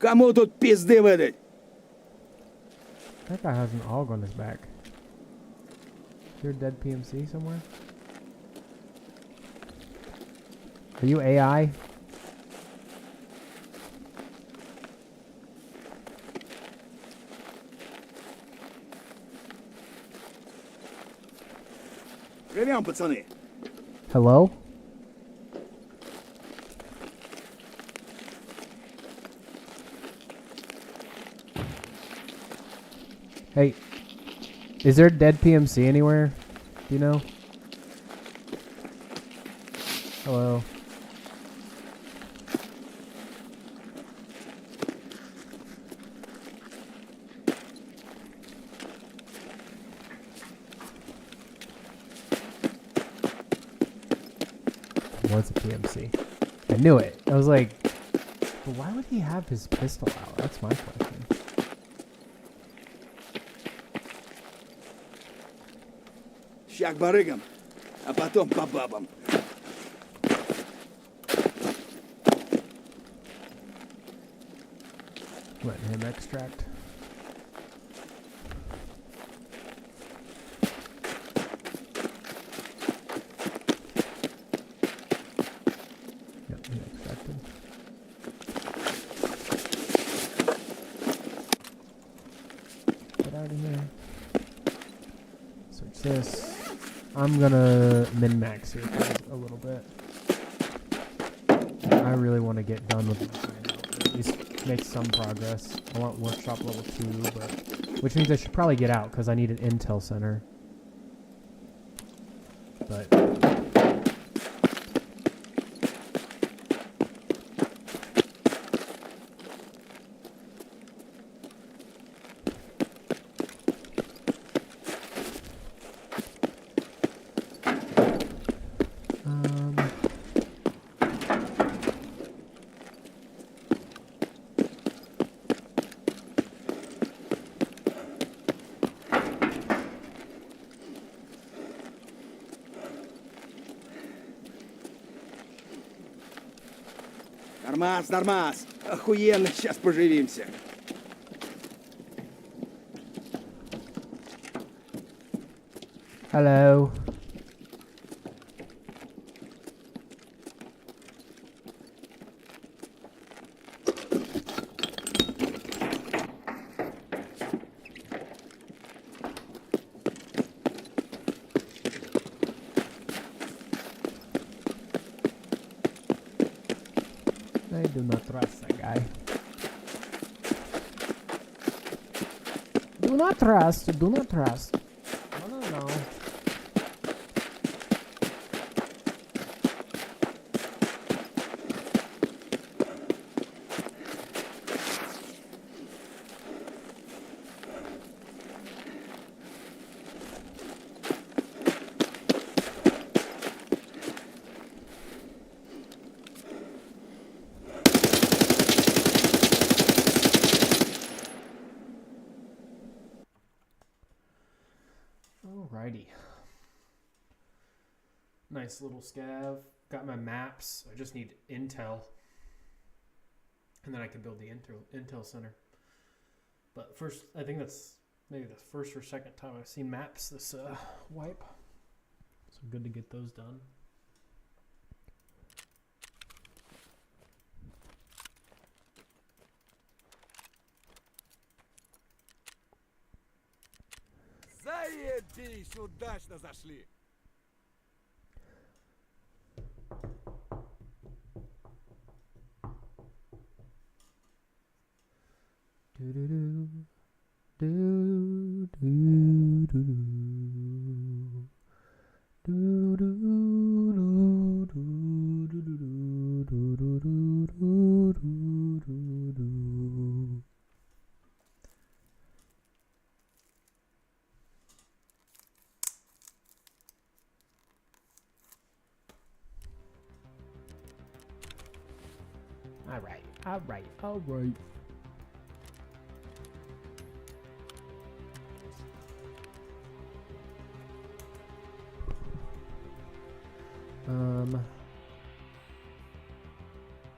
Кому тут пизды выдать?
That guy has an AUG on his back. Is there a dead PMC somewhere? Are you AI?
Живем, пацаны.
Hello? Hey, is there a dead PMC anywhere? Do you know? Hello? was a PMC. I knew it. I was like, but why would he have his pistol out? That's my question.
Ща к барыгам, а потом по бабам.
Let him extract. Yep, he extracted. Get out of here. Search this. I'm gonna min-max here for a little bit. I really want to get done with this right now. At least make some progress. I want workshop level 2, but which means I should probably get out because I need an intel center. But
Нормас, нормас. Охуенно, сейчас поживимся.
hello. I do not trust that guy. Do not trust, do not trust. No. Alrighty. Nice little scav. Got my maps. I just need intel. And then I can build the intel center. But first, I think that's maybe the first or second time I've seen maps this wipe. So good to get those done.
Заебись, удачно зашли.
All right.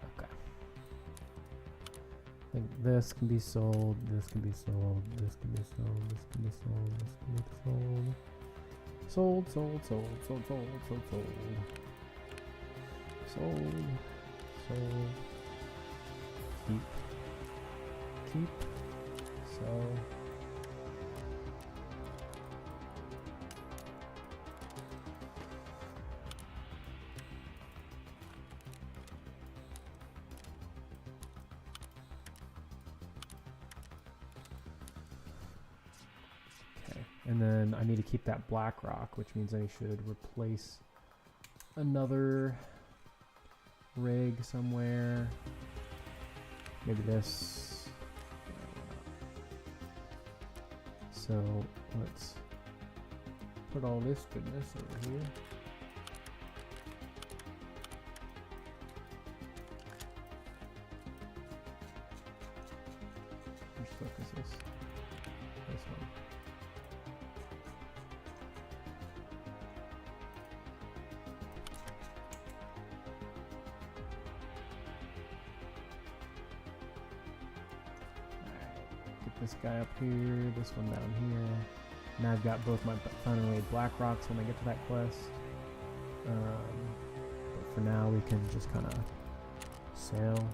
Okay. I think this can be sold, this can be sold, this can be sold, this can be sold, this can be sold. Sold. Keep. So. Okay, and then I need to keep that black rock, which means I should replace another rig somewhere. Maybe this. So let's put all this goodness over here. this guy up here, this one down here. Now I've got both my Found and Raid Black Rocks when I get to that quest. But for now, we can just kind of sail.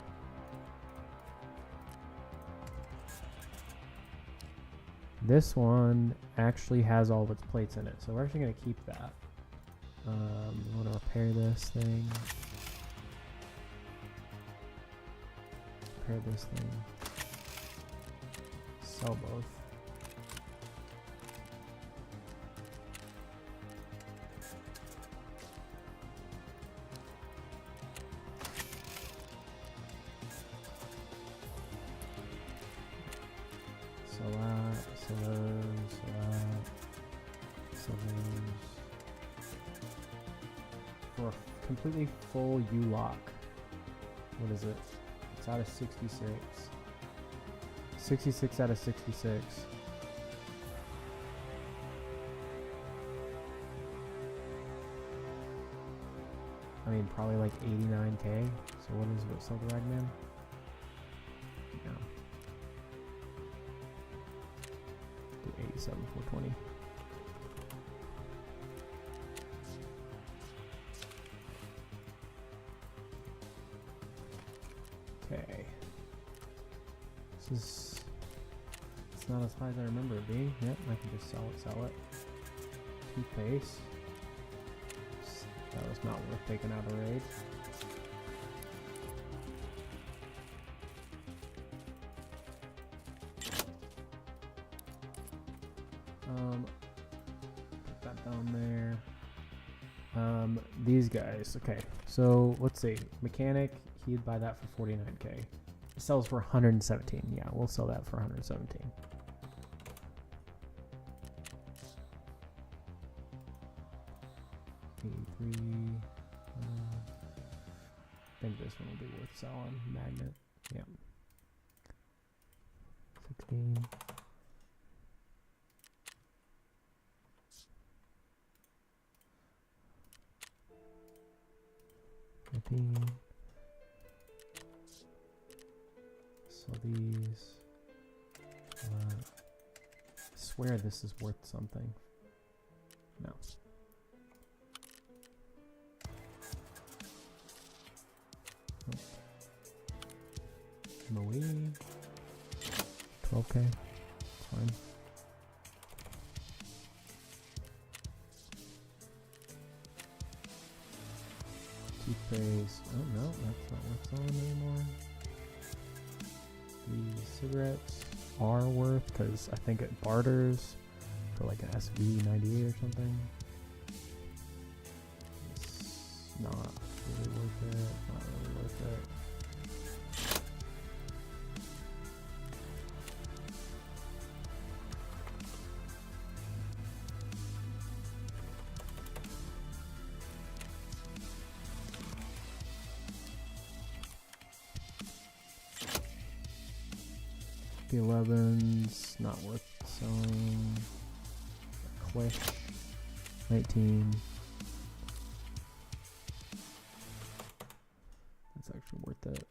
This one actually has all of its plates in it, so we're actually going to keep that. We want to repair this thing. Repair this thing. Sell both. Sell that, sell those, sell that, sell those. For a completely full U-lock. What is it? It's out of 66. 66 out of 66. I mean, probably like 89k. So what sell the Ragman? No. Do 87, 420. Okay. It's not as high as I remember it being. Yep, I can just sell it. Toothpaste. That was not worth taking out of the raid. Put that down there. These guys. Okay, so let's see. Mechanic, he'd buy that for 49k. It sells for 117. Yeah, we'll sell that for 117. I think this one will be worth selling. Magnet. Yeah. 16. 15. So these. I swear this is worth something. No. MOE 12k, fine. Toothpaste, oh no, that's not worth selling anymore. These cigarettes are worth, because I think it barters for like an SV98 or something. It's not really worth it, not really worth it. The 11's not worth selling. Click 19. That's actually worth it.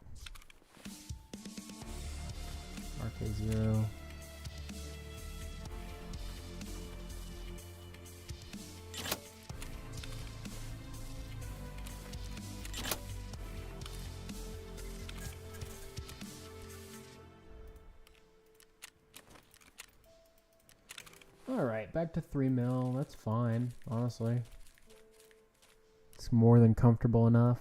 RK0. Alright, back to 3 mil. That's fine, honestly. It's more than comfortable enough.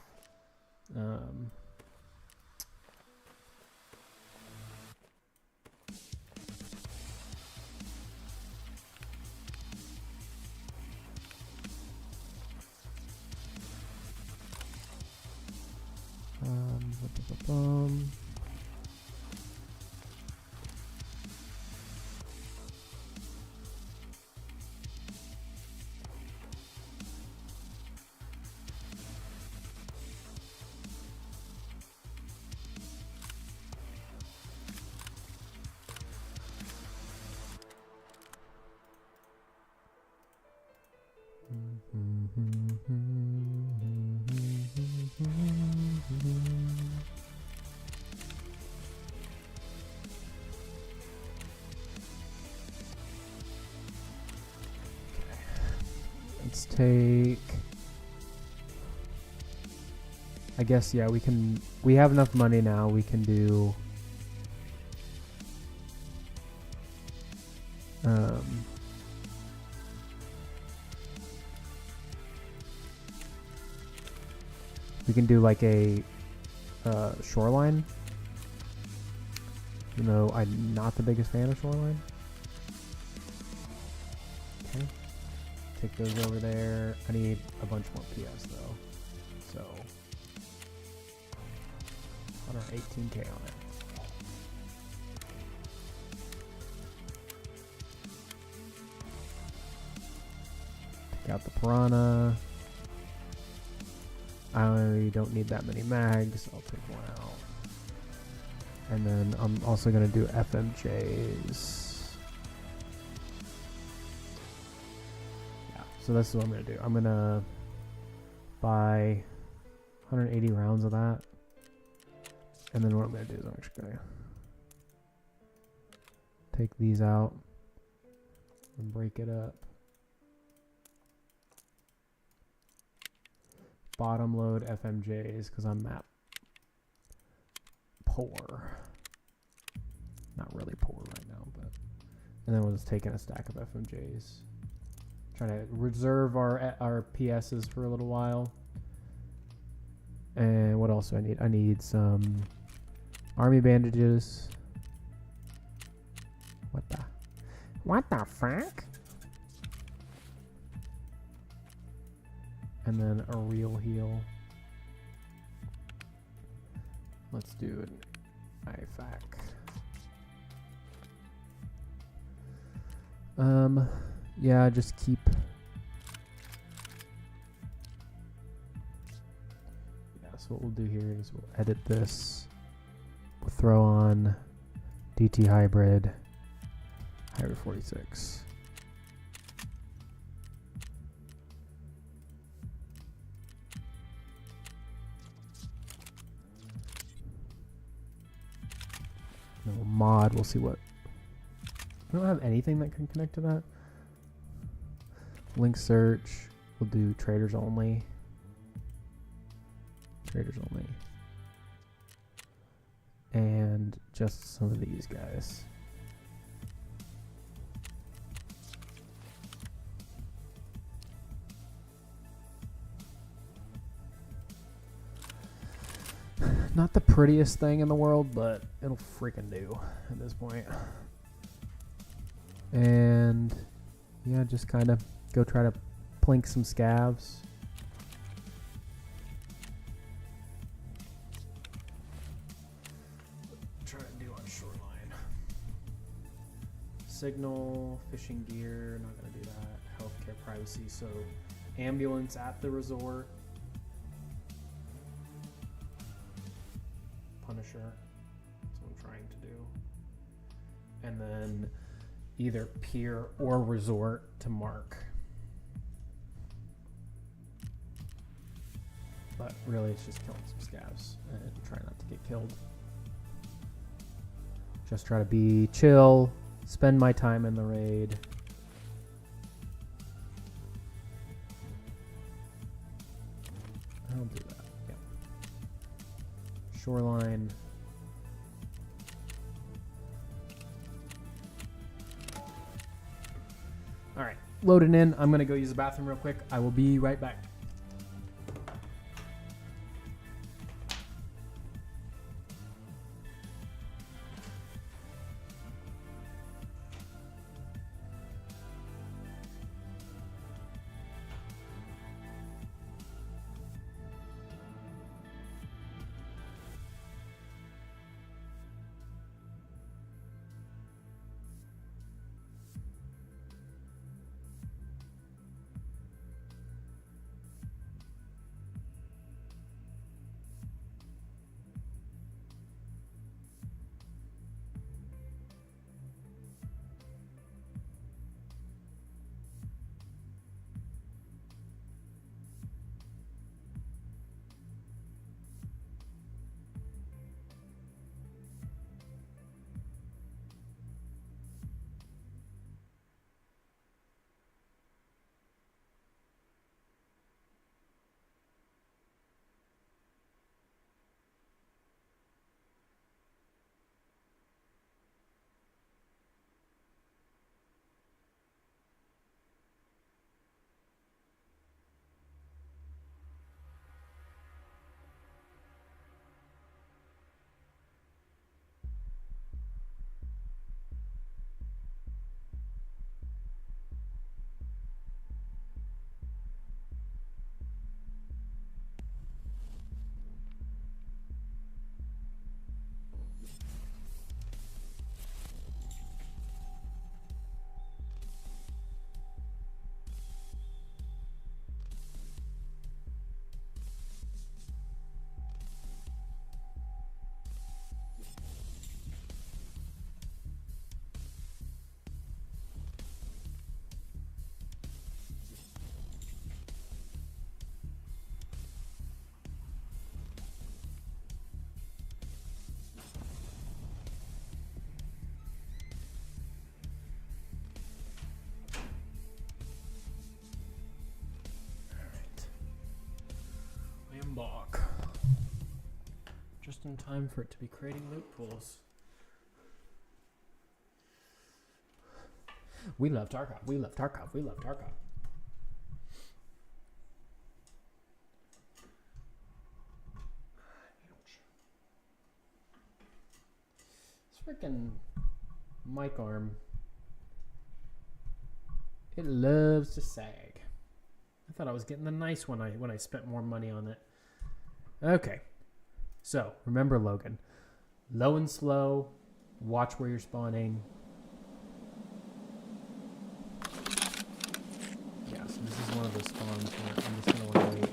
take. I guess, yeah, we can. We have enough money now. We can do. We can do like a shoreline. You know, I'm not the biggest fan of shoreline. Okay. Take those over there. I need a bunch more PS though. So 118K on it. Take out the piranha. I don't need that many mags. I'll take one out. And then I'm also going to do FMJs. Yeah, so this is what I'm going to do. I'm going to buy 180 rounds of that. And then what I'm going to do is I'm just going to take these out and break it up. Bottom load FMJs because I'm map poor. Not really poor right now, but. And then we'll just take in a stack of FMJs. Try to reserve our PSs for a little while. And what else do I need? I need some army bandages. What the fuck? And then a real heal. Let's do an IFAC. Yeah, just keep. Yeah, so what we'll do here is we'll edit this. We'll throw on DT Hybrid 46. We'll mod, we'll see what. We don't have anything that can connect to that. Link search, we'll do traders only. Traders only. And just some of these guys. Not the prettiest thing in the world, but it'll freaking do at this point. And yeah, just kind of go try to plink some scavs. Try to do on shoreline. Signal, fishing gear, not gonna do that. Healthcare, privacy, so ambulance at the resort. Punisher. That's what I'm trying to do. And then either pier or resort to mark. But really it's just killing some scavs and try not to get killed. Just try to be chill, spend my time in the raid. I'll do that. Shoreline. All right, loading in. I'm gonna go use the bathroom real quick. I will be right back. Just in time for it to be creating loot pools. We love Tarkov. We love Tarkov. We love Tarkov. This freaking mic arm. It loves to sag. I thought I was getting the nice one when I spent more money on it. Okay. So, remember Logan. Low and slow. Watch where you're spawning. Yeah, so this is one of those spawns where I'm just going to want to wait.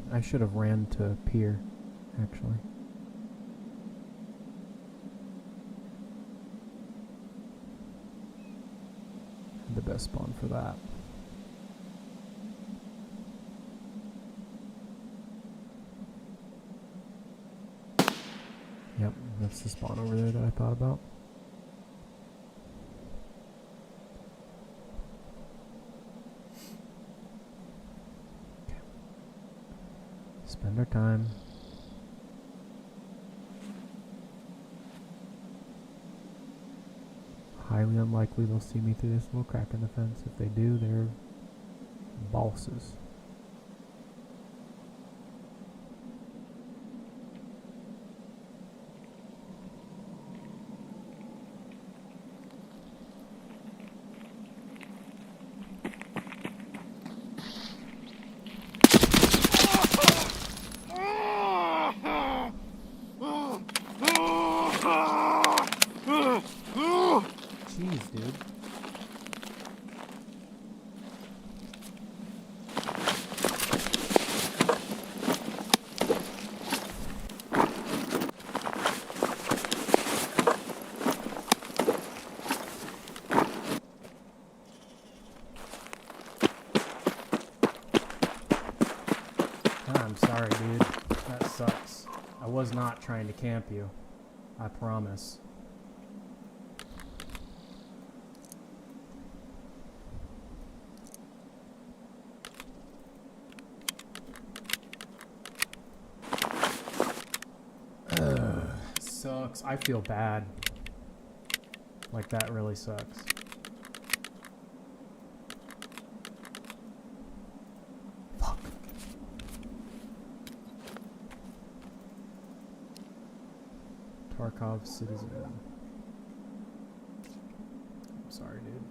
I should have ran to pier, actually. The best spawn for that. Yep, that's the spawn over there that I thought about. Spend our time. Highly unlikely they'll see me through this little crack in the fence. If they do, they're bosses. Jeez, dude. I'm sorry, dude. That sucks. I was not trying to camp you. I promise. Sucks. I feel bad. Like, that really sucks. Fuck. Tarkov citizen. I'm sorry, dude.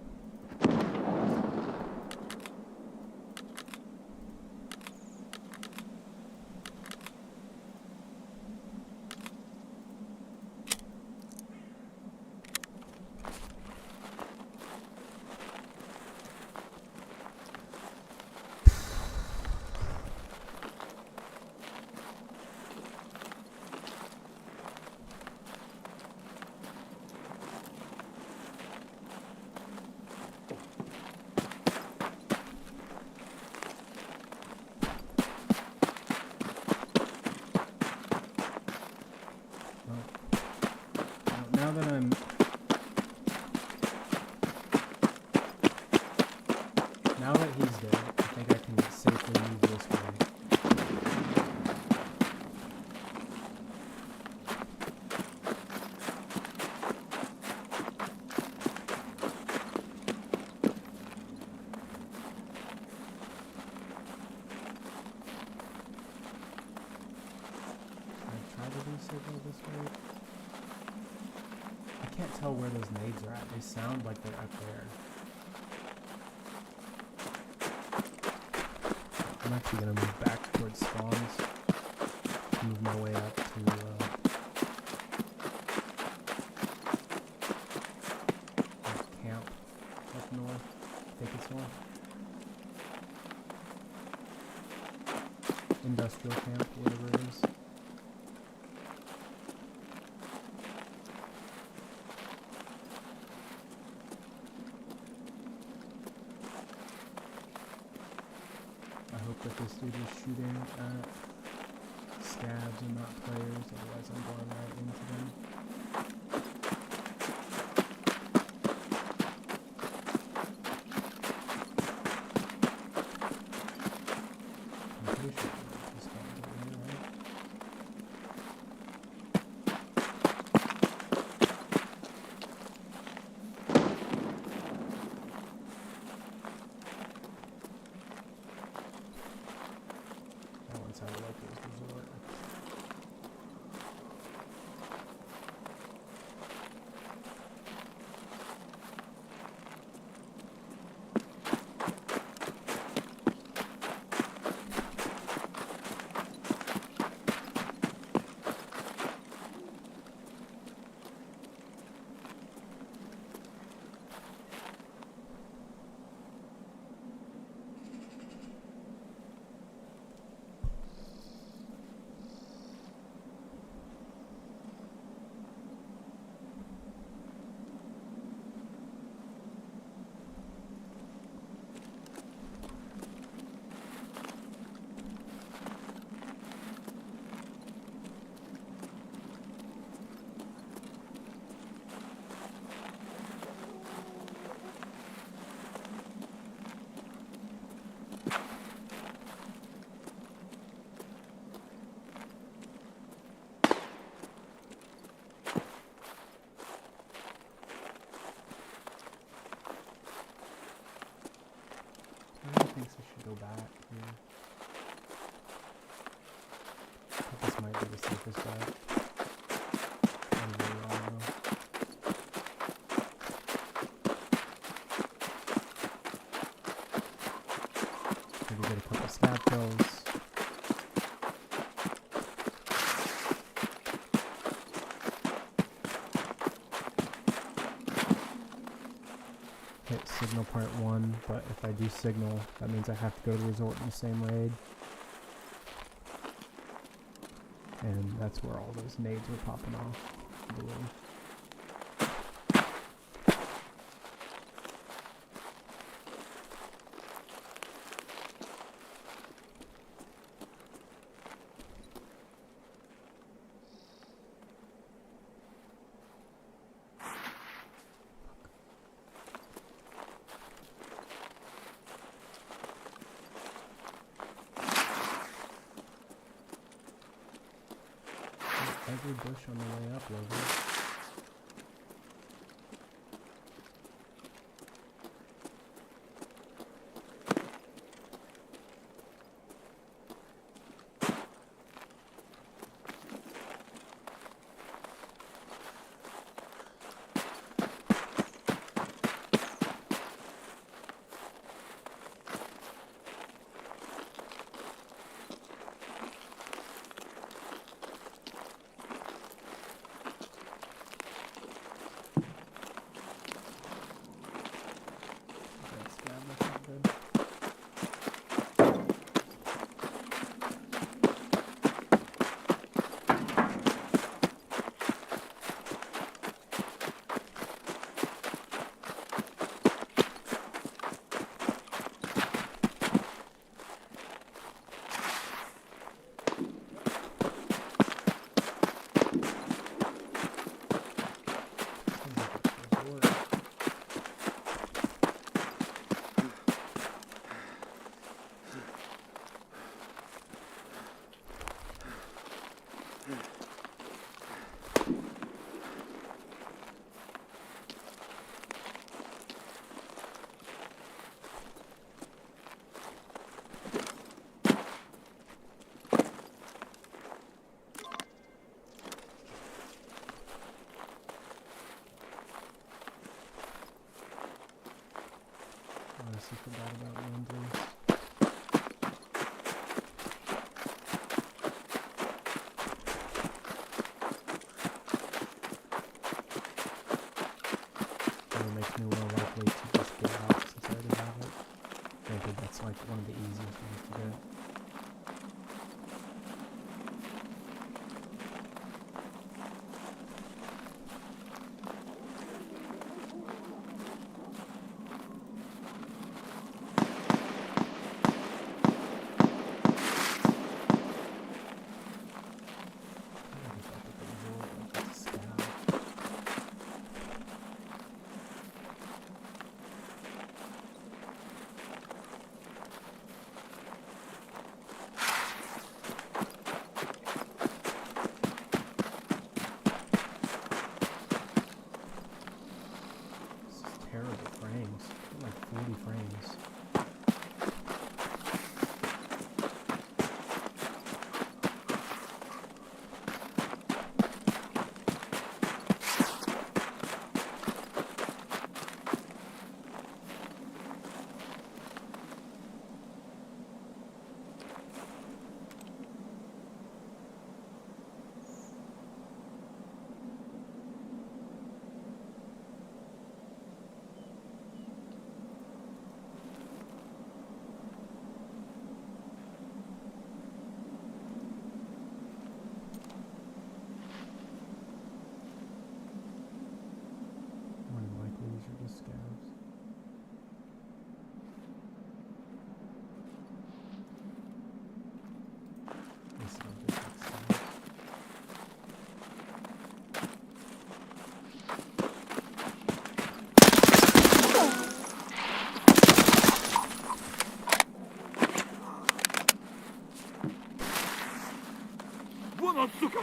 signal this way. I can't tell where those nades are at. They sound like they're up there. I'm actually gonna move back towards spawns. Move my way up to camp up north. I think it's north. Industrial camp, whatever it is. I hope that this dude is shooting at scabs and not players, otherwise I'm going right into them. I'm pretty sure he spawns over here, right? That one sounded like it was resort. Everyone thinks I should go back here. I think this might be the safest bet. I'm really wrong though. Maybe get a couple stab kills. Hit signal part 1, but if I do signal, that means I have to go to resort in the same raid. And that's where all those nades were popping off. Blue. Every bush on the way up, Logan. Honestly forgot about Lindley. It makes me more likely to just get out since I already have it. Granted, that's like one of the easiest ones to get. Terrible frames. Like 40 frames. More than likely these are just scabs. They smell just like scabs.
Вон он, сука!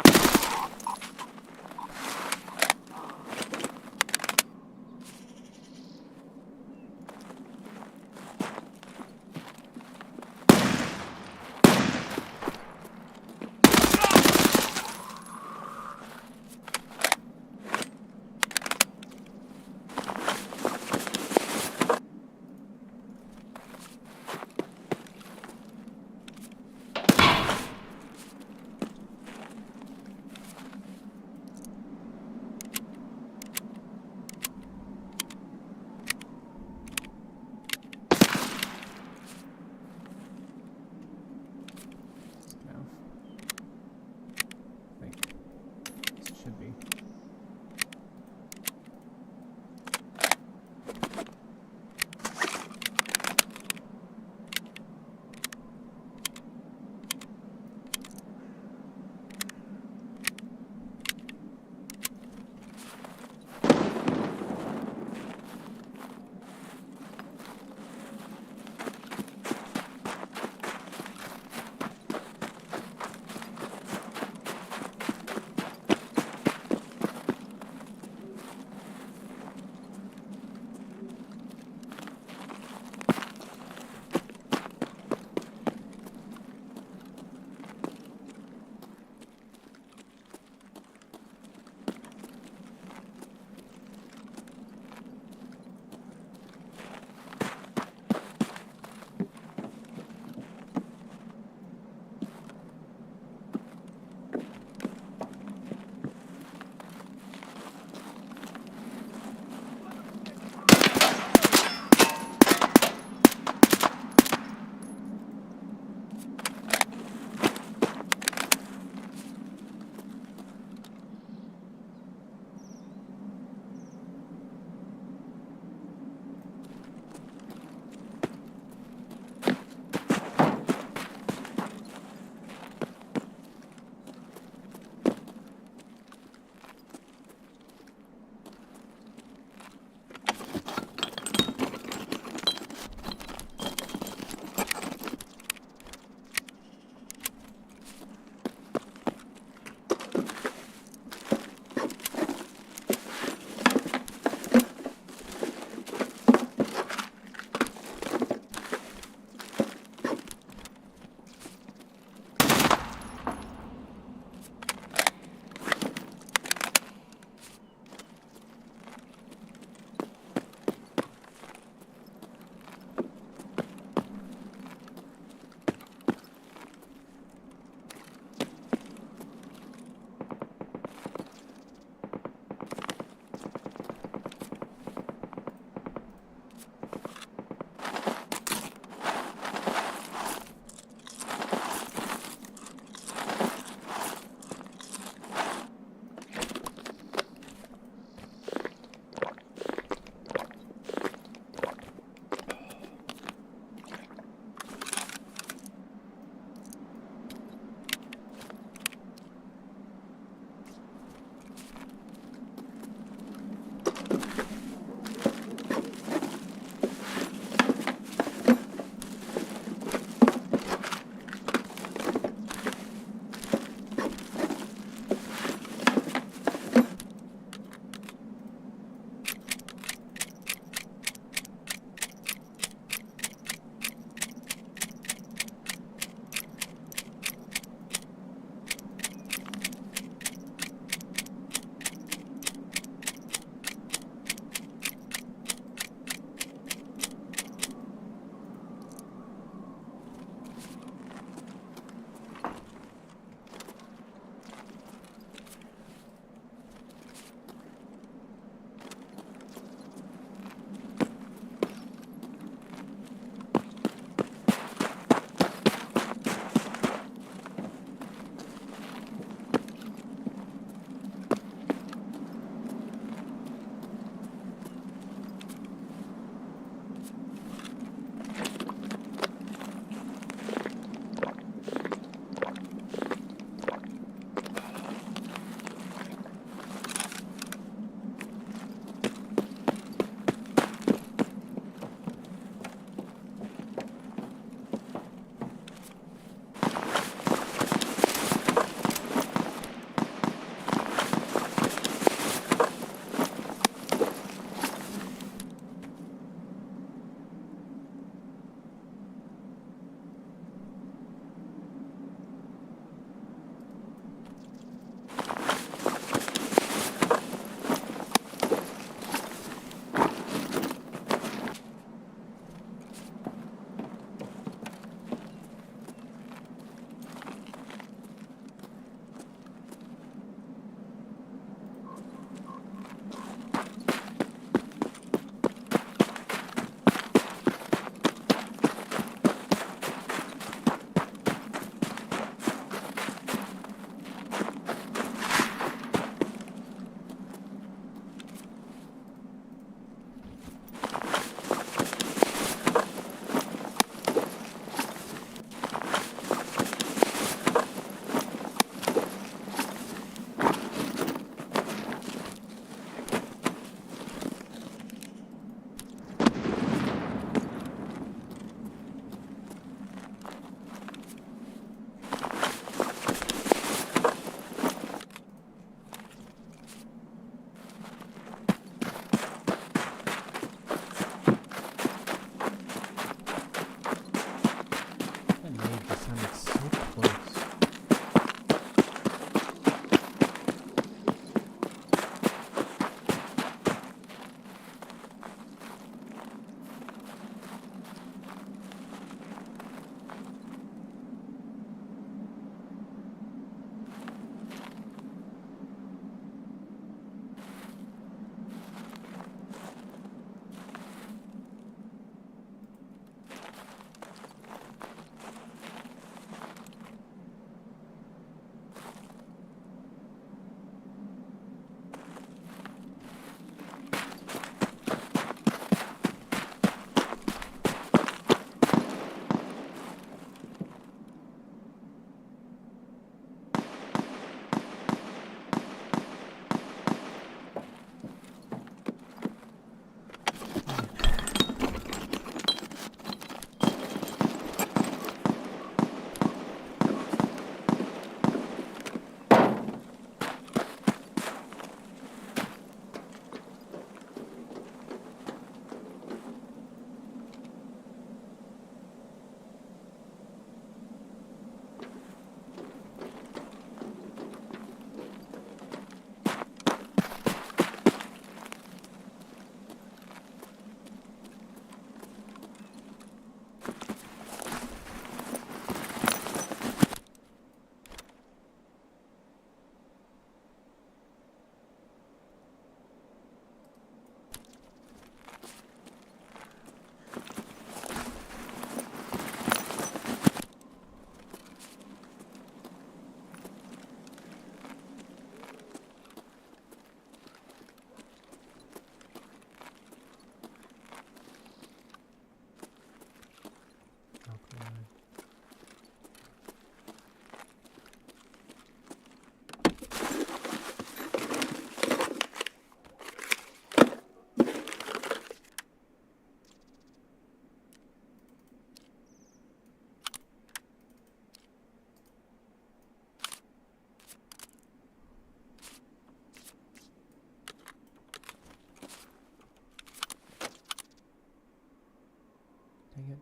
Dang it.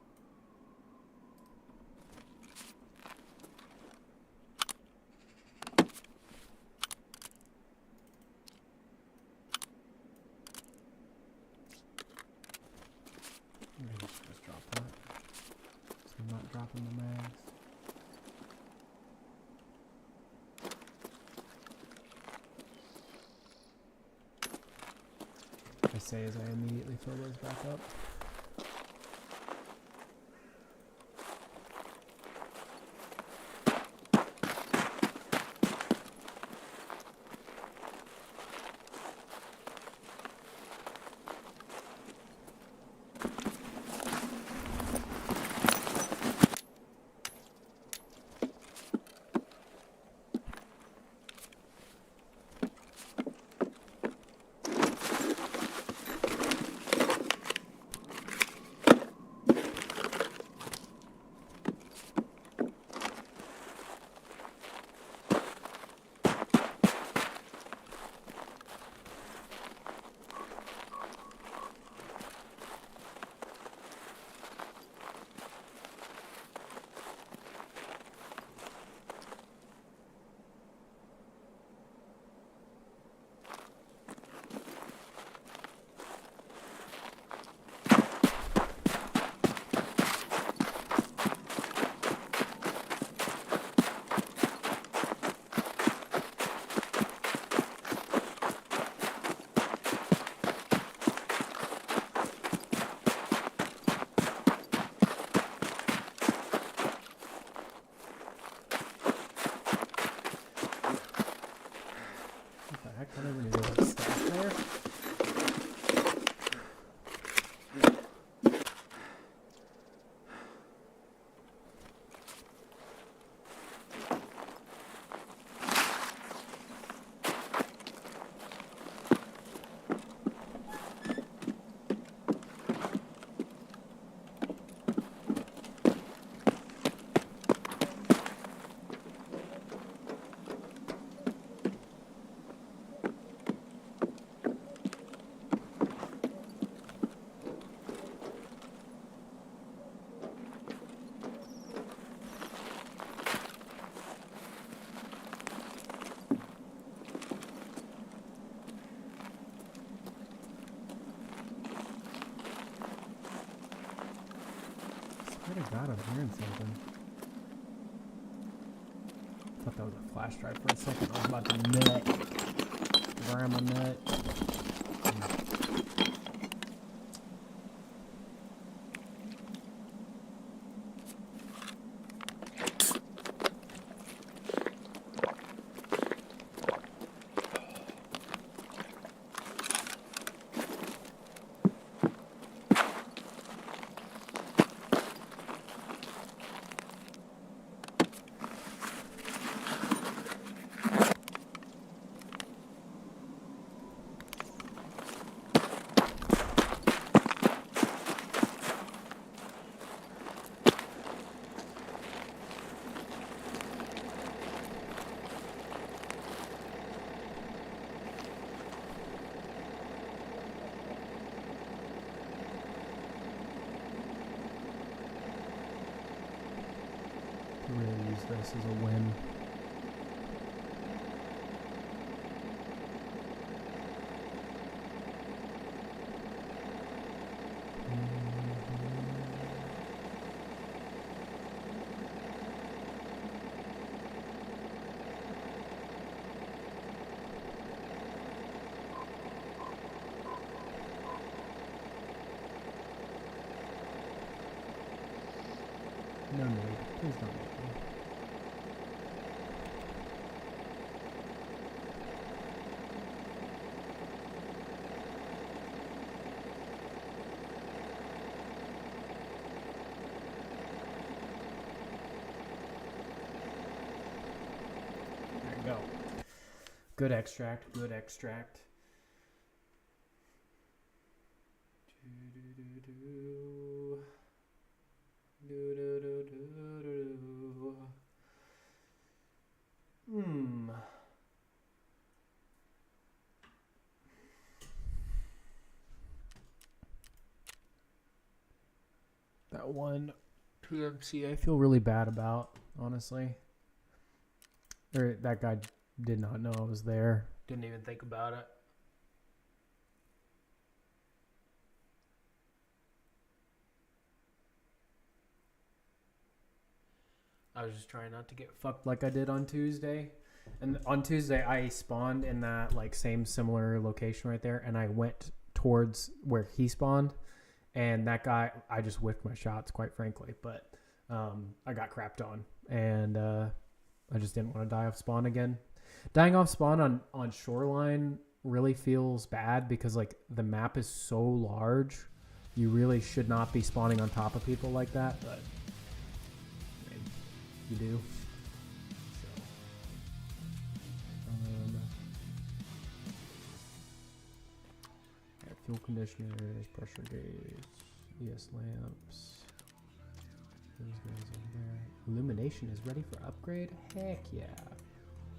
Maybe I should just drop that. So I'm not dropping the mags. I say as I immediately fill those back up. What the heck? I never knew there was stuff there. I swear to God, I'm hearing something. I thought that was a flash drive for a second. I was about to nut. Grandma nut. Really use this as a win. No need. Please don't make me. There you go. Good extract, good extract. Hmm. That one PMC I feel really bad about, honestly. Or that guy did not know I was there. Didn't even think about it. I was just trying not to get fucked like I did on Tuesday. And on Tuesday, I spawned in that like same similar location right there, and I went towards where he spawned. And that guy, I just whiffed my shots, quite frankly. But I got crapped on, and I just didn't want to die off spawn again. Dying off spawn on Shoreline really feels bad because like the map is so large. You really should not be spawning on top of people like that, but I mean, you do. So, yeah, fuel conditioners, pressure gauge, ES lamps. Those guys over there. Illumination is ready for upgrade? Heck yeah.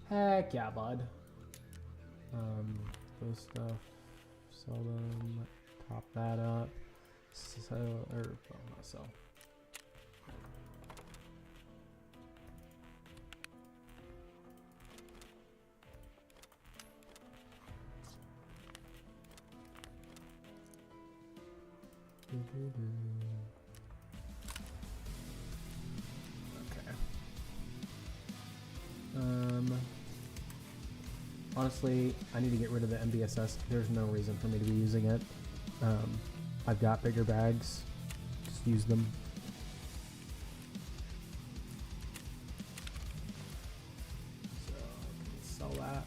Heck yeah, bud. Those stuff. Sell them. Top that up. Sell, or, well, not sell. Honestly, I need to get rid of the MBSS. There's no reason for me to be using it. I've got bigger bags. Just use them. So, sell that.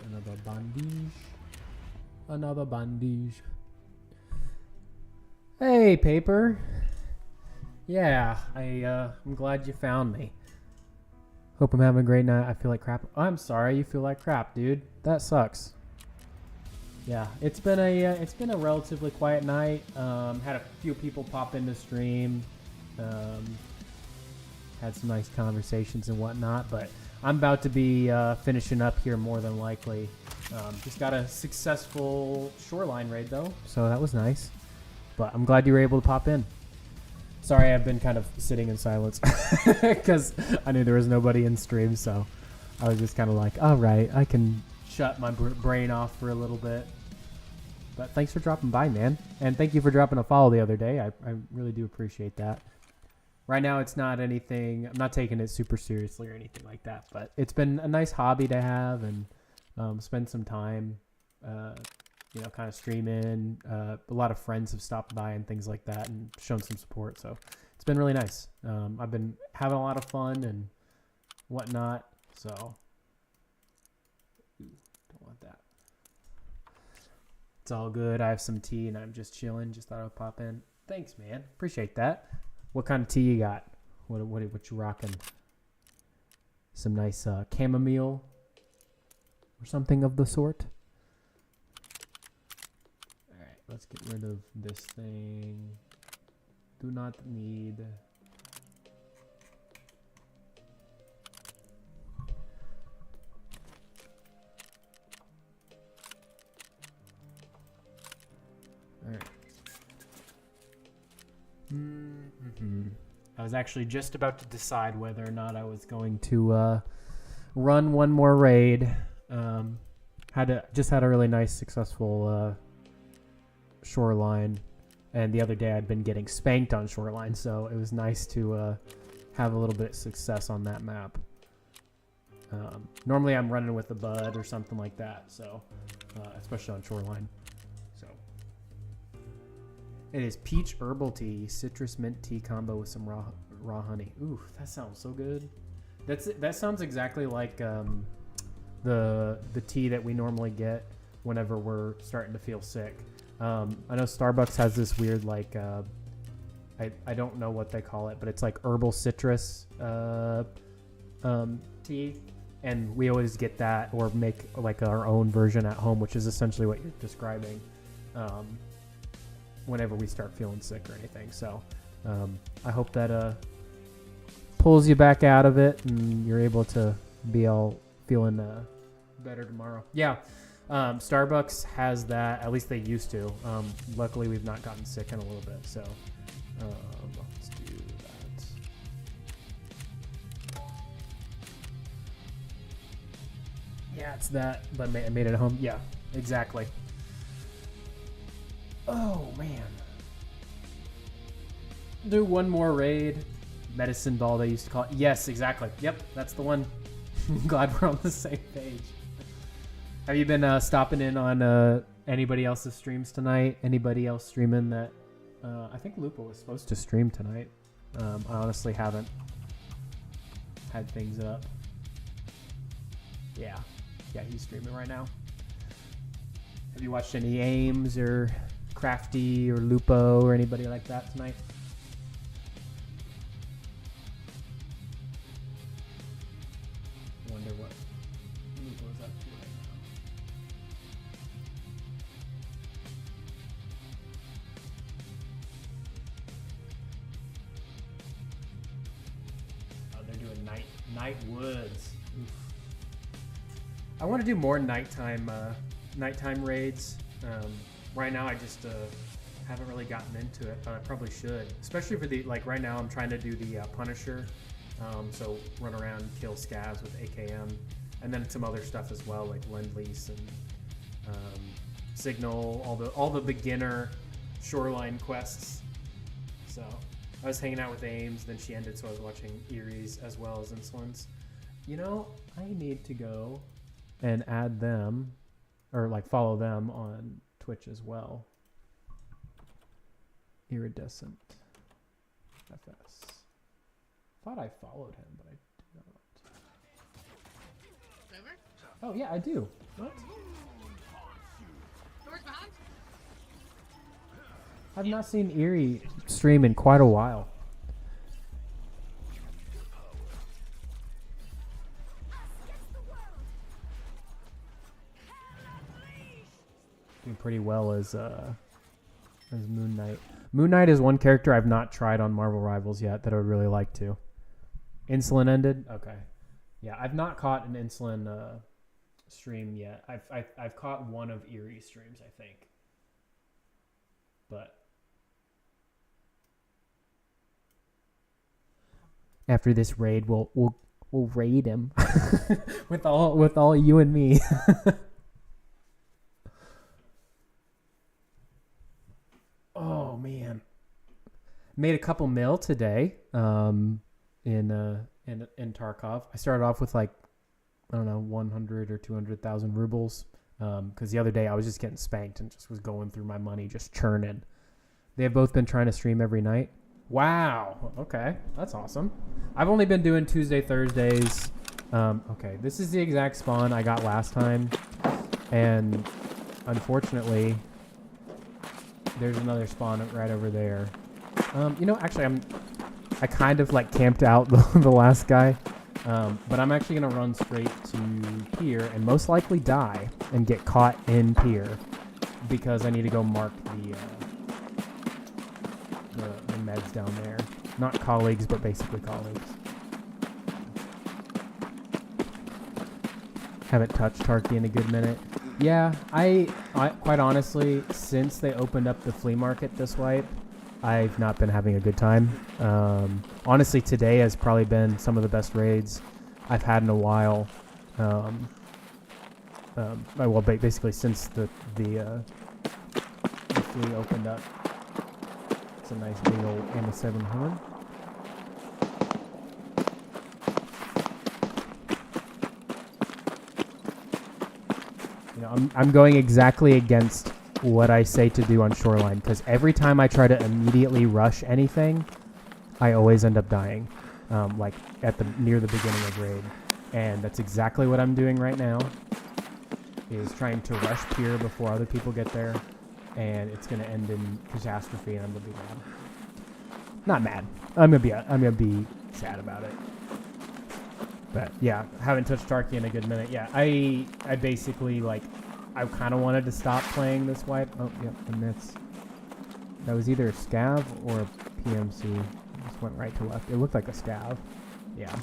Another bandage. Another bandage. Hey, Paper. Yeah, I'm glad you found me. Hope I'm having a great night. I feel like crap. I'm sorry you feel like crap, dude. That sucks. Yeah, it's been a relatively quiet night. Had a few people pop into stream. Had some nice conversations and whatnot, but I'm about to be finishing up here more than likely. Just got a successful Shoreline raid though, so that was nice. But I'm glad you were able to pop in. Sorry, I've been kind of sitting in silence because I knew there was nobody in stream, so I was just kind of like, all right, I can shut my brain off for a little bit. But thanks for dropping by, man. And thank you for dropping a follow the other day. I really do appreciate that. Right now, it's not anything, I'm not taking it super seriously or anything like that, but it's been a nice hobby to have and spend some time, kind of streaming. A lot of friends have stopped by and things like that and shown some support, so it's been really nice. I've been having a lot of fun and whatnot, so don't want that. It's all good. I have some tea and I'm just chilling. Just thought I'd pop in. Thanks, man. Appreciate that. What kind of tea you got? What you rocking? Some nice chamomile or something of the sort. All right, let's get rid of this thing. Do not need. All right. I was actually just about to decide whether or not I was going to run one more raid. Had a really nice, successful shoreline, and the other day I'd been getting spanked on shoreline, so it was nice to have a little bit of success on that map. Normally I'm running with a bud or something like that, so especially on shoreline. So it is peach herbal tea, citrus mint tea combo with some raw honey. Ooh, that sounds so good. That sounds exactly like the tea that we normally get whenever we're starting to feel sick. I know Starbucks has this weird like I don't know what they call it, but it's like herbal citrus tea, and we always get that or make like our own version at home, which is essentially what you're describing. Whenever we start feeling sick or anything, so I hope that pulls you back out of it and you're able to be all feeling better tomorrow. Yeah. Starbucks has that, at least they used to. Luckily we've not gotten sick in a little bit, so let's do that. Yeah, it's that, but I made it at home. Yeah, exactly. Oh man, do one more raid. Medicine ball, they used to call it. Yes, exactly. Yep, that's the one. I'm glad we're on the same page. Have you been stopping in on anybody else's streams tonight? Anybody else streaming that? I think Lupa was supposed to stream tonight. I honestly haven't had things up. Yeah, he's streaming right now. Have you watched any Ames or Crafty or Lupo or anybody like that tonight? Wonder what Lupo's up to right now. Oh, they're doing night woods. Oof. I want to do more nighttime raids. Right now I just haven't really gotten into it, but I probably should. Especially for the, like right now I'm trying to do the Punisher. So run around and kill scavs with AKM. And then some other stuff as well, like Lend-Lease and Signal, all the beginner shoreline quests. So I was hanging out with Ames, then she ended, so I was watching Erie's as well as Insulin's. You know, I need to go and add them, or like follow them on Twitch as well. Iridescent FS. Thought I followed him, but I did not. Oh yeah, I do. What? I've not seen Erie stream in quite a while. Doing pretty well as Moon Knight. Moon Knight is one character I've not tried on Marvel Rivals yet that I would really like to. Insulin ended? Okay. Yeah, I've not caught an Insulin stream yet. I've caught one of Erie's streams, I think. But after this raid, we'll raid him with all you and me. Oh man, made a couple mil today in Tarkov. I started off with like, I don't know, 100 or 200,000 rubles, because the other day I was just getting spanked and just was going through my money, just churning. They have both been trying to stream every night. Wow. Okay, that's awesome. I've only been doing Tuesday, Thursdays. Okay, this is the exact spawn I got last time, and unfortunately, there's another spawn right over there. You know, actually, I kind of like camped out the last guy, but I'm actually gonna run straight to pier and most likely die and get caught in pier because I need to go mark the meds down there. Not colleagues, but basically colleagues. Haven't touched Tarky in a good minute. Yeah, I quite honestly, since they opened up the flea market this wipe, I've not been having a good time. Honestly, today has probably been some of the best raids I've had in a while. Well, basically since the flea opened up. It's a nice big old M7 horn. You know, I'm going exactly against what I say to do on Shoreline, because every time I try to immediately rush anything, I always end up dying, like at near the beginning of raid, and that's exactly what I'm doing right now. Is trying to rush pier before other people get there, and it's gonna end in catastrophe, and I'm gonna be mad. Not mad. I'm gonna be sad about it. But yeah, haven't touched Darky in a good minute. Yeah, I basically like, I kind of wanted to stop playing this wipe. Oh, yep, and that was either a scav or a PMC. Just went right to left. It looked like a scav. Yeah.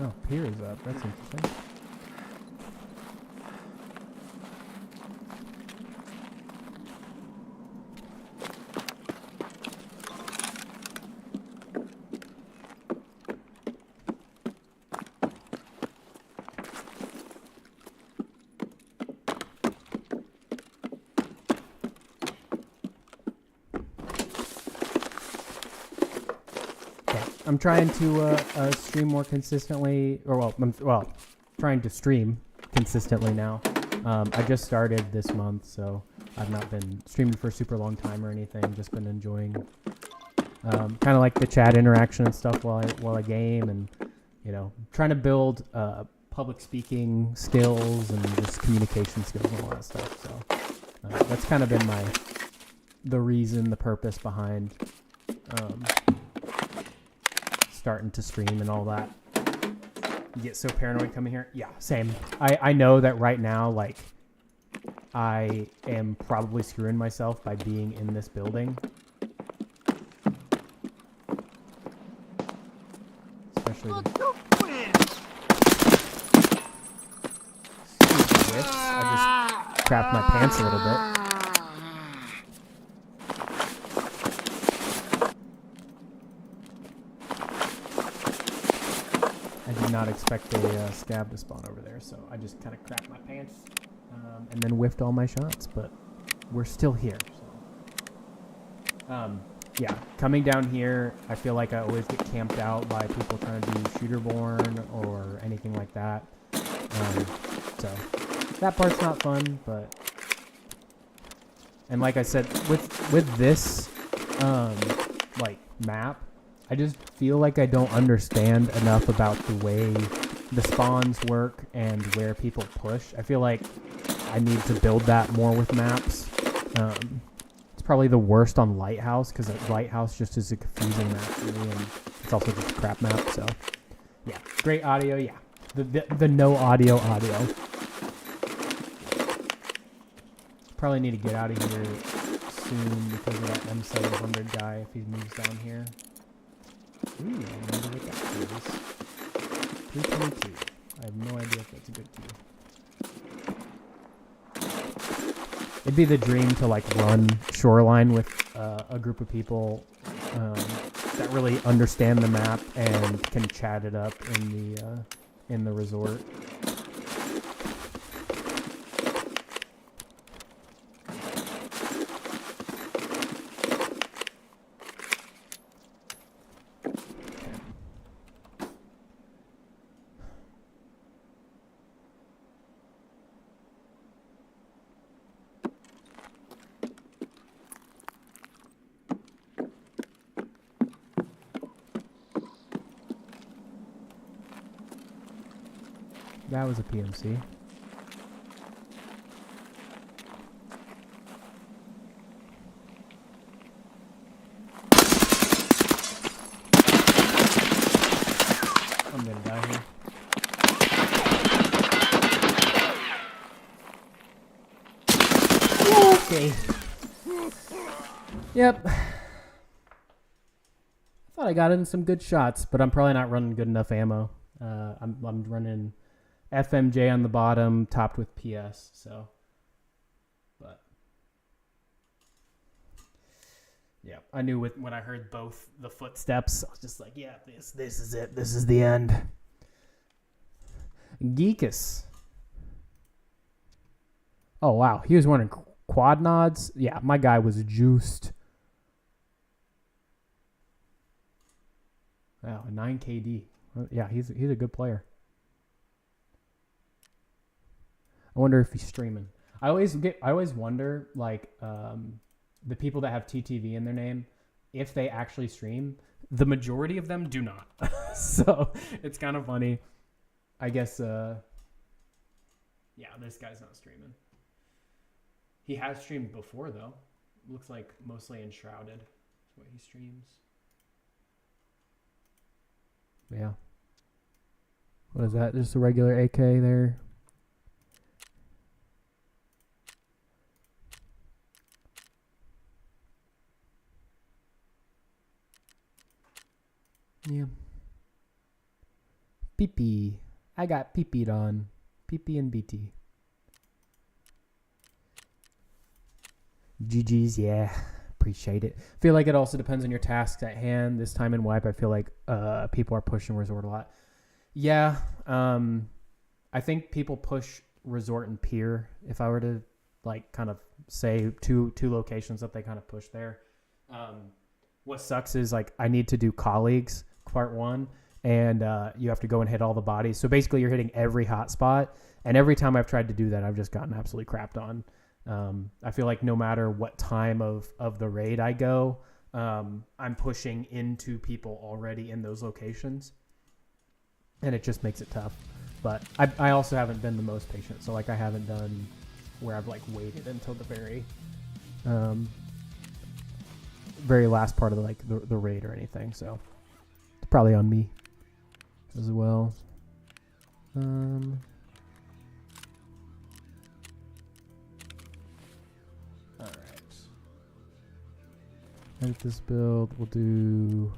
Oh, pier is up. That's interesting. I'm trying to stream more consistently, or I'm trying to stream consistently now. I just started this month, so I've not been streaming for a super long time or anything. Just been enjoying kind of like the chat interaction and stuff while I game, and you know, trying to build public speaking skills and just communication skills and all that stuff. So that's kind of been the purpose behind starting to stream and all that. You get so paranoid coming here. Yeah, same. I know that right now, like, I am probably screwing myself by being in this building. Especially whiffs. I just crapped my pants a little bit. Not expect a scab to spawn over there, so I just kind of crapped my pants and then whiffed all my shots, but we're still here. So. Yeah, coming down here, I feel like I always get camped out by people trying to do shooterborn or anything like that. So that part's not fun, but and like I said, with this like map, I just feel like I don't understand enough about the way the spawns work and where people push. I feel like I need to build that more with maps. It's probably the worst on Lighthouse, because Lighthouse just is a confusing map for me, and it's also just a crap map. So, yeah, great audio. Yeah, the no audio. Probably need to get out of here soon because of that M700 guy if he moves down here. Ooh, I wonder what that is. 322. I have no idea if that's a good key. It'd be the dream to like run Shoreline with a group of people that really understand the map and can chat it up in the resort. That was a PMC. I'm gonna die here. Okay. Yep. I thought I got in some good shots, but I'm probably not running good enough ammo. I'm running FMJ on the bottom, topped with PS. So, but yeah, I knew when I heard both the footsteps, I was just like, yeah, this is it. This is the end. Geekus. Oh wow, he was running quad nods. Yeah, my guy was juiced. Wow, 9 KD. Yeah, he's a good player. I wonder if he's streaming. I always wonder, like, the people that have TTV in their name, if they actually stream. The majority of them do not. So it's kind of funny. I guess yeah, this guy's not streaming. He has streamed before though. Looks like mostly Enshrouded is what he streams. Yeah. What is that? Just a regular AK there. Yeah. PP. I got PP'd on. PP and BT. GG's, yeah. Appreciate it. Feel like it also depends on your tasks at hand. This time in wipe, I feel like people are pushing resort a lot. Yeah, I think people push resort and pier. If I were to like kind of say two locations that they kind of push there. What sucks is like I need to do colleagues part 1, and you have to go and hit all the bodies. So basically, you're hitting every hot spot, and every time I've tried to do that, I've just gotten absolutely crapped on. I feel like no matter what time of the raid I go, I'm pushing into people already in those locations, and it just makes it tough. But I also haven't been the most patient, so like I haven't done where I've like waited until the very last part of the raid or anything. So it's probably on me as well. Edit this build. We'll do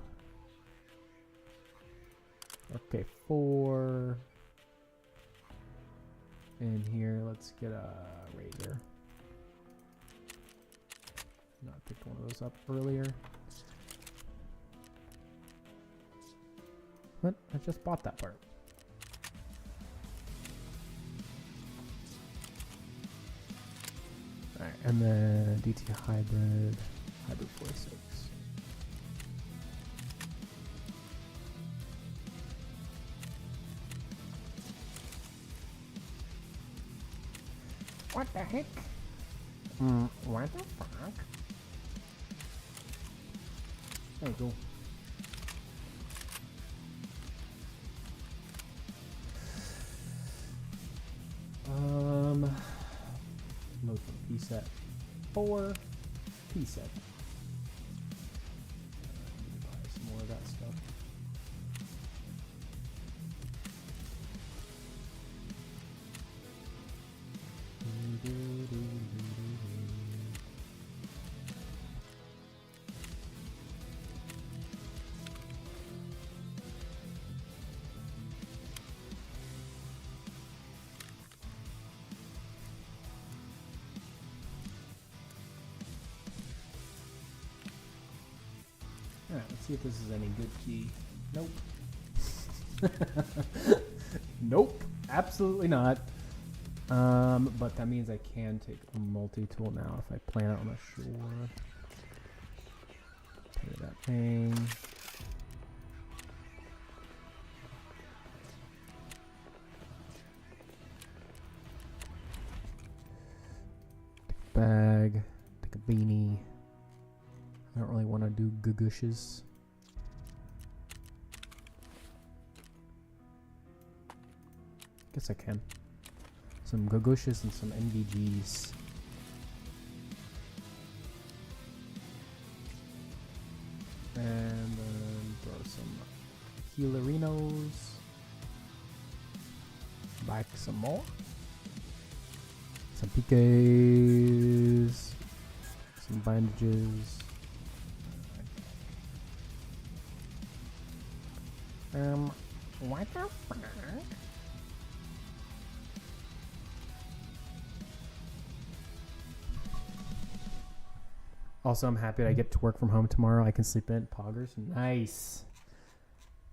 okay 4 in here. Let's get a razor. Not picked one of those up earlier. What? I just bought that part. All right, and then DT hybrid 46. What the heck? What the fuck? There you go. Load from P-set 4, P-set. Buy some more of that stuff. Alright, let's see if this is any good key. Nope. Nope. Absolutely not. But that means I can take a multi-tool now if I plan it on a shore. Pay that thing. Take a bag. Take a beanie. I don't really want to do gugushes. Guess I can. Some gugushes and some NVGs. And then throw some healerinos. Back some more. Some PKs. Some bandages. What the fuck? Also, I'm happy I get to work from home tomorrow. I can sleep in. Poggers. Nice.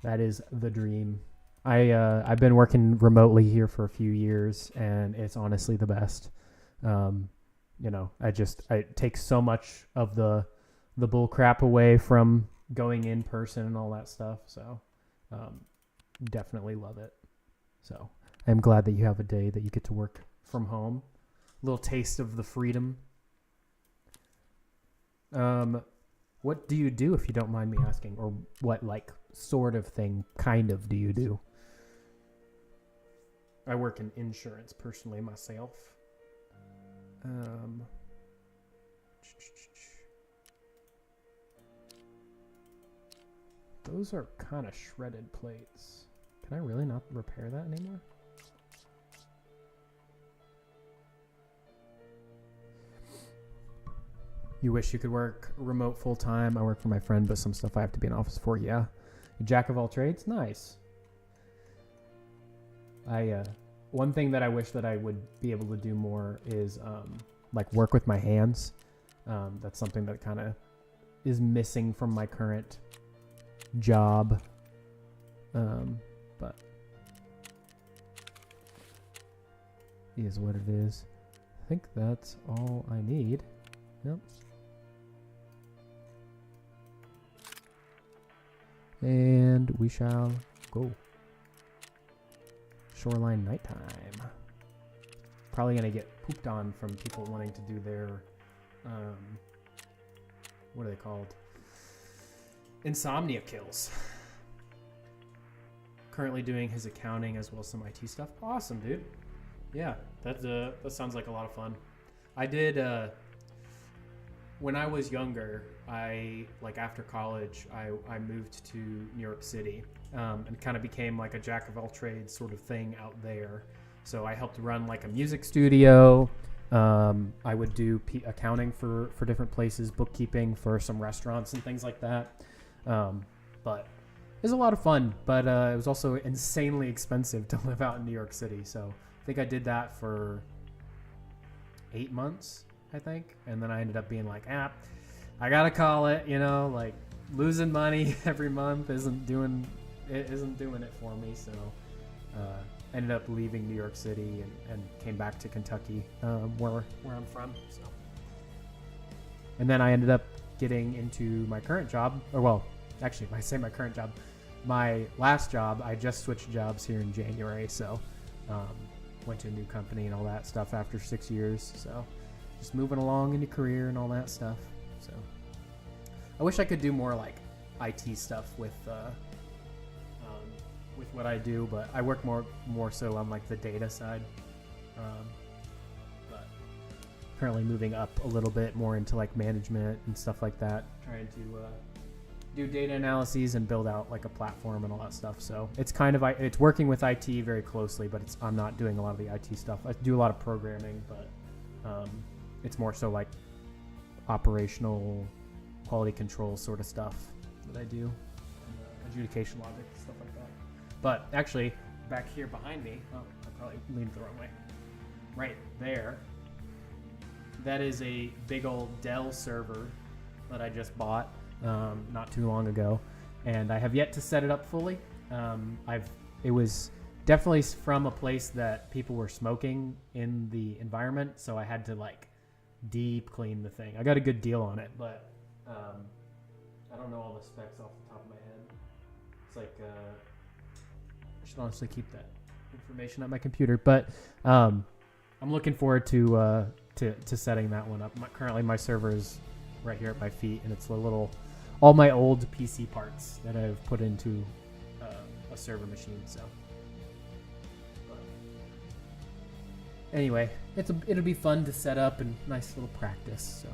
That is the dream. I've been working remotely here for a few years, and it's honestly the best. You know, it takes so much of the bull crap away from going in person and all that stuff. So, definitely love it. So, I'm glad that you have a day that you get to work from home. A little taste of the freedom. What do you do, if you don't mind me asking, or what like sort of thing kind of do you do? I work in insurance personally myself. Those are kind of shredded plates. Can I really not repair that anymore? You wish you could work remote full time. I work for my friend, but some stuff I have to be in office for. Yeah. A jack of all trades. Nice. One thing that I wish that I would be able to do more is like work with my hands. That's something that kind of is missing from my current job. But it is what it is. I think that's all I need. Yep. And we shall go. Shoreline nighttime. Probably gonna get pooped on from people wanting to do their, what are they called? Insomnia kills. Currently doing his accounting as well as some IT stuff. Awesome, dude. Yeah, that sounds like a lot of fun. I did, when I was younger, after college, I moved to New York City and kind of became like a jack of all trades sort of thing out there. So I helped run like a music studio. I would do accounting for different places, bookkeeping for some restaurants and things like that. But it was a lot of fun, but it was also insanely expensive to live out in New York City. So I think I did that for 8 months, I think. And then I ended up being like, I gotta call it, you know, like losing money every month isn't doing it for me. So ended up leaving New York City and came back to Kentucky, where I'm from. So, and then I ended up getting into my current job, or well, actually, I say my current job, my last job. I just switched jobs here in January, so went to a new company and all that stuff after 6 years. So just moving along in your career and all that stuff. So I wish I could do more like IT stuff with what I do, but I work more so on like the data side. But currently moving up a little bit more into like management and stuff like that, trying to do data analyses and build out like a platform and all that stuff. So it's kind of it's working with IT very closely, but I'm not doing a lot of the IT stuff. I do a lot of programming, but it's more so like operational quality control sort of stuff that I do, adjudication logic, stuff like that. But actually, back here behind me, I probably leaned the wrong way. Right there, that is a big old Dell server that I just bought not too long ago, and I have yet to set it up fully. It was definitely from a place that people were smoking in the environment, so I had to like deep clean the thing. I got a good deal on it, but I don't know all the specs off the top of my head. It's like I should honestly keep that information at my computer, but I'm looking forward to setting that one up. Currently, my server is right here at my feet, and it's all my old PC parts that I've put into a server machine. So, but anyway, it'll be fun to set up and nice little practice. So.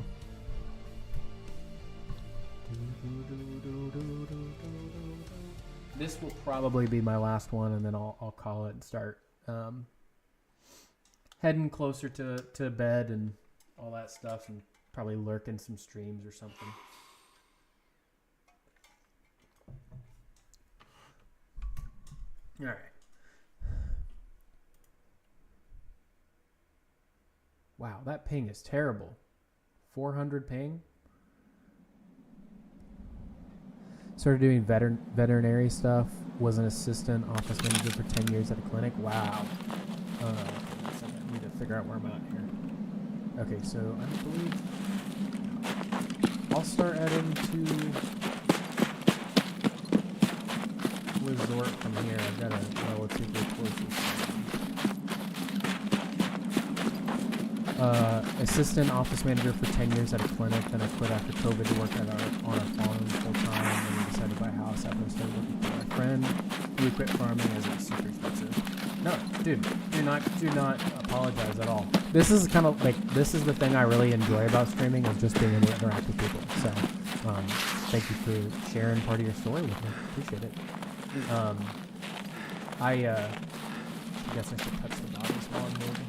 This will probably be my last one, and then I'll call it and start heading closer to bed and all that stuff, and Probably lurk in some streams or something. All right. Wow, that ping is terrible. 400 ping. Started doing veterinary stuff. Was an assistant office manager for 10 years at a clinic. Wow. Okay, one second. I need to figure out where I'm at here. Okay, so I believe I'll start adding to resort from here. I've got a relatively close. Assistant office manager for 10 years at a clinic. Then I quit after COVID to work on our farm full time. Then we decided to buy a house after I started working for my friend. We quit farming as it was super expensive. No, dude, do not apologize at all. This is kind of like, this is the thing I really enjoy about streaming, is just being able to interact with people. So, thank you for sharing part of your story with me. Appreciate it. I guess I should touch the bodies while I'm moving.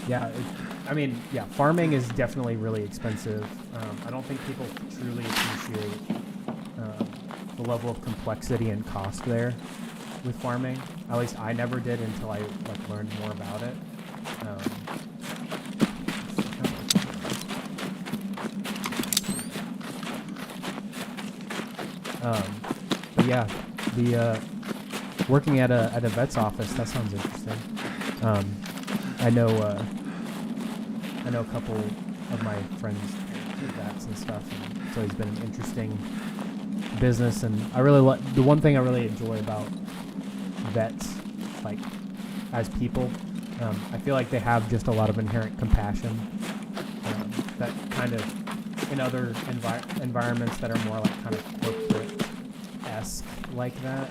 Yeah, farming is definitely really expensive. I don't think people truly appreciate the level of complexity and cost there with farming. At least I never did until I learned more about it. But yeah, the working at a vet's office, that sounds interesting. I know a couple of my friends do vets and stuff, and it's always been an interesting business. And I really the one thing I really enjoy about vets, like as people, I feel like they have just a lot of inherent compassion that kind of in other environments that are more like kind of corporate-esque like that,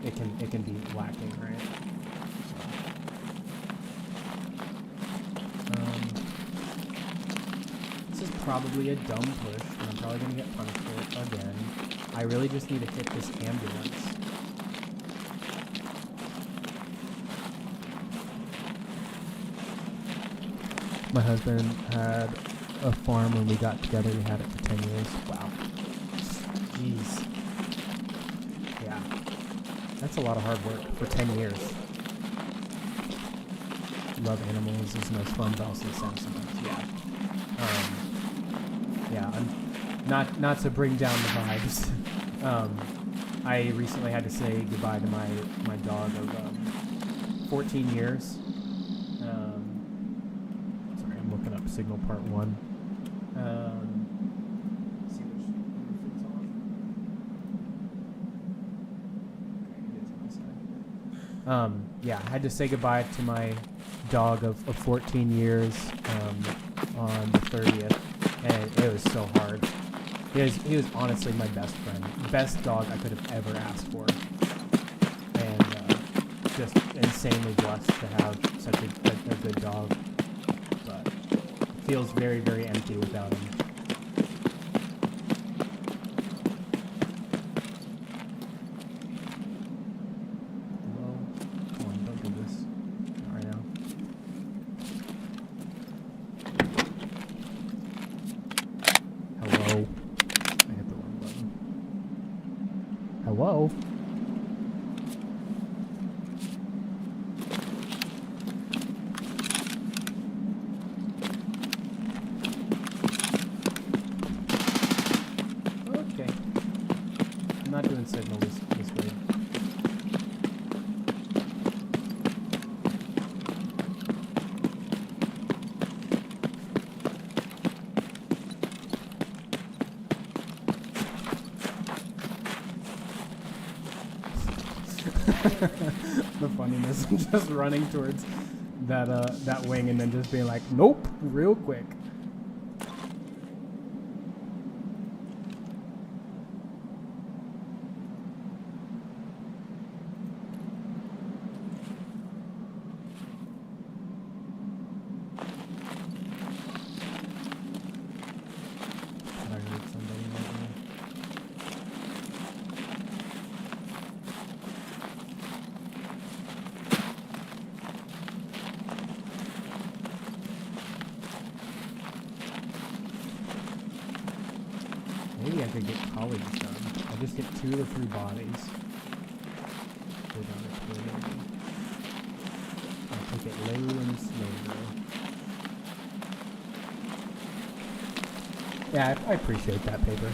it can be lacking, right? This is probably a dumb push, and I'm probably going to get punished for it again. I really just need to hit this ambulance. My husband had a farm when we got together. We had it for 10 years. Wow. Jeez. Yeah. That's a lot of hard work for 10 years. Love animals. It's most fun, but also sad sometimes. Yeah. I'm not to bring down the vibes. I recently had to say goodbye to my dog of 14 years. Sorry, I'm looking up Signal Part 1. See which roof it's on. Okay, it is on my side. Yeah, I had to say goodbye to my dog of 14 years on the 30th, and it was so hard. He was honestly my best friend, best dog I could have ever asked for, and just insanely blessed to have such a good dog. But it feels very, very empty without him. Hello? Come on, don't do this. Not right now. Hello? I hit the wrong button. Hello? Okay. I'm not doing signal this way. The funniness of just running towards that wing and then just being like, nope, real quick. Thought I heard somebody right there. Maybe I could get colleagues done. I'll just get 2 to 3 bodies. Go down to 20. I'll take it low and slow. Yeah, I appreciate that, Paper.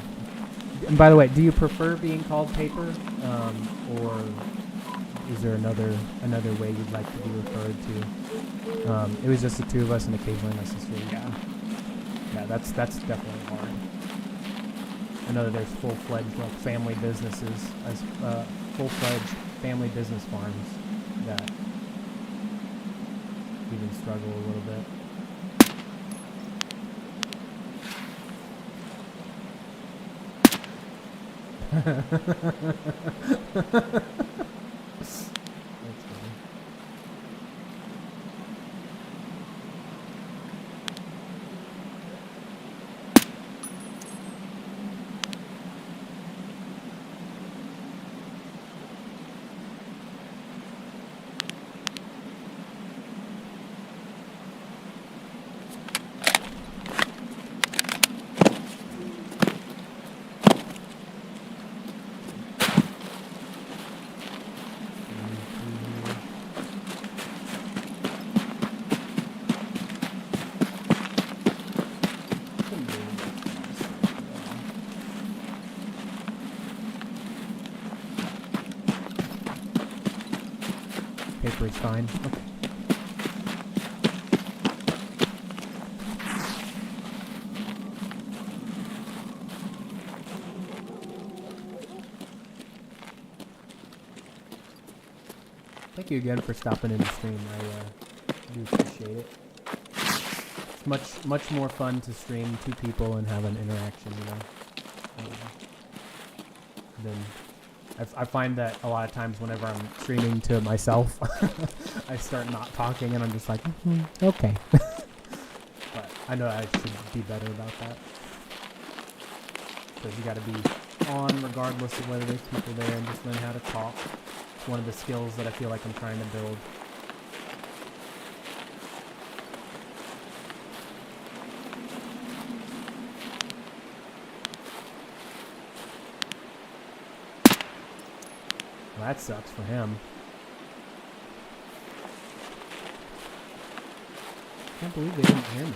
And by the way, do you prefer being called Paper, or is there another way you'd like to be referred to? It was just the 2 of us, and occasionally my sister. Yeah, that's definitely hard. I know that there's full-fledged like family businesses, as full-fledged family business farms that even struggle a little bit. That's funny. Paper is fine. Okay. Thank you again for stopping in the stream. I do appreciate it. It's much more fun to stream 2 people and have an interaction, you know. Than I find that a lot of times whenever I'm streaming to myself, I start not talking and I'm just like, okay. But I know I should be better about that. Because you got to be on regardless of whether there's people there and just learn how to talk. It's one of the skills that I feel like I'm trying to build. Well, that sucks for him. Can't believe they didn't hear me.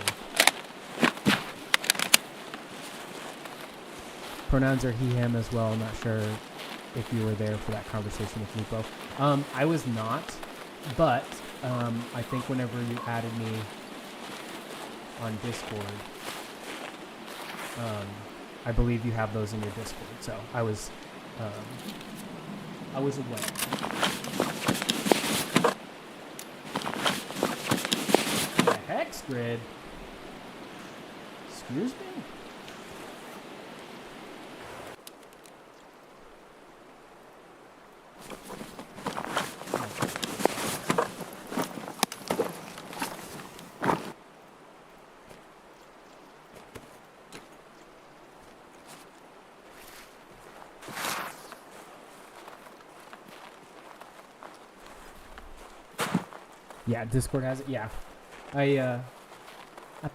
Pronouns are he, him as well. I'm not sure if you were there for that conversation with Lupo. I was not, but I think whenever you added me on Discord, I believe you have those in your Discord. So I was aware. The hex grid? Excuse me? Yeah, Discord has it. Yeah, I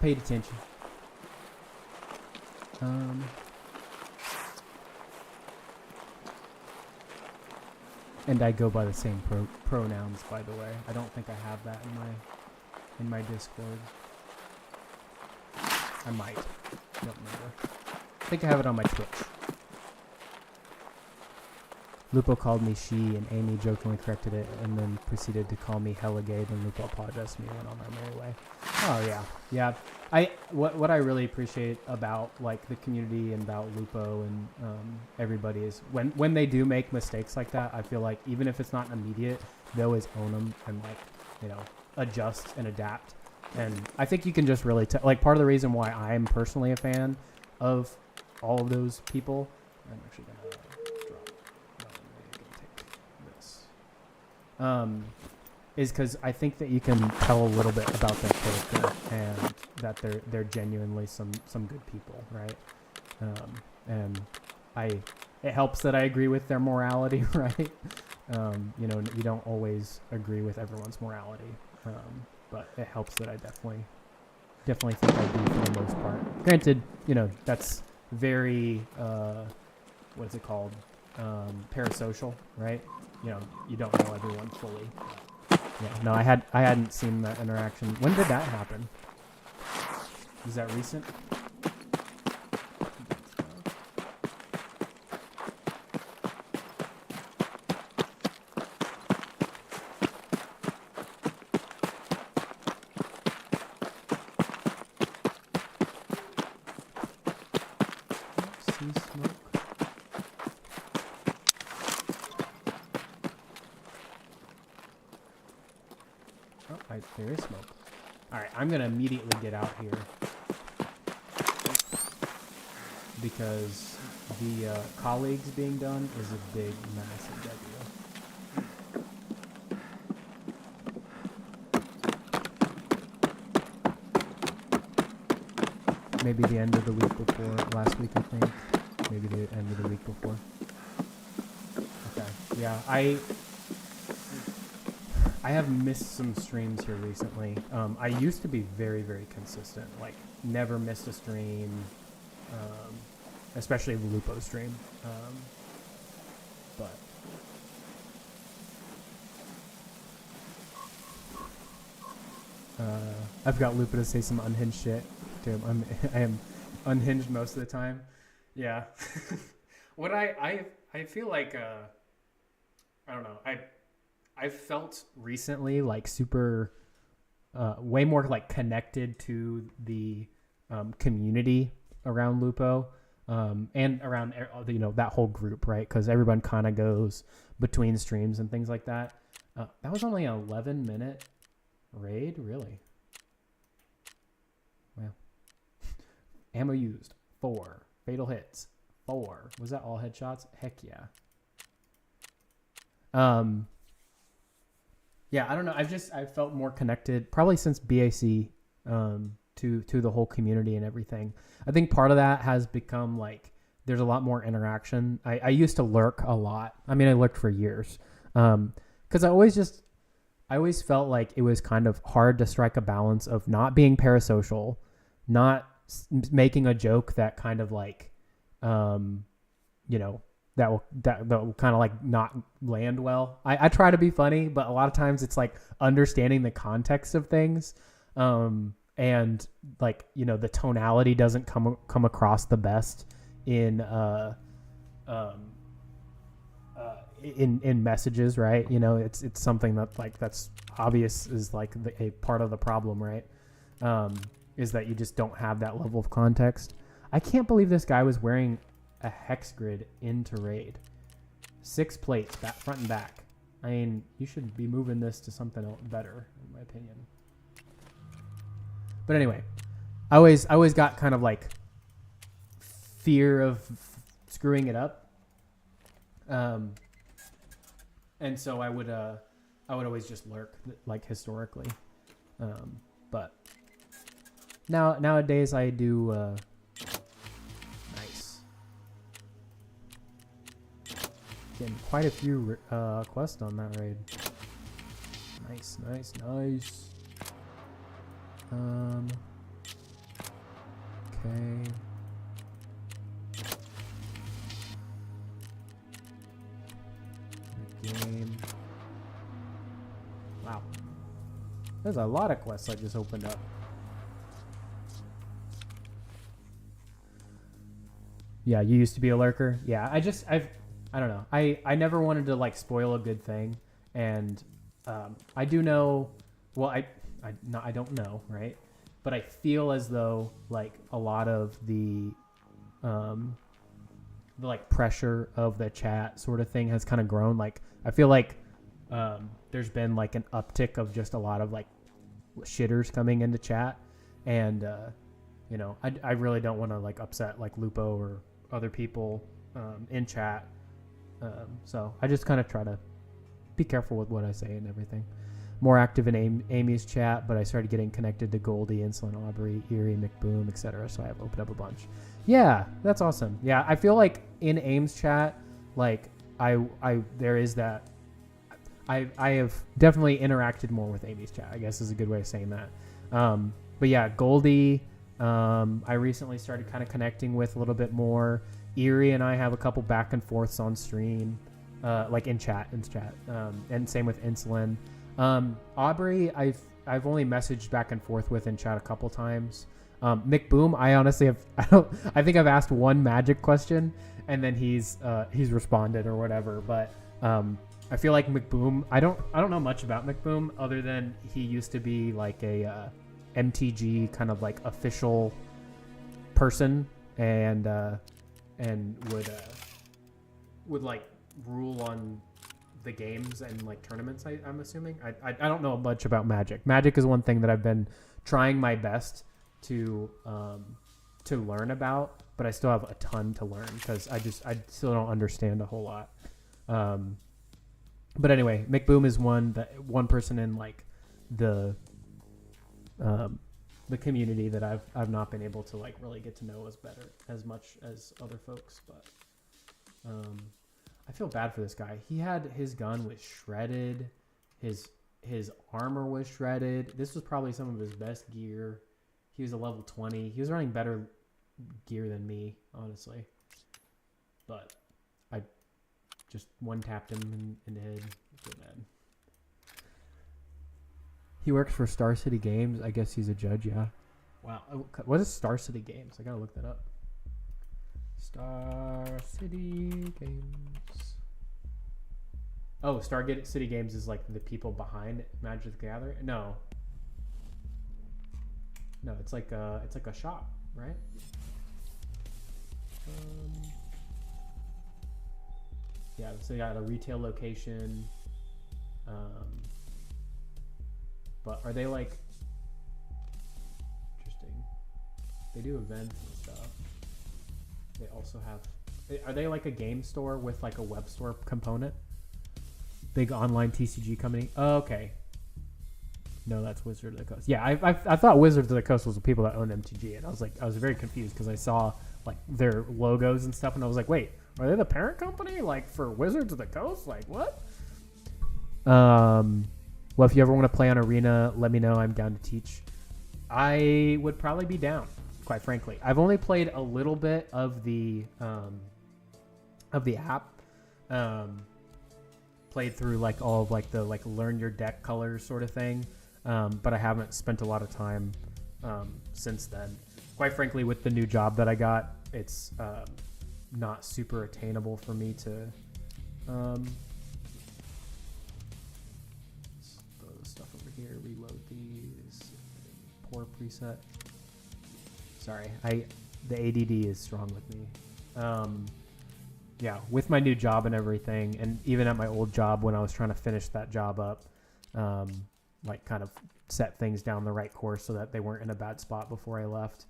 paid attention. And I go by the same pronouns, by the way. I don't think I have that in my Discord. I might. Don't remember. I think I have it on my Twitch. Lupo called me she, and Amy jokingly corrected it, and then proceeded to call me hella gay. Then Lupo apologized to me and went on my merry way. Oh yeah. What I really appreciate about like the community and about Lupo and everybody is when they do make mistakes like that. I feel like even if it's not immediate, they always own them and like adjust and adapt. And I think you can just really like part of the reason why I'm personally a fan of all of those people. I'm actually gonna drop. Is because I think that you can tell a little bit about their character and that they're genuinely some good people, right? And it helps that I agree with their morality, right? You don't always agree with everyone's morality, but it helps that I definitely think I do for the most part. Granted, that's very what's it called? Parasocial, right? You know, you don't know everyone fully. Yeah, no, I hadn't seen that interaction. When did that happen? Is that recent? See smoke. Oh, there is smoke. All right, I'm gonna immediately get out here because the colleagues being done is a big, massive W. Maybe the end of the week before last week, I think. Maybe the end of the week before. Okay. Yeah, I have missed some streams here recently. I used to be very, very consistent. Like, never missed a stream, especially the Lupo stream. But I've got Lupo to say some unhinged shit. Dude, I am unhinged most of the time. Yeah. What I feel like I don't know. I've felt recently like super way more like connected to the community around Lupo and around that whole group, right? Because everyone kind of goes between streams and things like that. That was only an 11-minute raid, really. Well, ammo used 4, fatal hits 4. Was that all headshots? Heck yeah. Yeah, I don't know. I've felt more connected probably since BAC to the whole community and everything. I think part of that has become like there's a lot more interaction. I used to lurk a lot. I mean, I lurked for years because I always felt like it was kind of hard to strike a balance of not being parasocial, not making a joke that kind of like that will kind of like not land well. I try to be funny, but a lot of times it's like understanding the context of things. And like, the tonality doesn't come across the best in messages, right? It's something that like, that's obvious is like a part of the problem, right? Is that you just don't have that level of context. I can't believe this guy was wearing a hex grid into raid. 6 plates, front and back. I mean, you should be moving this to something better, in my opinion. But anyway, I always got kind of like fear of screwing it up, and so I would always just lurk, like historically, but nowadays I do. Getting quite a few quests on that raid. Nice. Okay. Game. Wow. There's a lot of quests I just opened up. Yeah, you used to be a lurker. Yeah, I don't know. I never wanted to like spoil a good thing, and I do know. Well, I don't know, right? But I feel as though like a lot of the like pressure of the chat sort of thing has kind of grown. Like I feel like there's been like an uptick of just a lot of like shitters coming into chat, and I really don't want to like upset like Lupo or other people in chat. So I just kind of try to be careful with what I say and everything. More active in Amy's chat, but I started getting connected to Goldie, Insulin Aubrey, Erie, McBoom, etc. So I have opened up a bunch. Yeah, that's awesome. Yeah, I feel like in Aim's chat, like there is that. I have definitely interacted more with Amy's chat, I guess is a good way of saying that. But yeah, Goldie, I recently started kind of connecting with a little bit more. Erie and I have a couple back and forths on stream, like in chat, and same with Insulin. Aubrey, I've only messaged back and forth with in chat a couple times. Mick Boom, I honestly have, I think I've asked one Magic question and then he's responded or whatever. But I feel like McBoom, I don't know much about McBoom other than he used to be like a MTG kind of like official person and would like rule on the games and like tournaments. I'm assuming. I don't know much about Magic. Magic is one thing that I've been trying my best to learn about, but I still have a ton to learn because I still don't understand a whole lot. But anyway, McBoom is one person in like the community that I've not been able to like really get to know as much as other folks. But I feel bad for this guy. He had his gun was shredded, his armor was shredded. This was probably some of his best gear. He was a level 20. He was running better gear than me, honestly. But I just one-tapped him in the head. I feel bad. He works for Star City Games. I guess he's a judge, yeah. Wow. What is Star City Games? I gotta look that up. Star City Games. Oh, Star City Games is like the people behind Magic the Gathering? No, it's like a shop, right? Yeah, so they got a retail location. But are they like interesting? They do events and stuff. They also have. Are they like a game store with like a web store component? Big online TCG company. Oh, okay. No, that's Wizard of the Coast. Yeah, I thought Wizards of the Coast was the people that own MTG, and I was very confused because I saw like their logos and stuff, and I was like, wait, are they the parent company like for Wizards of the Coast? Like what? Well, if you ever want to play on Arena, let me know. I'm down to teach. I would probably be down, quite frankly. I've only played a little bit of the app. Played through like all of like the like learn your deck colors sort of thing. But I haven't spent a lot of time since then. Quite frankly, with the new job that I got, it's not super attainable for me to throw the stuff over here, reload these, poor preset. Sorry, the ADD is strong with me. Yeah, with my new job and everything, and even at my old job when I was trying to finish that job up, like kind of set things down the right course so that they weren't in a bad spot before I left.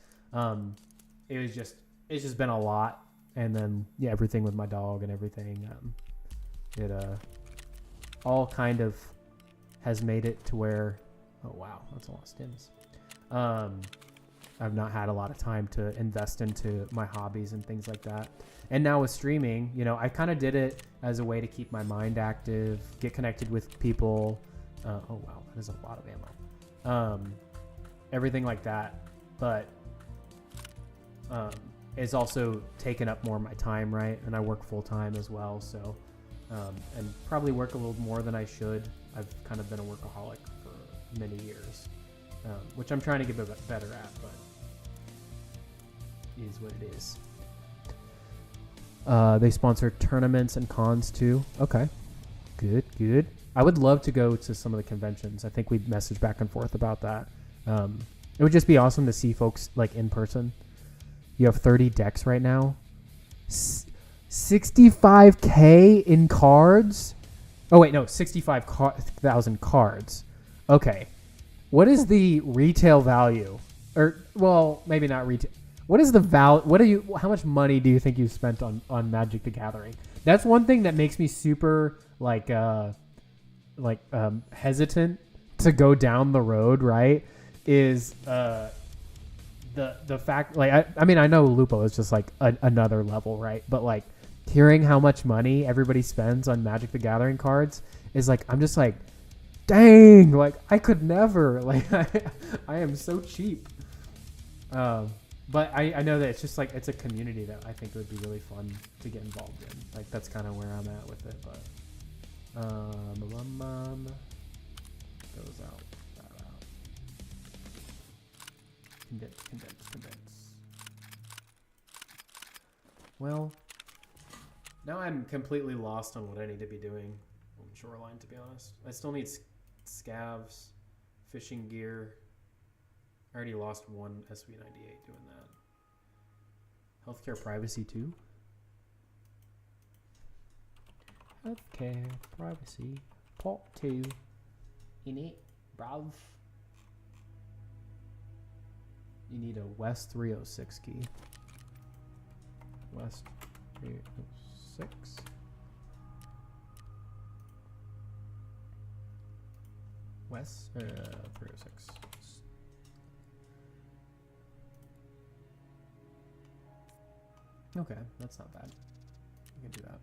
It's just been a lot. And then, yeah, everything with my dog and everything, it all kind of has made it to where, oh wow, that's a lot of stims. I've not had a lot of time to invest into my hobbies and things like that. And now with streaming, you know, I kind of did it as a way to keep my mind active, get connected with people. Oh wow, that is a lot of ammo. Everything like that, but it's also taken up more of my time, right? And I work full time as well, so and probably work a little more than I should. I've kind of been a workaholic for many years, which I'm trying to get better at, but it is what it is. They sponsor tournaments and cons too. Okay, good. I would love to go to some of the conventions. I think we'd message back and forth about that. It would just be awesome to see folks like in person. You have 30 decks right now. 65K in cards? Oh, wait, no, 65,000 cards. Okay. What is the retail value? Or, well, maybe not retail. What is the value? How much money do you think you spent on Magic the Gathering? That's one thing that makes me super, hesitant to go down the road, right? Is the fact, like, I mean, I know Lupo is just like another level, right? But like hearing how much money everybody spends on Magic the Gathering cards is like, I'm just like, dang, like I could never, like I am so cheap. But I know that it's just like it's a community that I think would be really fun to get involved in. Like that's kind of where I'm at with it. But goes out, that out. Condense. Well, now I'm completely lost on what I need to be doing on Shoreline. To be honest, I still need scavs, fishing gear. I already lost one SV98 doing that. Healthcare privacy 2. Healthcare privacy part 2. In it, bruv. You need a West 306 key. West 306. West 306. Okay, that's not bad. We can do that.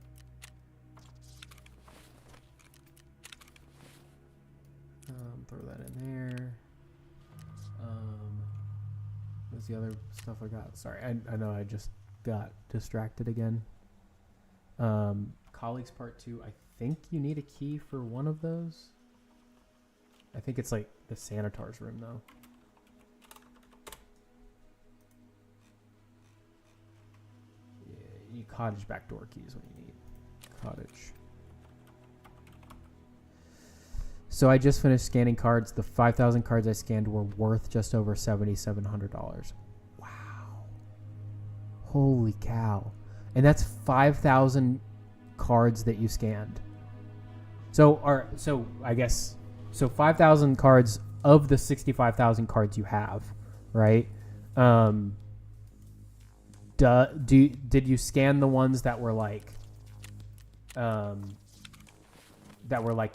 Throw that in there. What's the other stuff I got? Sorry, I know I just got distracted again. Colleagues part 2. I think you need a key for one of those. I think it's like the Sanitar's room though. You need cottage backdoor keys when you need cottage. So I just finished scanning cards. The 5,000 cards I scanned were worth just over $7,700. Wow. Holy cow. And that's 5,000 cards that you scanned. So I guess 5,000 cards of the 65,000 cards you have, right? Did you scan the ones that were like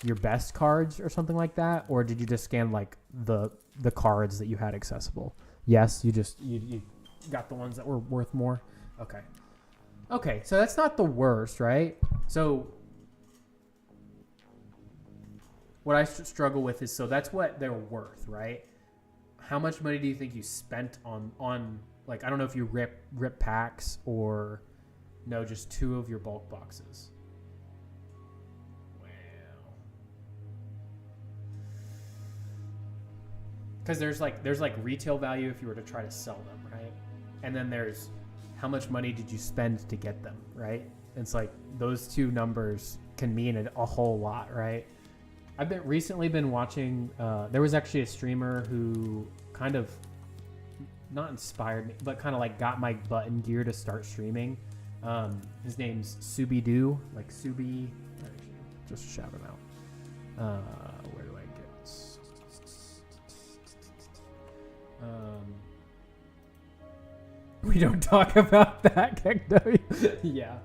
your best cards or something like that, or did you just scan like the cards that you had accessible? Yes, you got the ones that were worth more. Okay, so that's not the worst, right? So what I struggle with is, so that's what they're worth, right? How much money do you think you spent on like, I don't know if you rip packs or no, just 2 of your bulk boxes. Wow. Because there's like retail value if you were to try to sell them, right? And then there's how much money did you spend to get them, right? It's like those 2 numbers can mean a whole lot, right? I've recently been watching, there was actually a streamer who kind of not inspired me, but kind of like got my butt in gear to start streaming. His name's Subidoo, like Subi. Just shout him out. Where do I get? We don't talk about that, Gekno. Yeah.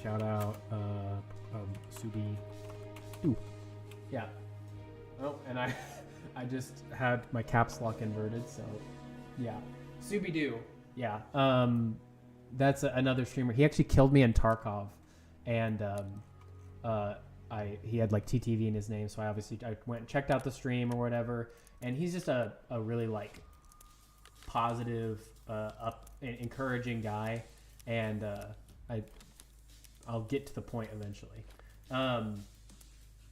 Shout out, Subi. Ooh. Yeah. Oh, and I just had my caps lock inverted, so yeah. Subidoo. Yeah. That's another streamer. He actually killed me in Tarkov, and he had like TTV in his name, so I went and checked out the stream or whatever, and he's just a really like positive, encouraging guy, and I'll get to the point eventually.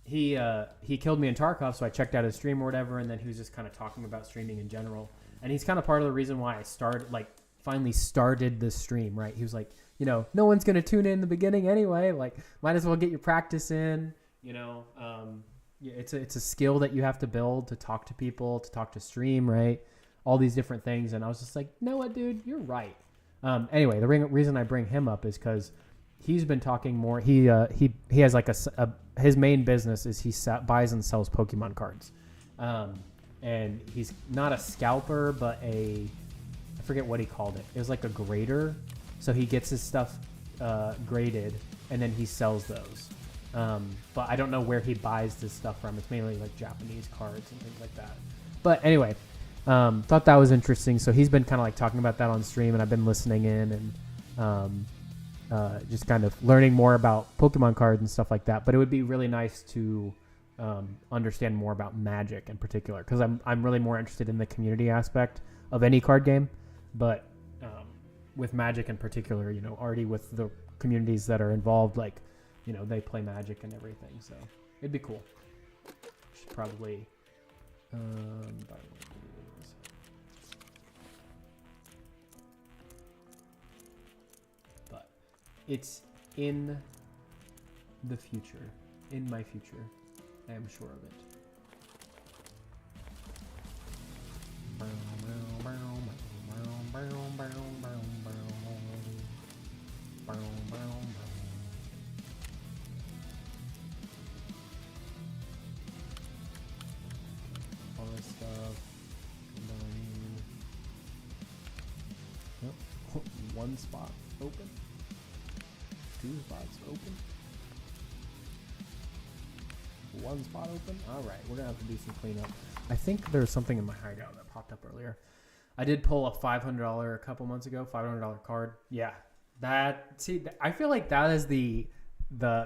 He killed me in Tarkov, so I checked out his stream or whatever, and then he was just kind of talking about streaming in general. And he's kind of part of the reason why I finally started this stream, right? He was like, no one's going to tune in the beginning anyway. Like, might as well get your practice in, it's a skill that you have to build to talk to people, to talk to stream, right? All these different things. And I was just like, you know what, dude, you're right. Anyway, the reason I bring him up is because he's been talking more. He has like his main business is he buys and sells Pokemon cards, and he's not a scalper, but I forget what he called it. It was like a grader. So he gets his stuff graded, and then he sells those. But I don't know where he buys this stuff from. It's mainly like Japanese cards and things like that. But anyway, thought that was interesting. So he's been kind of like talking about that on stream, and I've been listening in and just kind of learning more about Pokemon cards and stuff like that. But it would be really nice to understand more about Magic in particular, because I'm really more interested in the community aspect of any card game, but with Magic in particular, you know, already with the communities that are involved, like, you know, they play Magic and everything, so it'd be cool. Should probably buy one of these. But it's in the future, in my future, I am sure of it. All this stuff. Yep. One spot open. 2 spots open. 1 spot open. All right, we're gonna have to do some cleanup. I think there's something in my hideout that popped up earlier. I did pull a $500 a couple months ago, $500 card. Yeah, I feel like that is the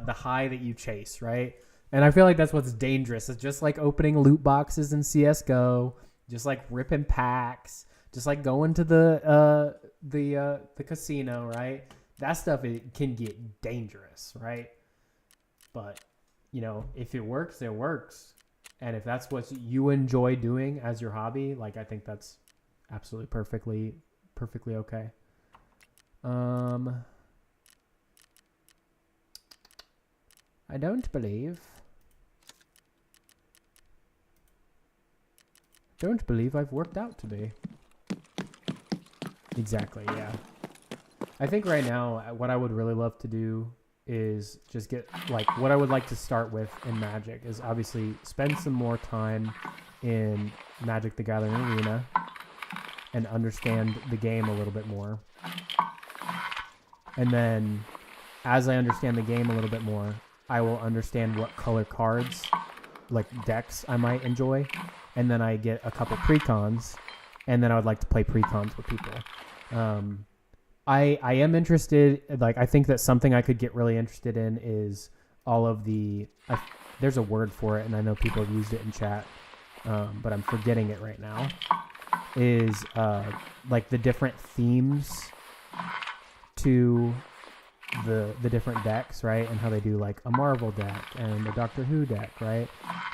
high that you chase, right? And I feel like that's what's dangerous. It's just like opening loot boxes in CS:GO, just like ripping packs, just like going to the casino, right? That stuff, it can get dangerous, right? But you know, if it works, it works. And if that's what you enjoy doing as your hobby, like, I think that's absolutely perfectly okay. I don't believe I've worked out today. Exactly, yeah. I think right now what I would really love to do is just get, like, what I would like to start with in Magic is obviously spend some more time in Magic the Gathering Arena and understand the game a little bit more. And then as I understand the game a little bit more, I will understand what color cards, like decks, I might enjoy. And then I get a couple precons, and then I would like to play precons with people. I am interested, like, I think that something I could get really interested in is all of there's a word for it, and I know people have used it in chat, but I'm forgetting it right now, is like the different themes to the different decks, right? And how they do, like, a Marvel deck and a Doctor Who deck, right?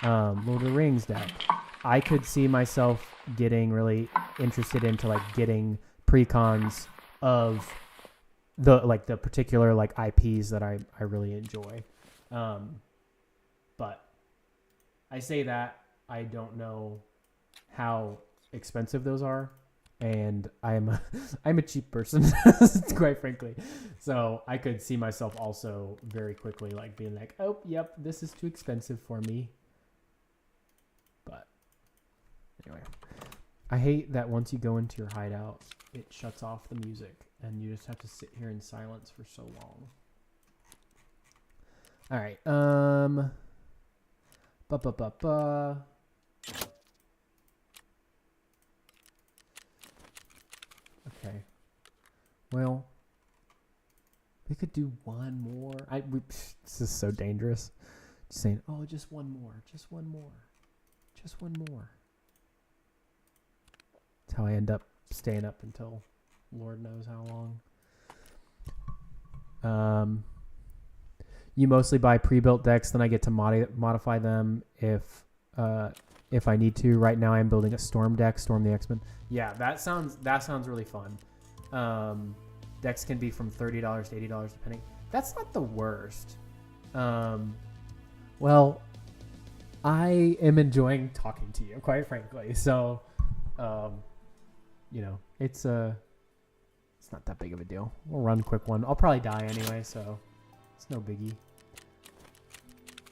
Lord of the Rings deck. I could see myself getting really interested into, like, getting precons of the particular, like, IPs that I really enjoy. But I say that I don't know how expensive those are, and I'm a cheap person, quite frankly. So I could see myself also very quickly, like, being like, oh, yep, this is too expensive for me. But anyway, I hate that once you go into your hideout, it shuts off the music, and you just have to sit here in silence for so long. All right. Okay. Well, we could do one more. This is so dangerous. Just saying, oh, just one more. Just one more. Just one more. That's how I end up staying up until Lord knows how long. You mostly buy pre-built decks, then I get to modify them if I need to. Right now I'm building a Storm deck, Storm the X-Men. Yeah, that sounds really fun. Decks can be from $30 to $80 depending. That's not the worst. Well, I am enjoying talking to you, quite frankly. So, you know, it's not that big of a deal. We'll run a quick one. I'll probably die anyway, so it's no biggie.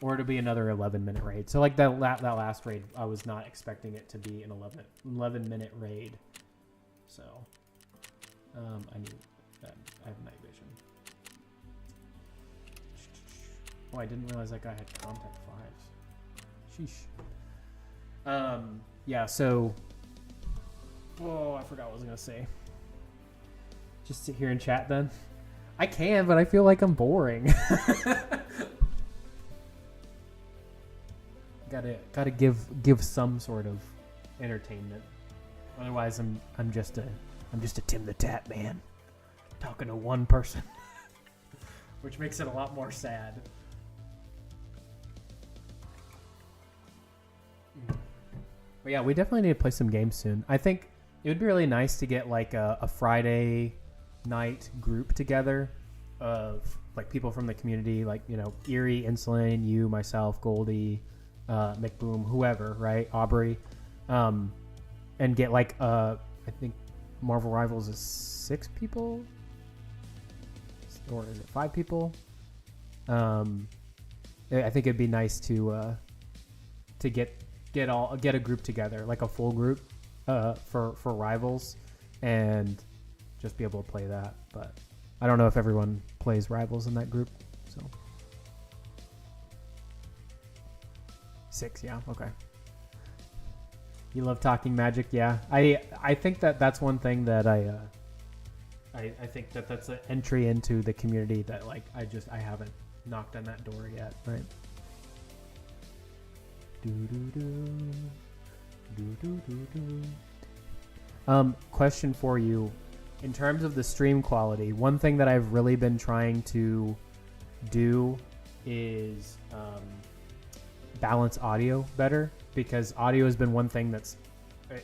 Or it'll be another 11-minute raid. So, like, that last raid, I was not expecting it to be an 11-minute raid. So, I need that. I have night vision. Oh, I didn't realize that guy had contact 5s. Sheesh. Yeah, so... Oh, I forgot what I was going to say. Just sit here and chat then? I can, but I feel like I'm boring. Gotta give some sort of entertainment. Otherwise, I'm just a Tim the Tat Man talking to one person, which makes it a lot more sad. But yeah, we definitely need to play some games soon. I think it would be really nice to get like a Friday night group together of like people from the community, like, you know, Erie, Insulin, you, myself, Goldie, McBoom, whoever, right? Aubrey, and get like I think Marvel Rivals is 6 people, or is it 5 people? I think it'd be nice to get a group together, like a full group, for Rivals, and just be able to play that. But I don't know if everyone plays Rivals in that group, so 6, yeah, okay. You love talking Magic, yeah. I think that's one thing that I think that's an entry into the community that like I haven't knocked on that door yet, right? Question for you. In terms of the stream quality, one thing that I've really been trying to do is balance audio better, because audio has been one thing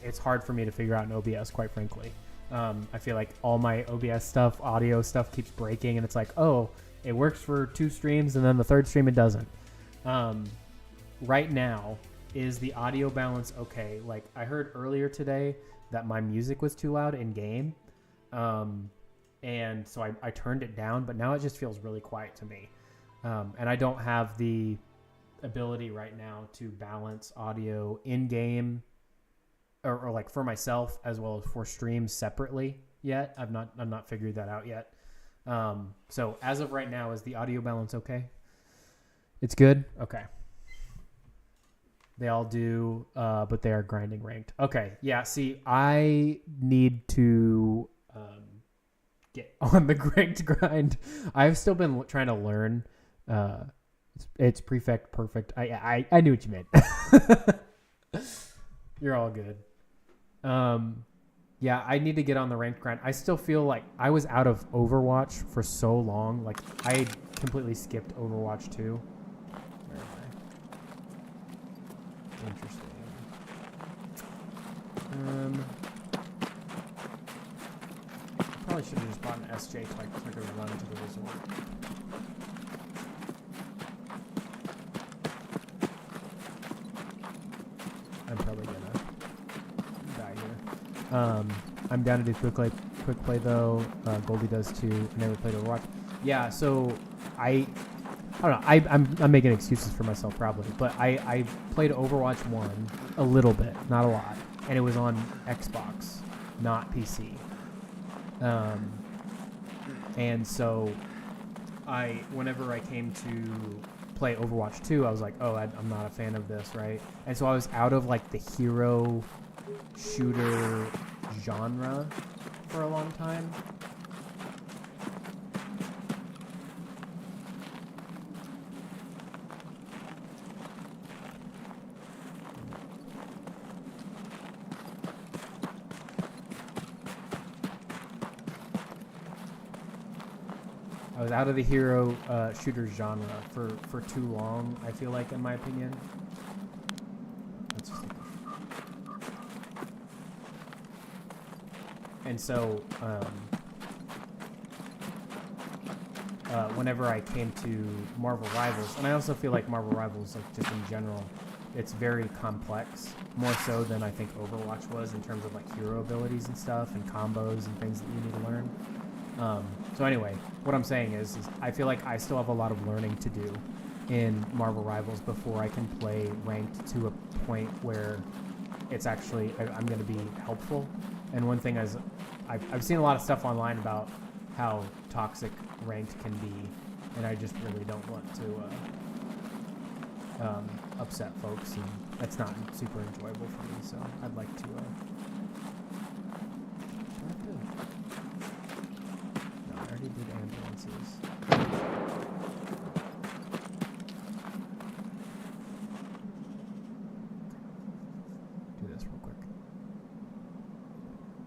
it's hard for me to figure out in OBS, quite frankly. I feel like all my OBS stuff, audio stuff keeps breaking, and it's like, oh, it works for 2 streams, and then the 3rd stream it doesn't. Right now, is the audio balance okay? Like, I heard earlier today that my music was too loud in game, and so I turned it down, but now it just feels really quiet to me. And I don't have the ability right now to balance audio in game or like for myself as well as for streams separately yet. I'm not figured that out yet. So as of right now, is the audio balance okay? It's good? Okay. They all do, but they are grinding ranked. Okay, yeah, see, I need to get on the ranked grind. I've still been trying to learn. It's Prefect Perfect. I knew what you meant. You're all good. Yeah, I need to get on the ranked grind. I still feel like I was out of Overwatch for so long. Like, I completely skipped Overwatch 2. Interesting. Probably should have just bought an SJ so I could run to the resort. I'm probably gonna die here. I'm down to do quick play though. Goldie does too. I never played Overwatch. Yeah, so I don't know. I'm making excuses for myself probably, but I played Overwatch 1 a little bit, not a lot, and it was on Xbox, not PC. And so whenever I came to play Overwatch 2, I was like, oh, I'm not a fan of this, right? And so I was out of like the hero shooter genre for a long time. I was out of the hero shooter genre for too long, I feel like, in my opinion. And so, whenever I came to Marvel Rivals, and I also feel like Marvel Rivals, like just in general, it's very complex, more so than I think Overwatch was in terms of like hero abilities and stuff and combos and things that you need to learn. So anyway, what I'm saying is I feel like I still have a lot of learning to do in Marvel Rivals before I can play ranked to a point where it's actually I'm going to be helpful. And one thing is I've seen a lot of stuff online about how toxic ranked can be, and I just really don't want to upset folks, and that's not super enjoyable for me. So I'd like to. No, I already did ambulances.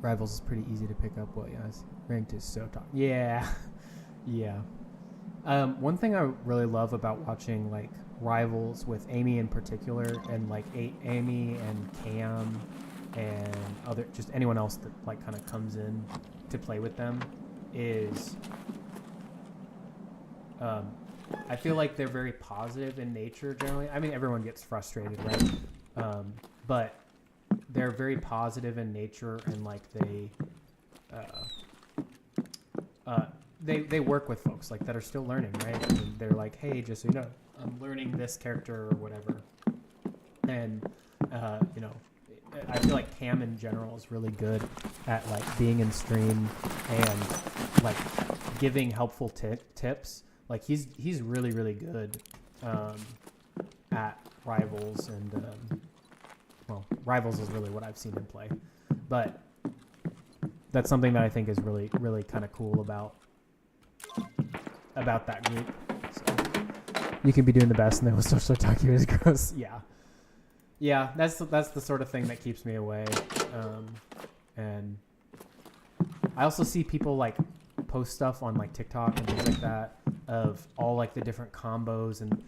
Rivals is pretty easy to pick up. Well, yes, ranked is so tough. Yeah, yeah. One thing I really love about watching like Rivals with Amy in particular, and like Amy and Cam and other just anyone else that like kind of comes in to play with them is I feel like they're very positive in nature generally. I mean, everyone gets frustrated, right? But they're very positive in nature, and like they work with folks like that are still learning, right? And they're like, hey, just so you know, I'm learning this character or whatever. And you know, I feel like Cam in general is really good at like being in stream and like giving helpful tips. Like he's really good at Rivals, and well, Rivals is really what I've seen him play. But that's something that I think is really kind of cool about that group. So you can be doing the best, and then we'll start talking about it gross. Yeah, that's the sort of thing that keeps me away. And I also see people like post stuff on like TikTok and things like that of all like the different combos and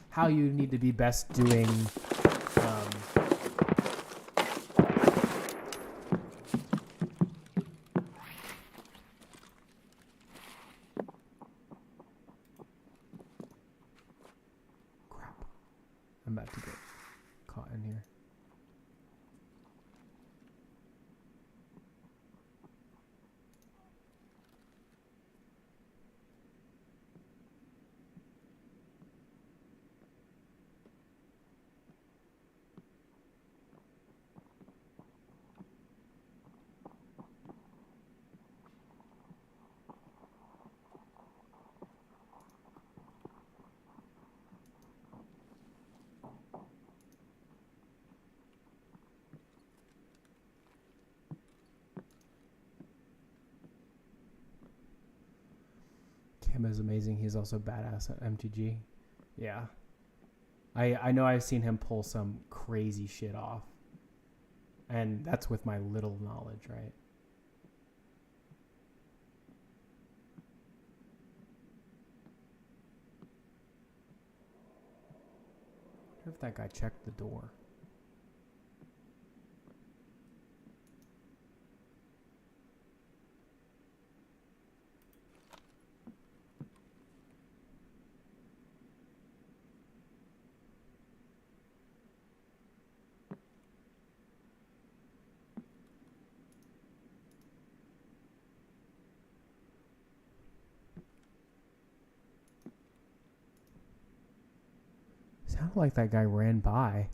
how you need to be best doing crap. I'm about to get caught in here. Cam is amazing. He's also badass at MTG. Yeah. I know I've seen him pull some crazy shit off. And that's with my little knowledge, right? I wonder if that guy checked the door. Sounded like that guy ran by,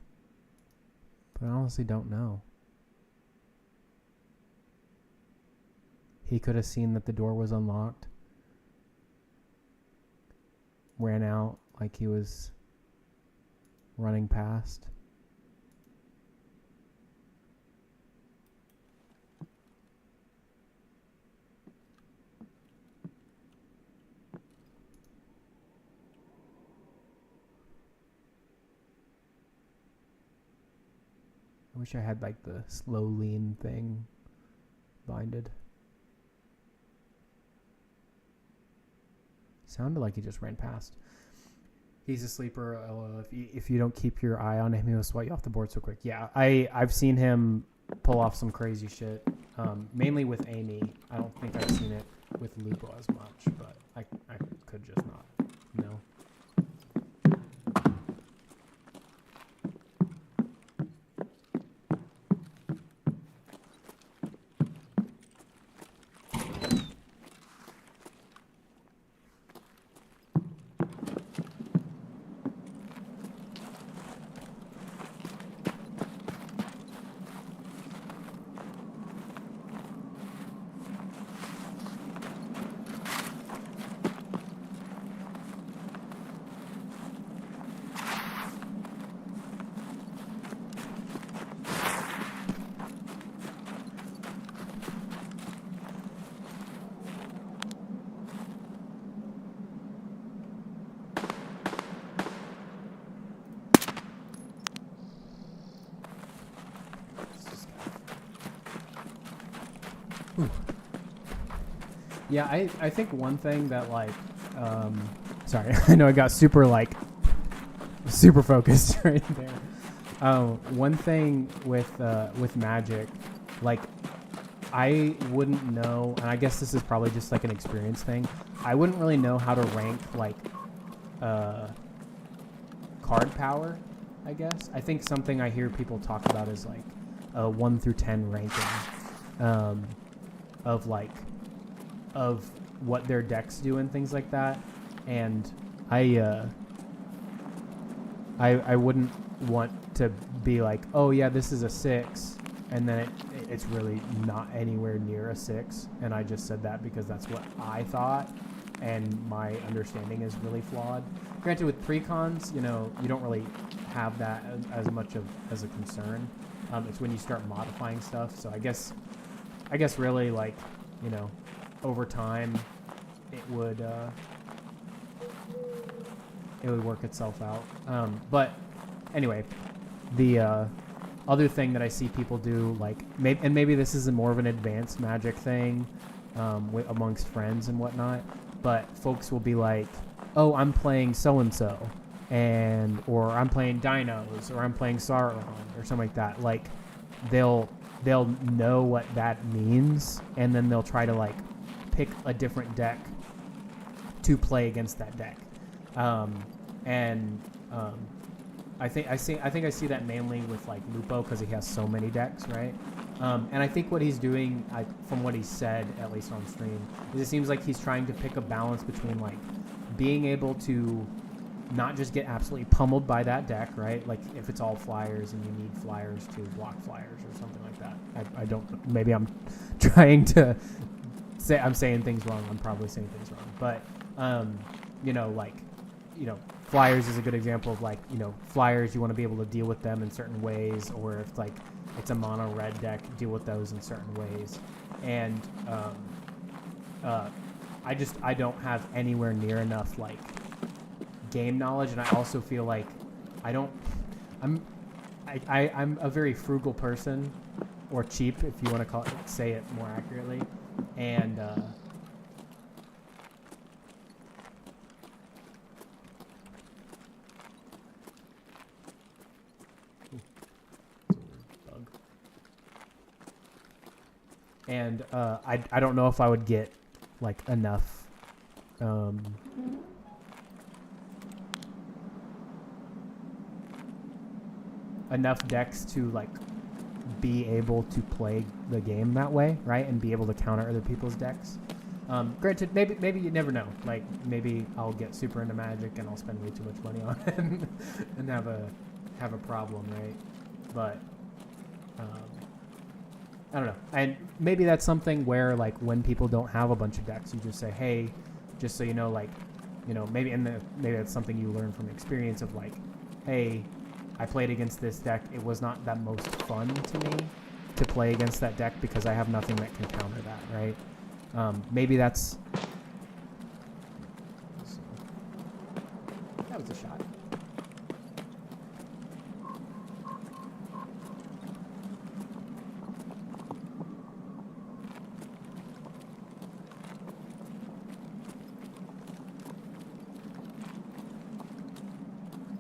but I honestly don't know. He could have seen that the door was unlocked, ran out like he was running past. I wish I had like the slow lean thing binded. Sounded like he just ran past. He's a sleeper. If you don't keep your eye on him, he'll sweat you off the board so quick. Yeah, I've seen him pull off some crazy shit. Mainly with Amy. I don't think I've seen it with Lupo as much, but I could just not, you know. Yeah, I think one thing that like, sorry, I know I got super focused right there. One thing with Magic, like, I wouldn't know, and I guess this is probably just like an experience thing. I wouldn't really know how to rank like card power, I guess. I think something I hear people talk about is like a 1 through 10 ranking of what their decks do and things like that. And I wouldn't want to be like, oh yeah, this is a 6, and then it's really not anywhere near a 6, and I just said that because that's what I thought, and my understanding is really flawed. Granted, with precons, you know, you don't really have that as much as a concern. It's when you start modifying stuff. So I guess really, like, you know, over time, it would work itself out. But anyway, the other thing that I see people do, like, maybe this is more of an advanced Magic thing amongst friends and whatnot, but folks will be like, oh, I'm playing so-and-so, or I'm playing Dinos, or I'm playing Sauron, or something like that. Like, they'll know what that means, and then they'll try to, like, pick a different deck to play against that deck. I think I see that mainly with like Lupo, because he has so many decks, right? And I think what he's doing, from what he said, at least on stream, is it seems like he's trying to pick a balance between like being able to not just get absolutely pummeled by that deck, right? Like if it's all flyers and you need flyers to block flyers or something like that. I don't. Maybe I'm trying to say I'm saying things wrong. I'm probably saying things wrong, but you know, like, you know, flyers is a good example of, like, you know, flyers, you want to be able to deal with them in certain ways, or if like it's a mono red deck, deal with those in certain ways. And I don't have anywhere near enough like game knowledge, and I also feel like I'm a very frugal person, or cheap, if you want to say it more accurately, and and I don't know if I would get like enough decks to like be able to play the game that way, right? And be able to counter other people's decks. Granted, maybe you never know. Like, maybe I'll get super into Magic and I'll spend way too much money on it and have a problem, right? But I don't know. And maybe that's something where, like, when people don't have a bunch of decks, you just say, hey, just so you know, like, you know, maybe that's something you learn from experience of, like, hey, I played against this deck. It was not that most fun to me to play against that deck because I have nothing that can counter that, right? Maybe that's... That was a shot.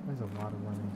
There's a lot of running.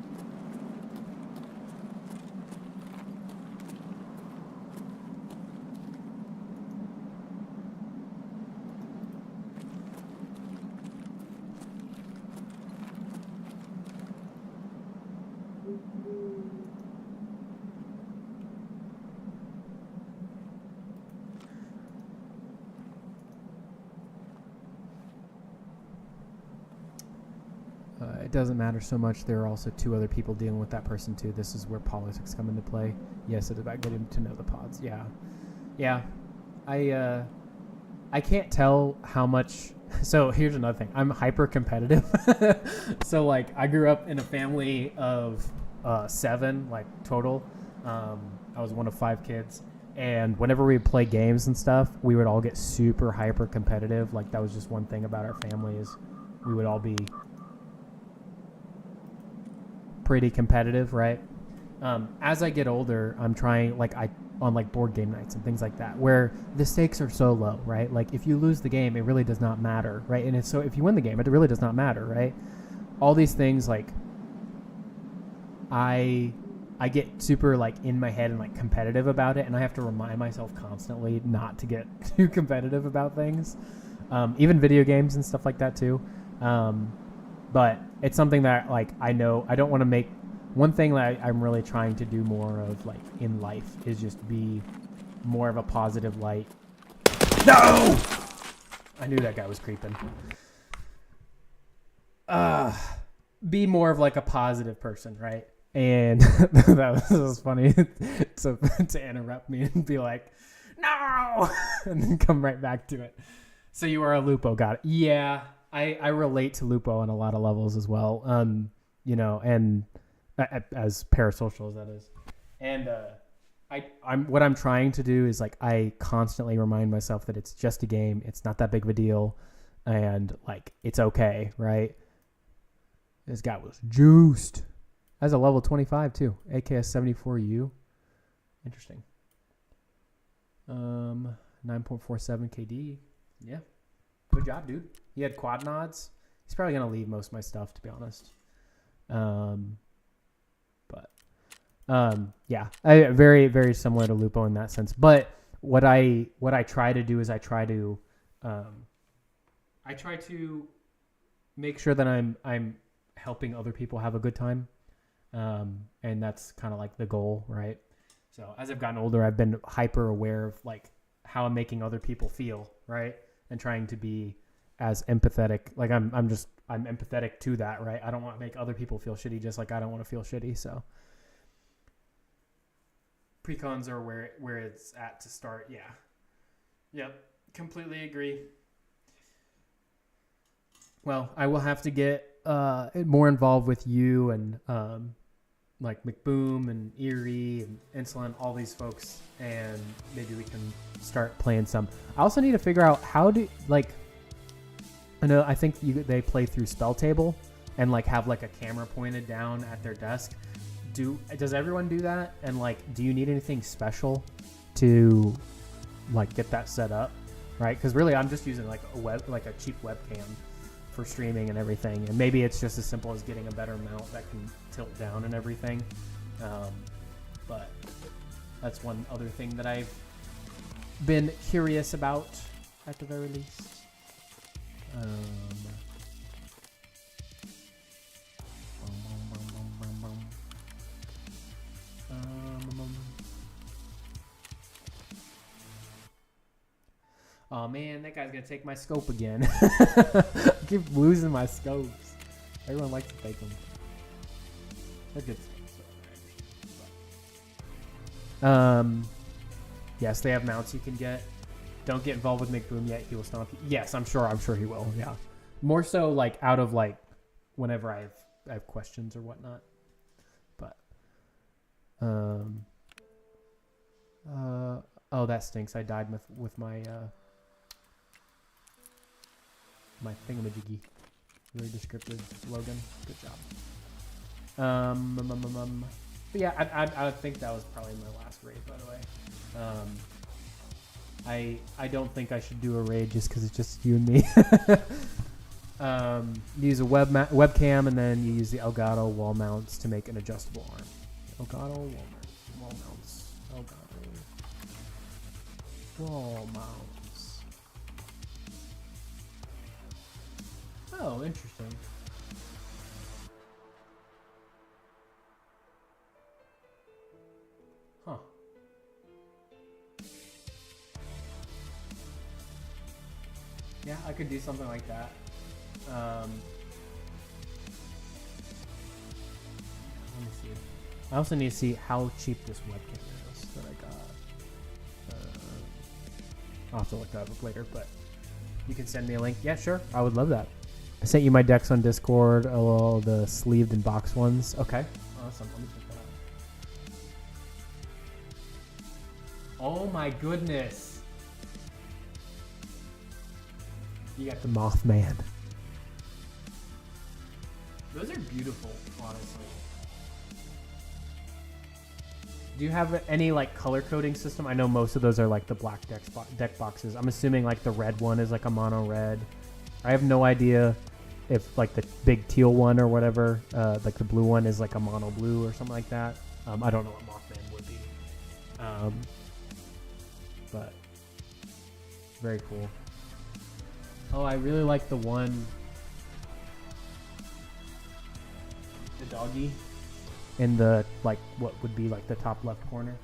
It doesn't matter so much. There are also 2 other people dealing with that person too. This is where politics come into play. Yes, it's about getting to know the pods. Yeah. I can't tell how much. So here's another thing. I'm hyper competitive. So like I grew up in a family of 7, like total. I was one of 5 kids, and whenever we would play games and stuff, we would all get super hyper competitive. Like that was just one thing about our family, is we would all be pretty competitive, right? As I get older, I'm trying, like, on like board game nights and things like that, where the stakes are so low, right? Like if you lose the game, it really does not matter, right? And it's so if you win the game, it really does not matter, right? All these things, like I get super like in my head and like competitive about it, and I have to remind myself constantly not to get too competitive about things, even video games and stuff like that too. But it's something that like I know I don't want to make. One thing that I'm really trying to do more of like in life is just be more of a positive light. No! I knew that guy was creeping. Be more of like a positive person, right? And that was funny to interrupt me and be like, no! And then come right back to it. So you are a Lupo, got it. Yeah, I relate to Lupo on a lot of levels as well. You know, and as parasocial as that is. And what I'm trying to do is like I constantly remind myself that it's just a game. It's not that big of a deal, and like it's okay, right? This guy was juiced. That's a level 25 too. AKS 74U. Interesting. 9.47 KD. Yeah. Good job, dude. He had quad nods. He's probably gonna leave most of my stuff, to be honest. Yeah, very, very similar to Lupo in that sense. But what I try to do is I try to make sure that I'm helping other people have a good time. And that's kind of like the goal, right? So as I've gotten older, I've been hyper aware of like how I'm making other people feel, right? And trying to be as empathetic. Like I'm empathetic to that, right? I don't want to make other people feel shitty, just like I don't want to feel shitty. So precons are where it's at to start. Yeah. Yep. Completely agree. Well, I will have to get more involved with you and like McBoom and Erie and Insulin, all these folks, and maybe we can start playing some. I also need to figure out how to like. I think they play through Spell Table and like have like a camera pointed down at their desk. Does everyone do that? And like, do you need anything special to like get that set up, right? Because really, I'm just using like a cheap webcam for streaming and everything, and maybe it's just as simple as getting a better mount that can tilt down and everything. But that's one other thing that I've been curious about at the very least. Oh man, that guy's gonna take my scope again. I keep losing my scopes. Everyone likes to take them. They're good scopes. Yes, they have mounts you can get. Don't get involved with McBoom yet. He will stomp you. Yes, I'm sure he will. Yeah, more so like out of like whenever I have questions or whatnot. But oh, that stinks. I died with my my thingamajiggy. Very descriptive slogan. Good job. But yeah, I think that was probably my last raid, by the way. I don't think I should do a raid just because it's just you and me. You use a webcam, and then you use the Elgato wall mounts to make an adjustable arm. Elgato wall mounts. Elgato wall mounts. Oh, interesting. Huh. Yeah, I could do something like that. Let me see. I also need to see how cheap this webcam is that I got. I'll have to look that up later, but you can send me a link. Yeah, sure. I would love that. I sent you my decks on Discord, all the sleeved and boxed ones. Okay. Awesome. Let me check that out. Oh my goodness. You got the Mothman. Those are beautiful, honestly. Do you have any like color coding system? I know most of those are like the black deck boxes. I'm assuming like the red one is like a mono red. I have no idea if like the big teal one or whatever, like the blue one is like a mono blue or something like that. I don't know what Mothman would be. But very cool. Oh, I really like the one, the doggy in the like what would be like the top left corner.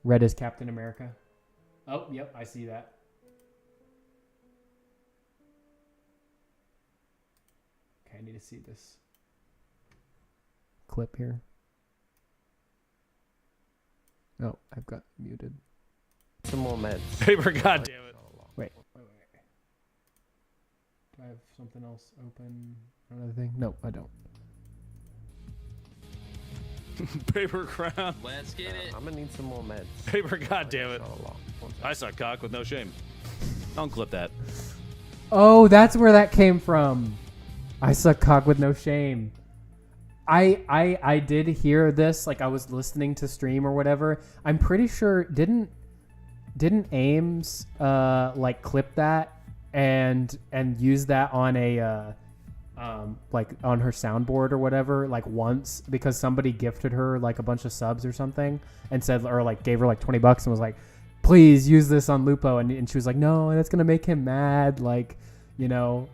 Red is Captain America. Oh, yep, I see that. Okay, I need to see this clip here. Oh, I've got muted.
Some more meds.
Paper, goddamn it.
Wait. Do I have something else open? Another thing? No, I don't.
Paper crown.
Let's get it.
I'm gonna need some more meds.
Paper, goddamn it. I suck cock with no shame. Don't clip that.
Oh, that's where that came from. I suck cock with no shame. I did hear this, like I was listening to stream or whatever. I'm pretty sure didn't Ames like clip that and use that on a like on her soundboard or whatever, like once, because somebody gifted her like a bunch of subs or something and said, or like gave her like $20 and was like, please use this on Lupo, and she was like, no, that's gonna make him mad, like, you know,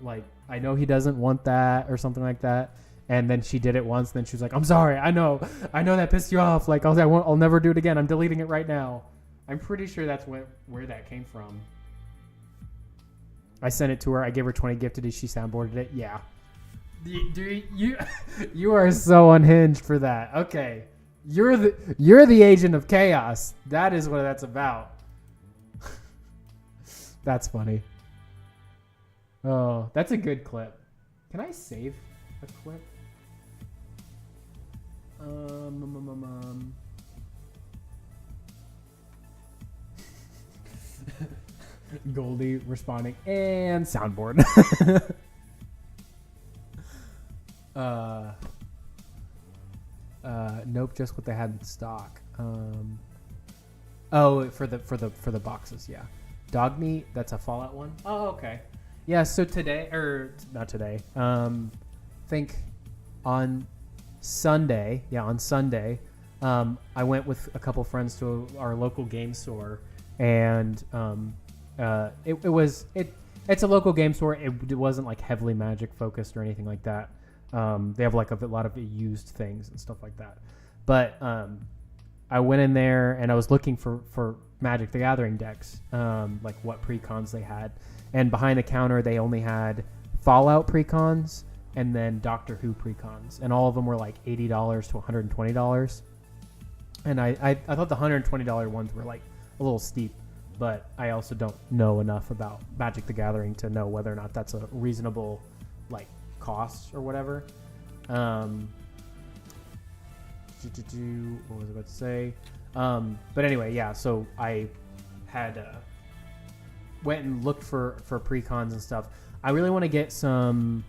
like I know he doesn't want that or something like that. And then she did it once, then she was like, I'm sorry, I know that pissed you off, like I'll never do it again, I'm deleting it right now. I'm pretty sure that's where that came from. I sent it to her. I gave her 20 gifted. She soundboarded it. Yeah. You are so unhinged for that. Okay. You're the agent of chaos. That is what that's about. That's funny. Oh, that's a good clip. Can I save a clip? Goldie responding and soundboard. Nope, just what they had in stock. Oh, for the boxes, yeah. Dog meat, that's a Fallout one. Oh, okay. Yeah, so today, or not today, think on Sunday, I went with a couple friends to our local game store, and it's a local game store. It wasn't like heavily Magic focused or anything like that. They have like a lot of used things and stuff like that. But I went in there and I was looking for Magic the Gathering decks, like what precons they had. And behind the counter, they only had Fallout precons and then Doctor Who precons. And all of them were like $80 to $120. And I thought the $120 ones were like a little steep. But I also don't know enough about Magic the Gathering to know whether or not that's a reasonable like cost or whatever. What was I about to say? But anyway, yeah. So I had went and looked for precons and stuff. I really want to get some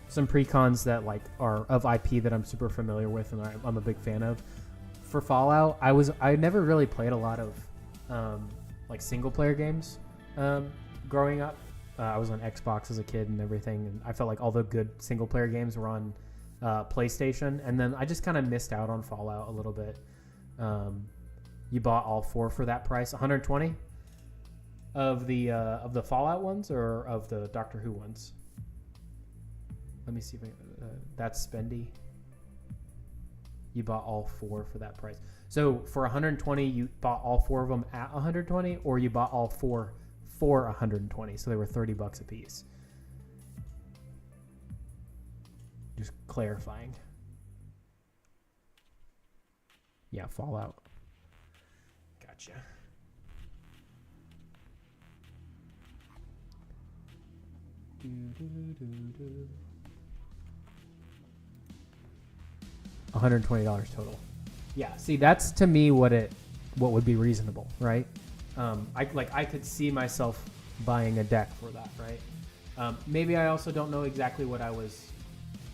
precons that like are of IP that I'm super familiar with and I'm a big fan of. For Fallout, I never really played a lot of like single player games growing up. I was on Xbox as a kid and everything, and I felt like all the good single player games were on PlayStation, and then I just kind of missed out on Fallout a little bit. You bought all four for that price, $120 of the Fallout ones or of the Doctor Who ones? Let me see if that's spendy. You bought all four for that price. So for $120, you bought all four of them at $120, or you bought all four for $120. So they were $30 a piece. Just clarifying. Yeah, Fallout. Gotcha. $120 total. Yeah, see, that's to me what would be reasonable, right? I could see myself buying a deck for that, right? Maybe I also don't know exactly what I was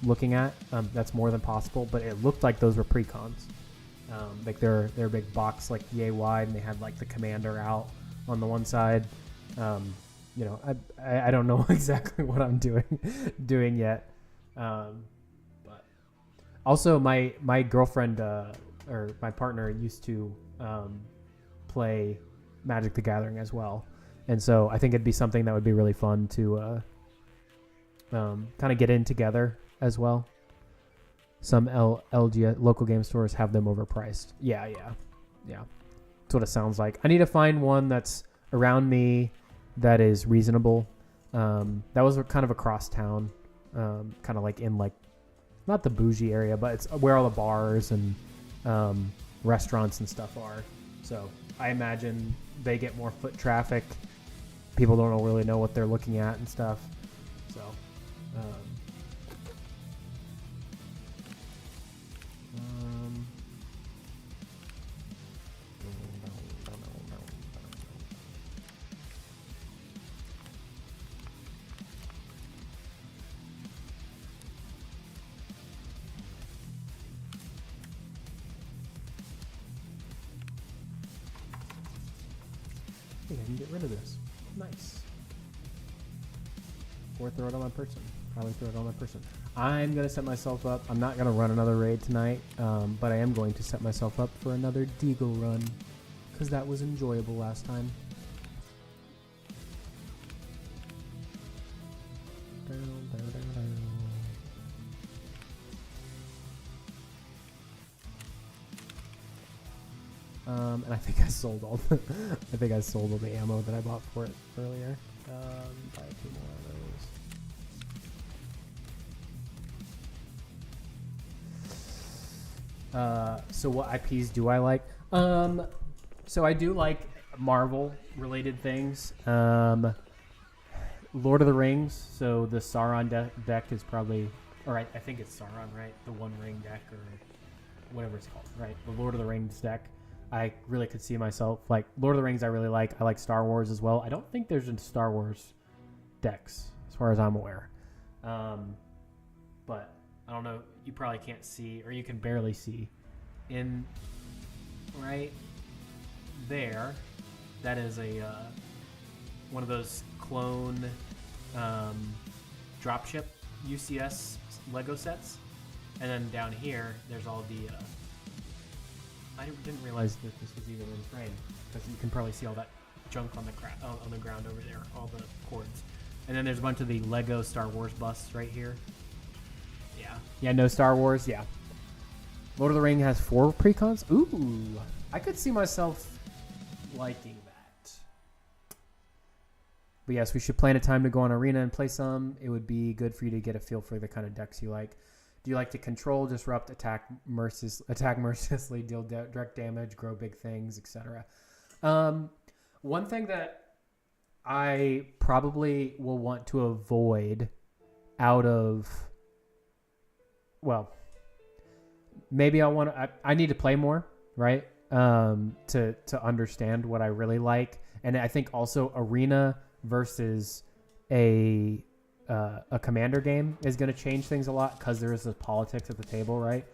looking at. That's more than possible, but it looked like those were precons. Like they're a big box, like yay wide, and they had like the commander out on the one side. I don't know exactly what I'm doing yet. But also my girlfriend or my partner used to play Magic the Gathering as well, and so I think it'd be something that would be really fun to kind of get in together as well. Some LG local game stores have them overpriced. Yeah. That's what it sounds like. I need to find one that's around me that is reasonable. That was kind of across town, kind of like in like not the bougie area, but it's where all the bars and restaurants and stuff are. So I imagine they get more foot traffic. People don't really know what they're looking at and stuff. So. I think I can get rid of this. Nice. Or throw it on my person. Probably throw it on my person. I'm going to set myself up. I'm not going to run another raid tonight, but I am going to set myself up for another Deagle run, because that was enjoyable last time. And I think I sold all the ammo that I bought for it earlier. Buy a few more of those. So what IPs do I like? So I do like Marvel related things. Lord of the Rings. So the Sauron deck is probably, or I think it's Sauron, right? The One Ring deck or whatever it's called, right? The Lord of the Rings deck. I really could see myself like Lord of the Rings. I really like. I like Star Wars as well. I don't think there's a Star Wars decks as far as I'm aware, but I don't know. You probably can't see, or you can barely see, in right there. That is a one of those clone dropship UCS Lego sets, and then down here there's all the. I didn't realize that this was even in frame, because you can probably see all that junk on the ground over there, all the cords. And then there's a bunch of the Lego Star Wars busts right here. Yeah, no Star Wars, yeah. Lord of the Ring has 4 precons. Ooh, I could see myself liking that. But yes, we should plan a time to go on Arena and play some. It would be good for you to get a feel for the kind of decks you like. Do you like to control, disrupt, attack mercilessly, deal direct damage, grow big things, etc.? One thing that I probably will want to avoid out of, well, maybe I need to play more, right? To understand what I really like. And I think also Arena versus a commander game is going to change things a lot, because there is the politics at the table, right?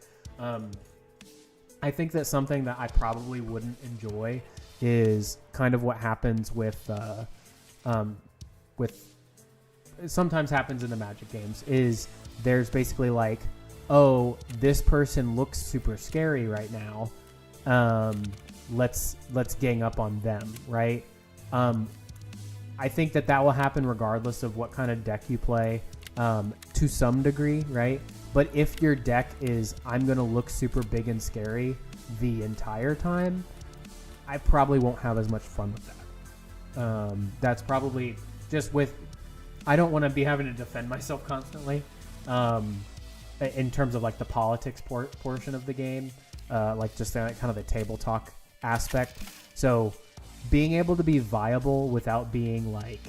I think that something that I probably wouldn't enjoy is kind of what happens with sometimes happens in the Magic games, is there's basically like, oh, this person looks super scary right now. Let's gang up on them, right? I think that will happen regardless of what kind of deck you play, to some degree, right? But if your deck is, I'm going to look super big and scary the entire time, I probably won't have as much fun with that. That's probably just with, I don't want to be having to defend myself constantly, in terms of like the politics portion of the game, like just kind of the table talk aspect. So being able to be viable without being like,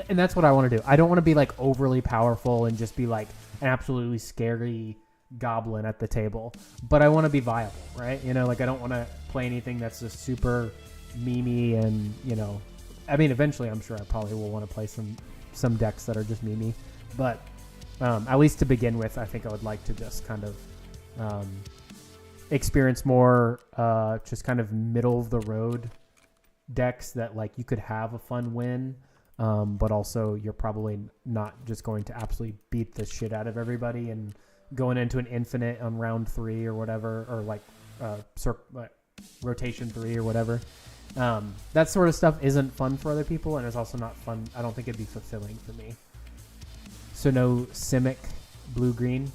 and that's what I want to do. I don't want to be like overly powerful and just be like an absolutely scary goblin at the table, but I want to be viable, right? You know, like I don't want to play anything that's just super memey and, you know, I mean, eventually I'm sure I probably will want to play some some decks that are just me. But at least to begin with, I think I would like to just kind of experience more just kind of middle of the road decks that like you could have a fun win, but also you're probably not just going to absolutely beat the shit out of everybody and going into an infinite on round 3 or whatever, or like rotation 3 or whatever. That sort of stuff isn't fun for other people, and it's also not fun. I don't think it'd be fulfilling for me. So no Simic blue green.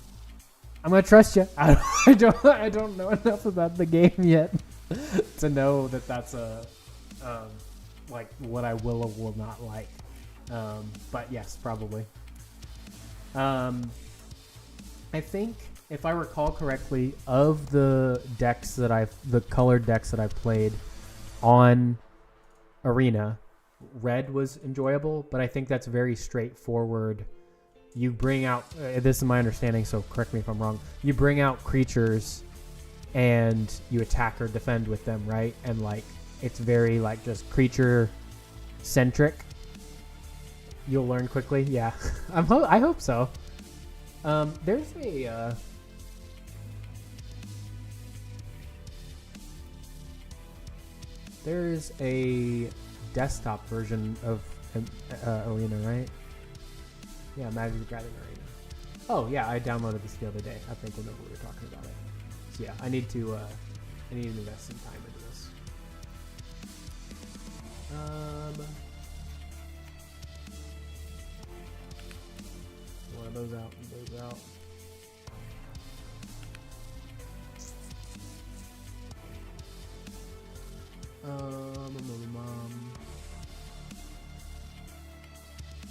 I'm gonna trust you. I don't know enough about the game yet to know that that's a like what I will or will not like. But yes, probably. I think if I recall correctly, of the colored decks that I've played on Arena, red was enjoyable, but I think that's very straightforward. You bring out, this is my understanding, so correct me if I'm wrong, you bring out creatures and you attack or defend with them, right? And like, it's very like just creature centric. You'll learn quickly. Yeah, I hope so. There's a desktop version of Arena, right? Yeah, Magic the Gathering Arena. Oh yeah, I downloaded this the other day. I think whenever we were talking about it. So yeah, I need to invest some time into this. One of those out, those out.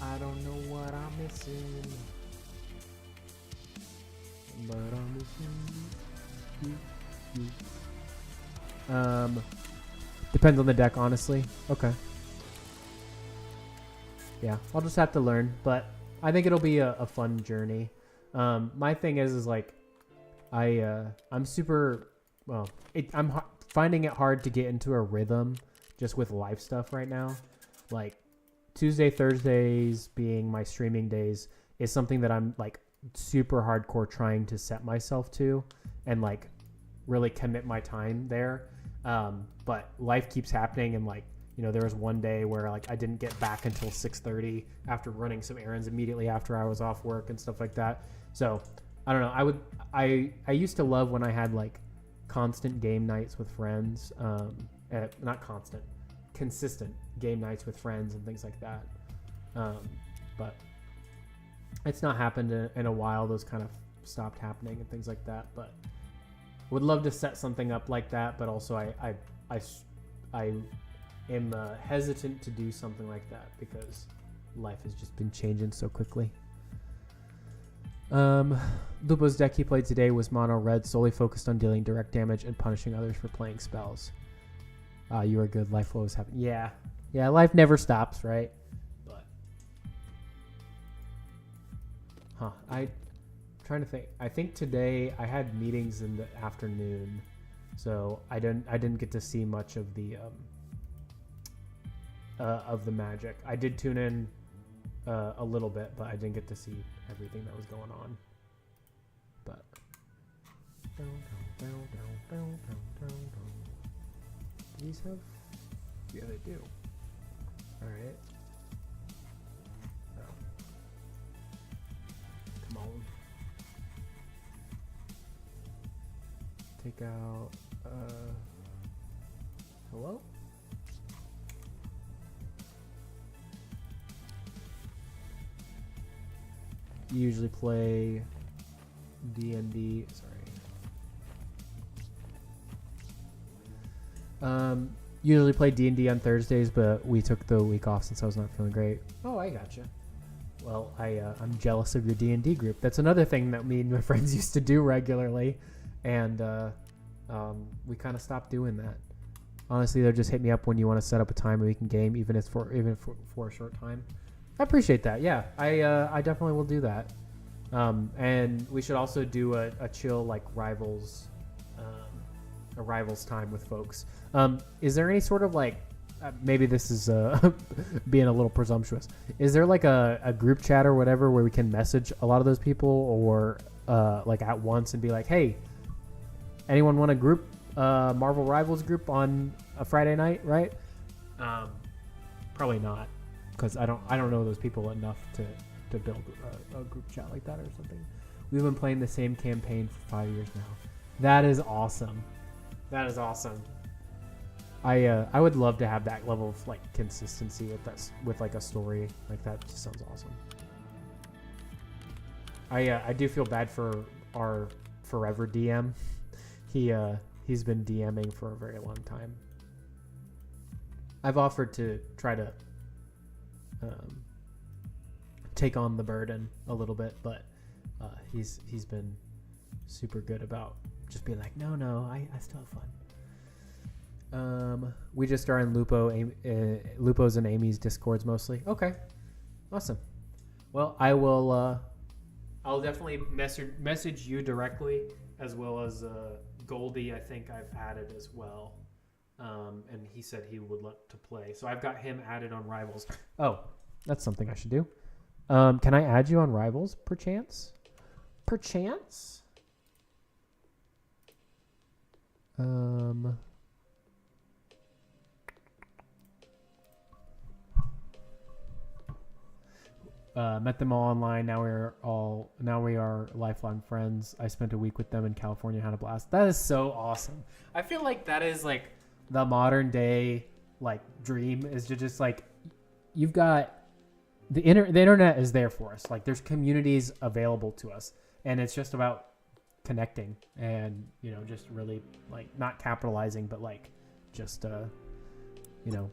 I don't know what I'm missing, but I'm missing you. Depends on the deck, honestly. Okay. Yeah, I'll just have to learn, but I think it'll be a fun journey. My thing is like, I'm super, well, I'm finding it hard to get into a rhythm just with live stuff right now. Like Tuesday, Thursdays being my streaming days is something that I'm like super hardcore trying to set myself to and like really commit my time there. But life keeps happening, and like, you know, there was one day where like I didn't get back until 6:30 after running some errands immediately after I was off work and stuff like that. So I don't know. I used to love when I had like constant game nights with friends. Not constant, consistent game nights with friends and things like that. But it's not happened in a while. Those kind of stopped happening and things like that. But would love to set something up like that. But also I am hesitant to do something like that because life has just been changing so quickly. Lupo's deck he played today was mono red, solely focused on dealing direct damage and punishing others for playing spells. You are good. Life will always happen. Yeah, life never stops, right? But I'm trying to think. I think today I had meetings in the afternoon, so I didn't get to see much of the Magic. I did tune in a little bit, but I didn't get to see everything that was going on. But do these have? Yeah, they do. All right. Oh. Come on. Take out. Hello? You usually play D&D. Sorry. Usually play D&D on Thursdays, but we took the week off since I was not feeling great. Oh, I gotcha. Well, I'm jealous of your D&D group. That's another thing that me and my friends used to do regularly, and we kind of stopped doing that. Honestly, they'll just hit me up when you want to set up a time and we can game, even for a short time. I appreciate that. Yeah, I definitely will do that. And we should also do a chill like rivals time with folks. Is there any sort of like maybe this is being a little presumptuous. Is there like a group chat or whatever where we can message a lot of those people, or like at once and be like, hey, anyone want a group Marvel Rivals group on a Friday night, right? Probably not, because I don't know those people enough to build a group chat like that or something. We've been playing the same campaign for 5 years now. That is awesome. That is awesome. I would love to have that level of like consistency with like a story like that. Just sounds awesome. I do feel bad for our forever DM. He's been DMing for a very long time. I've offered to try to take on the burden a little bit, but he's been super good about just being like, no, I still have fun. We just are in Lupo's and Amy's Discords mostly. Okay, awesome. Well, I'll definitely message you directly, as well as Goldie. I think I've added as well, and he said he would like to play, so I've got him added on Rivals. Oh, that's something I should do. Can I add you on Rivals, perchance? Perchance? Met them all online. Now we are lifelong friends. I spent a week with them in California, had a blast. That is so awesome. I feel like that is like the modern day like dream, is to just like, you've got the internet is there for us. Like there's communities available to us, and it's just about connecting and, you know, just really like not capitalizing, but like just you know,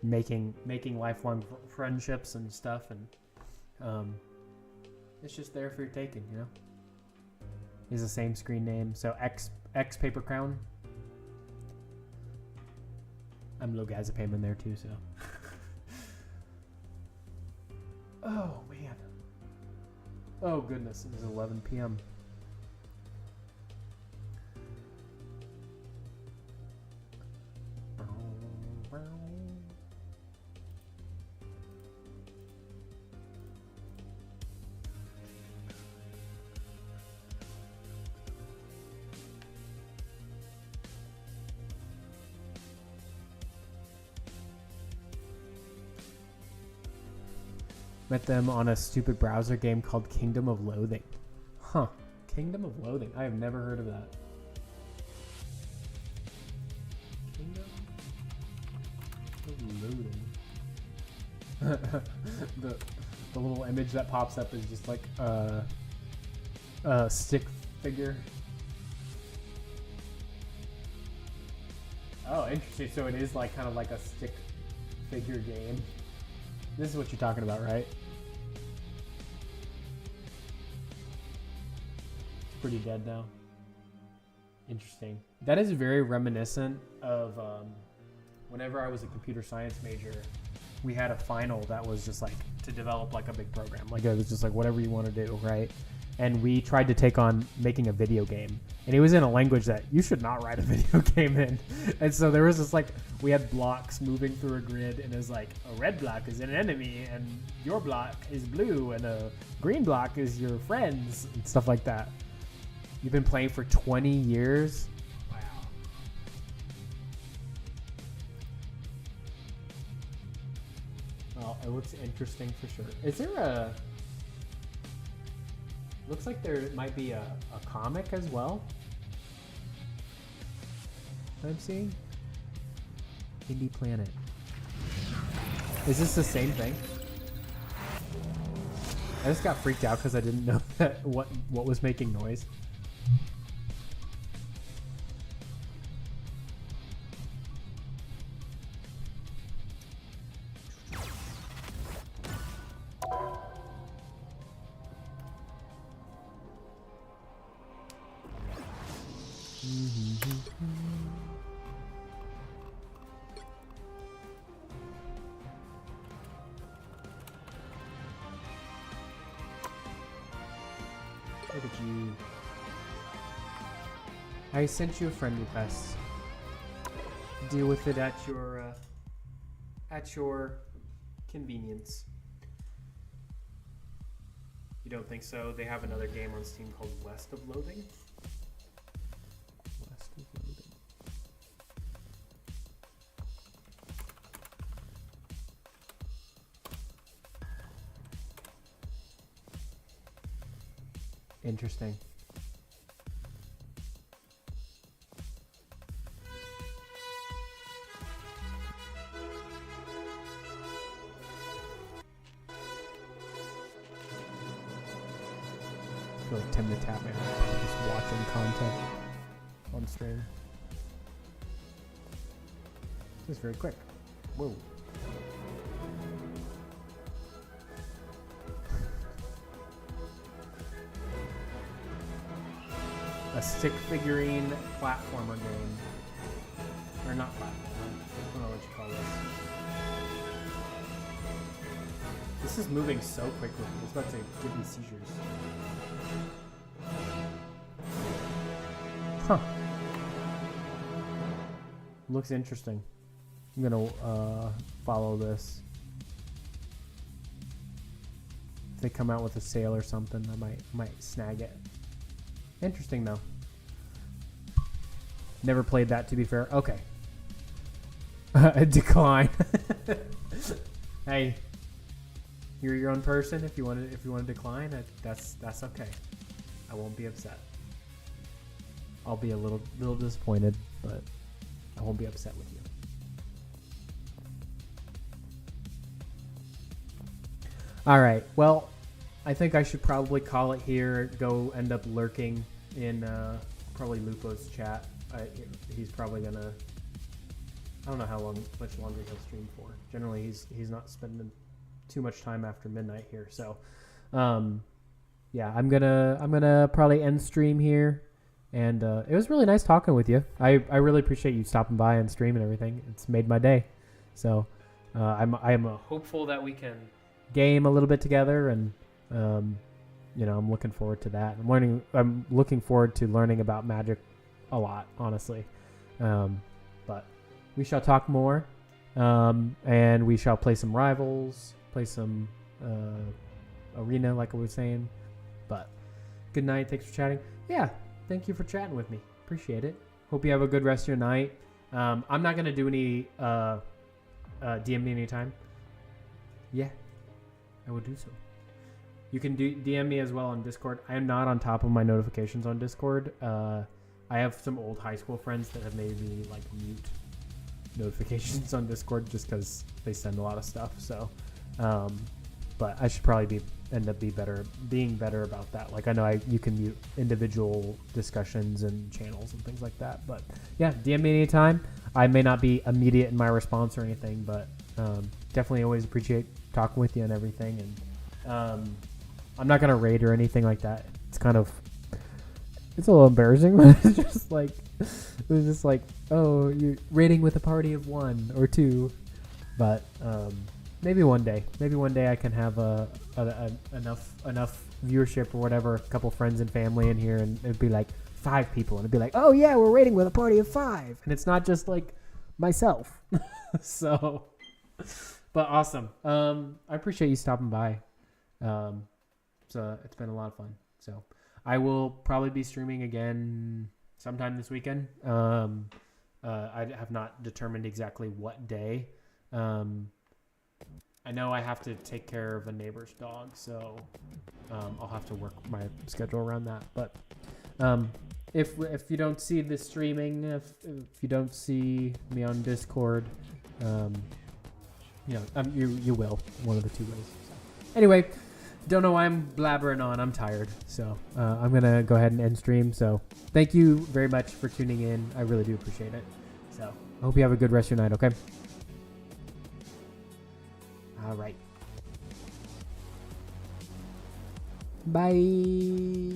making lifelong friendships and stuff, and it's just there for your taking, you know. Is the same screen name, so X Paper Crown. I'm Logazepam there too, so. Oh man. Oh goodness, it is 11 p.m. Met them on a stupid browser game called Kingdom of Loathing. Huh. Kingdom of Loathing. I have never heard of that. Kingdom of Loathing. the little image that pops up is just like a stick figure. Oh, interesting. So it is like kind of like a stick figure game. This is what you're talking about, right? It's pretty dead now. Interesting. That is very reminiscent of whenever I was a computer science major, we had a final that was just like to develop like a big program. Like it was just like whatever you want to do, right? And we tried to take on making a video game. And it was in a language that you should not write a video game in. And so there was this like, we had blocks moving through a grid, and it was like, a red block is an enemy, and your block is blue, and a green block is your friends, and stuff like that. You've been playing for 20 years? Wow. Well, it looks interesting for sure. Is there a... Looks like there might be a comic as well. I'm seeing Indie Planet. Is this the same thing? I just got freaked out because I didn't know that what was making noise. Where did you... I sent you a friend request. deal with it at your convenience. You don't think so? They have another game on Steam called West of Loathing. West of Loathing. Interesting. I feel like Tim the Tatman just watching content on stream. This is very quick. Whoa. A stick figurine platformer game. Or not platformer. I don't know what you call this. This is moving so quickly. It's about to give me seizures. Huh. Looks interesting. I'm gonna follow this. If they come out with a sale or something, I might snag it. Interesting though. Never played that, to be fair. Okay. A decline. Hey, you're your own person. If you want to decline, that's okay. I won't be upset. I'll be a little disappointed, but I won't be upset with you. All right. Well, I think I should probably call it here. Go end up lurking in probably Lupo's chat. He's probably gonna. I don't know much longer he'll stream for. Generally, he's not spending too much time after midnight here. So, yeah, I'm gonna probably end stream here. And it was really nice talking with you. I really appreciate you stopping by and stream and everything. It's made my day. So I'm hopeful that we can game a little bit together, and I'm looking forward to that. I'm looking forward to learning about Magic a lot, honestly. But we shall talk more, and we shall play some Rivals, play some Arena, like I was saying. But good night. Thanks for chatting. Yeah. Thank you for chatting with me. Appreciate it. Hope you have a good rest of your night. I'm not going to do any DM me anytime. Yeah, I will do so. You can DM me as well on Discord. I am not on top of my notifications on Discord. I have some old high school friends that have made me like mute notifications on Discord just because they send a lot of stuff. So, but I should probably being better about that. Like I know you can mute individual discussions and channels and things like that. But yeah, DM me anytime. I may not be immediate in my response or anything, but definitely always appreciate talking with you and everything. And I'm not gonna raid or anything like that. It's a little embarrassing. It was just like, oh, you're raiding with a party of 1 or 2, but maybe one day I can have enough viewership or whatever, a couple friends and family in here, and it'd be like 5 people, and it'd be like, oh yeah, we're raiding with a party of 5, and it's not just like myself. So, but awesome. I appreciate you stopping by. So it's been a lot of fun. So I will probably be streaming again sometime this weekend. I have not determined exactly what day. I know I have to take care of a neighbor's dog, so I'll have to work my schedule around that. But if you don't see this streaming, if you don't see me on Discord, you will, one of the 2 ways. So. Anyway, don't know why I'm blabbering on. I'm tired, so I'm gonna go ahead and end stream. So thank you very much for tuning in. I really do appreciate it. So I hope you have a good rest of your night. Okay. All right. Bye.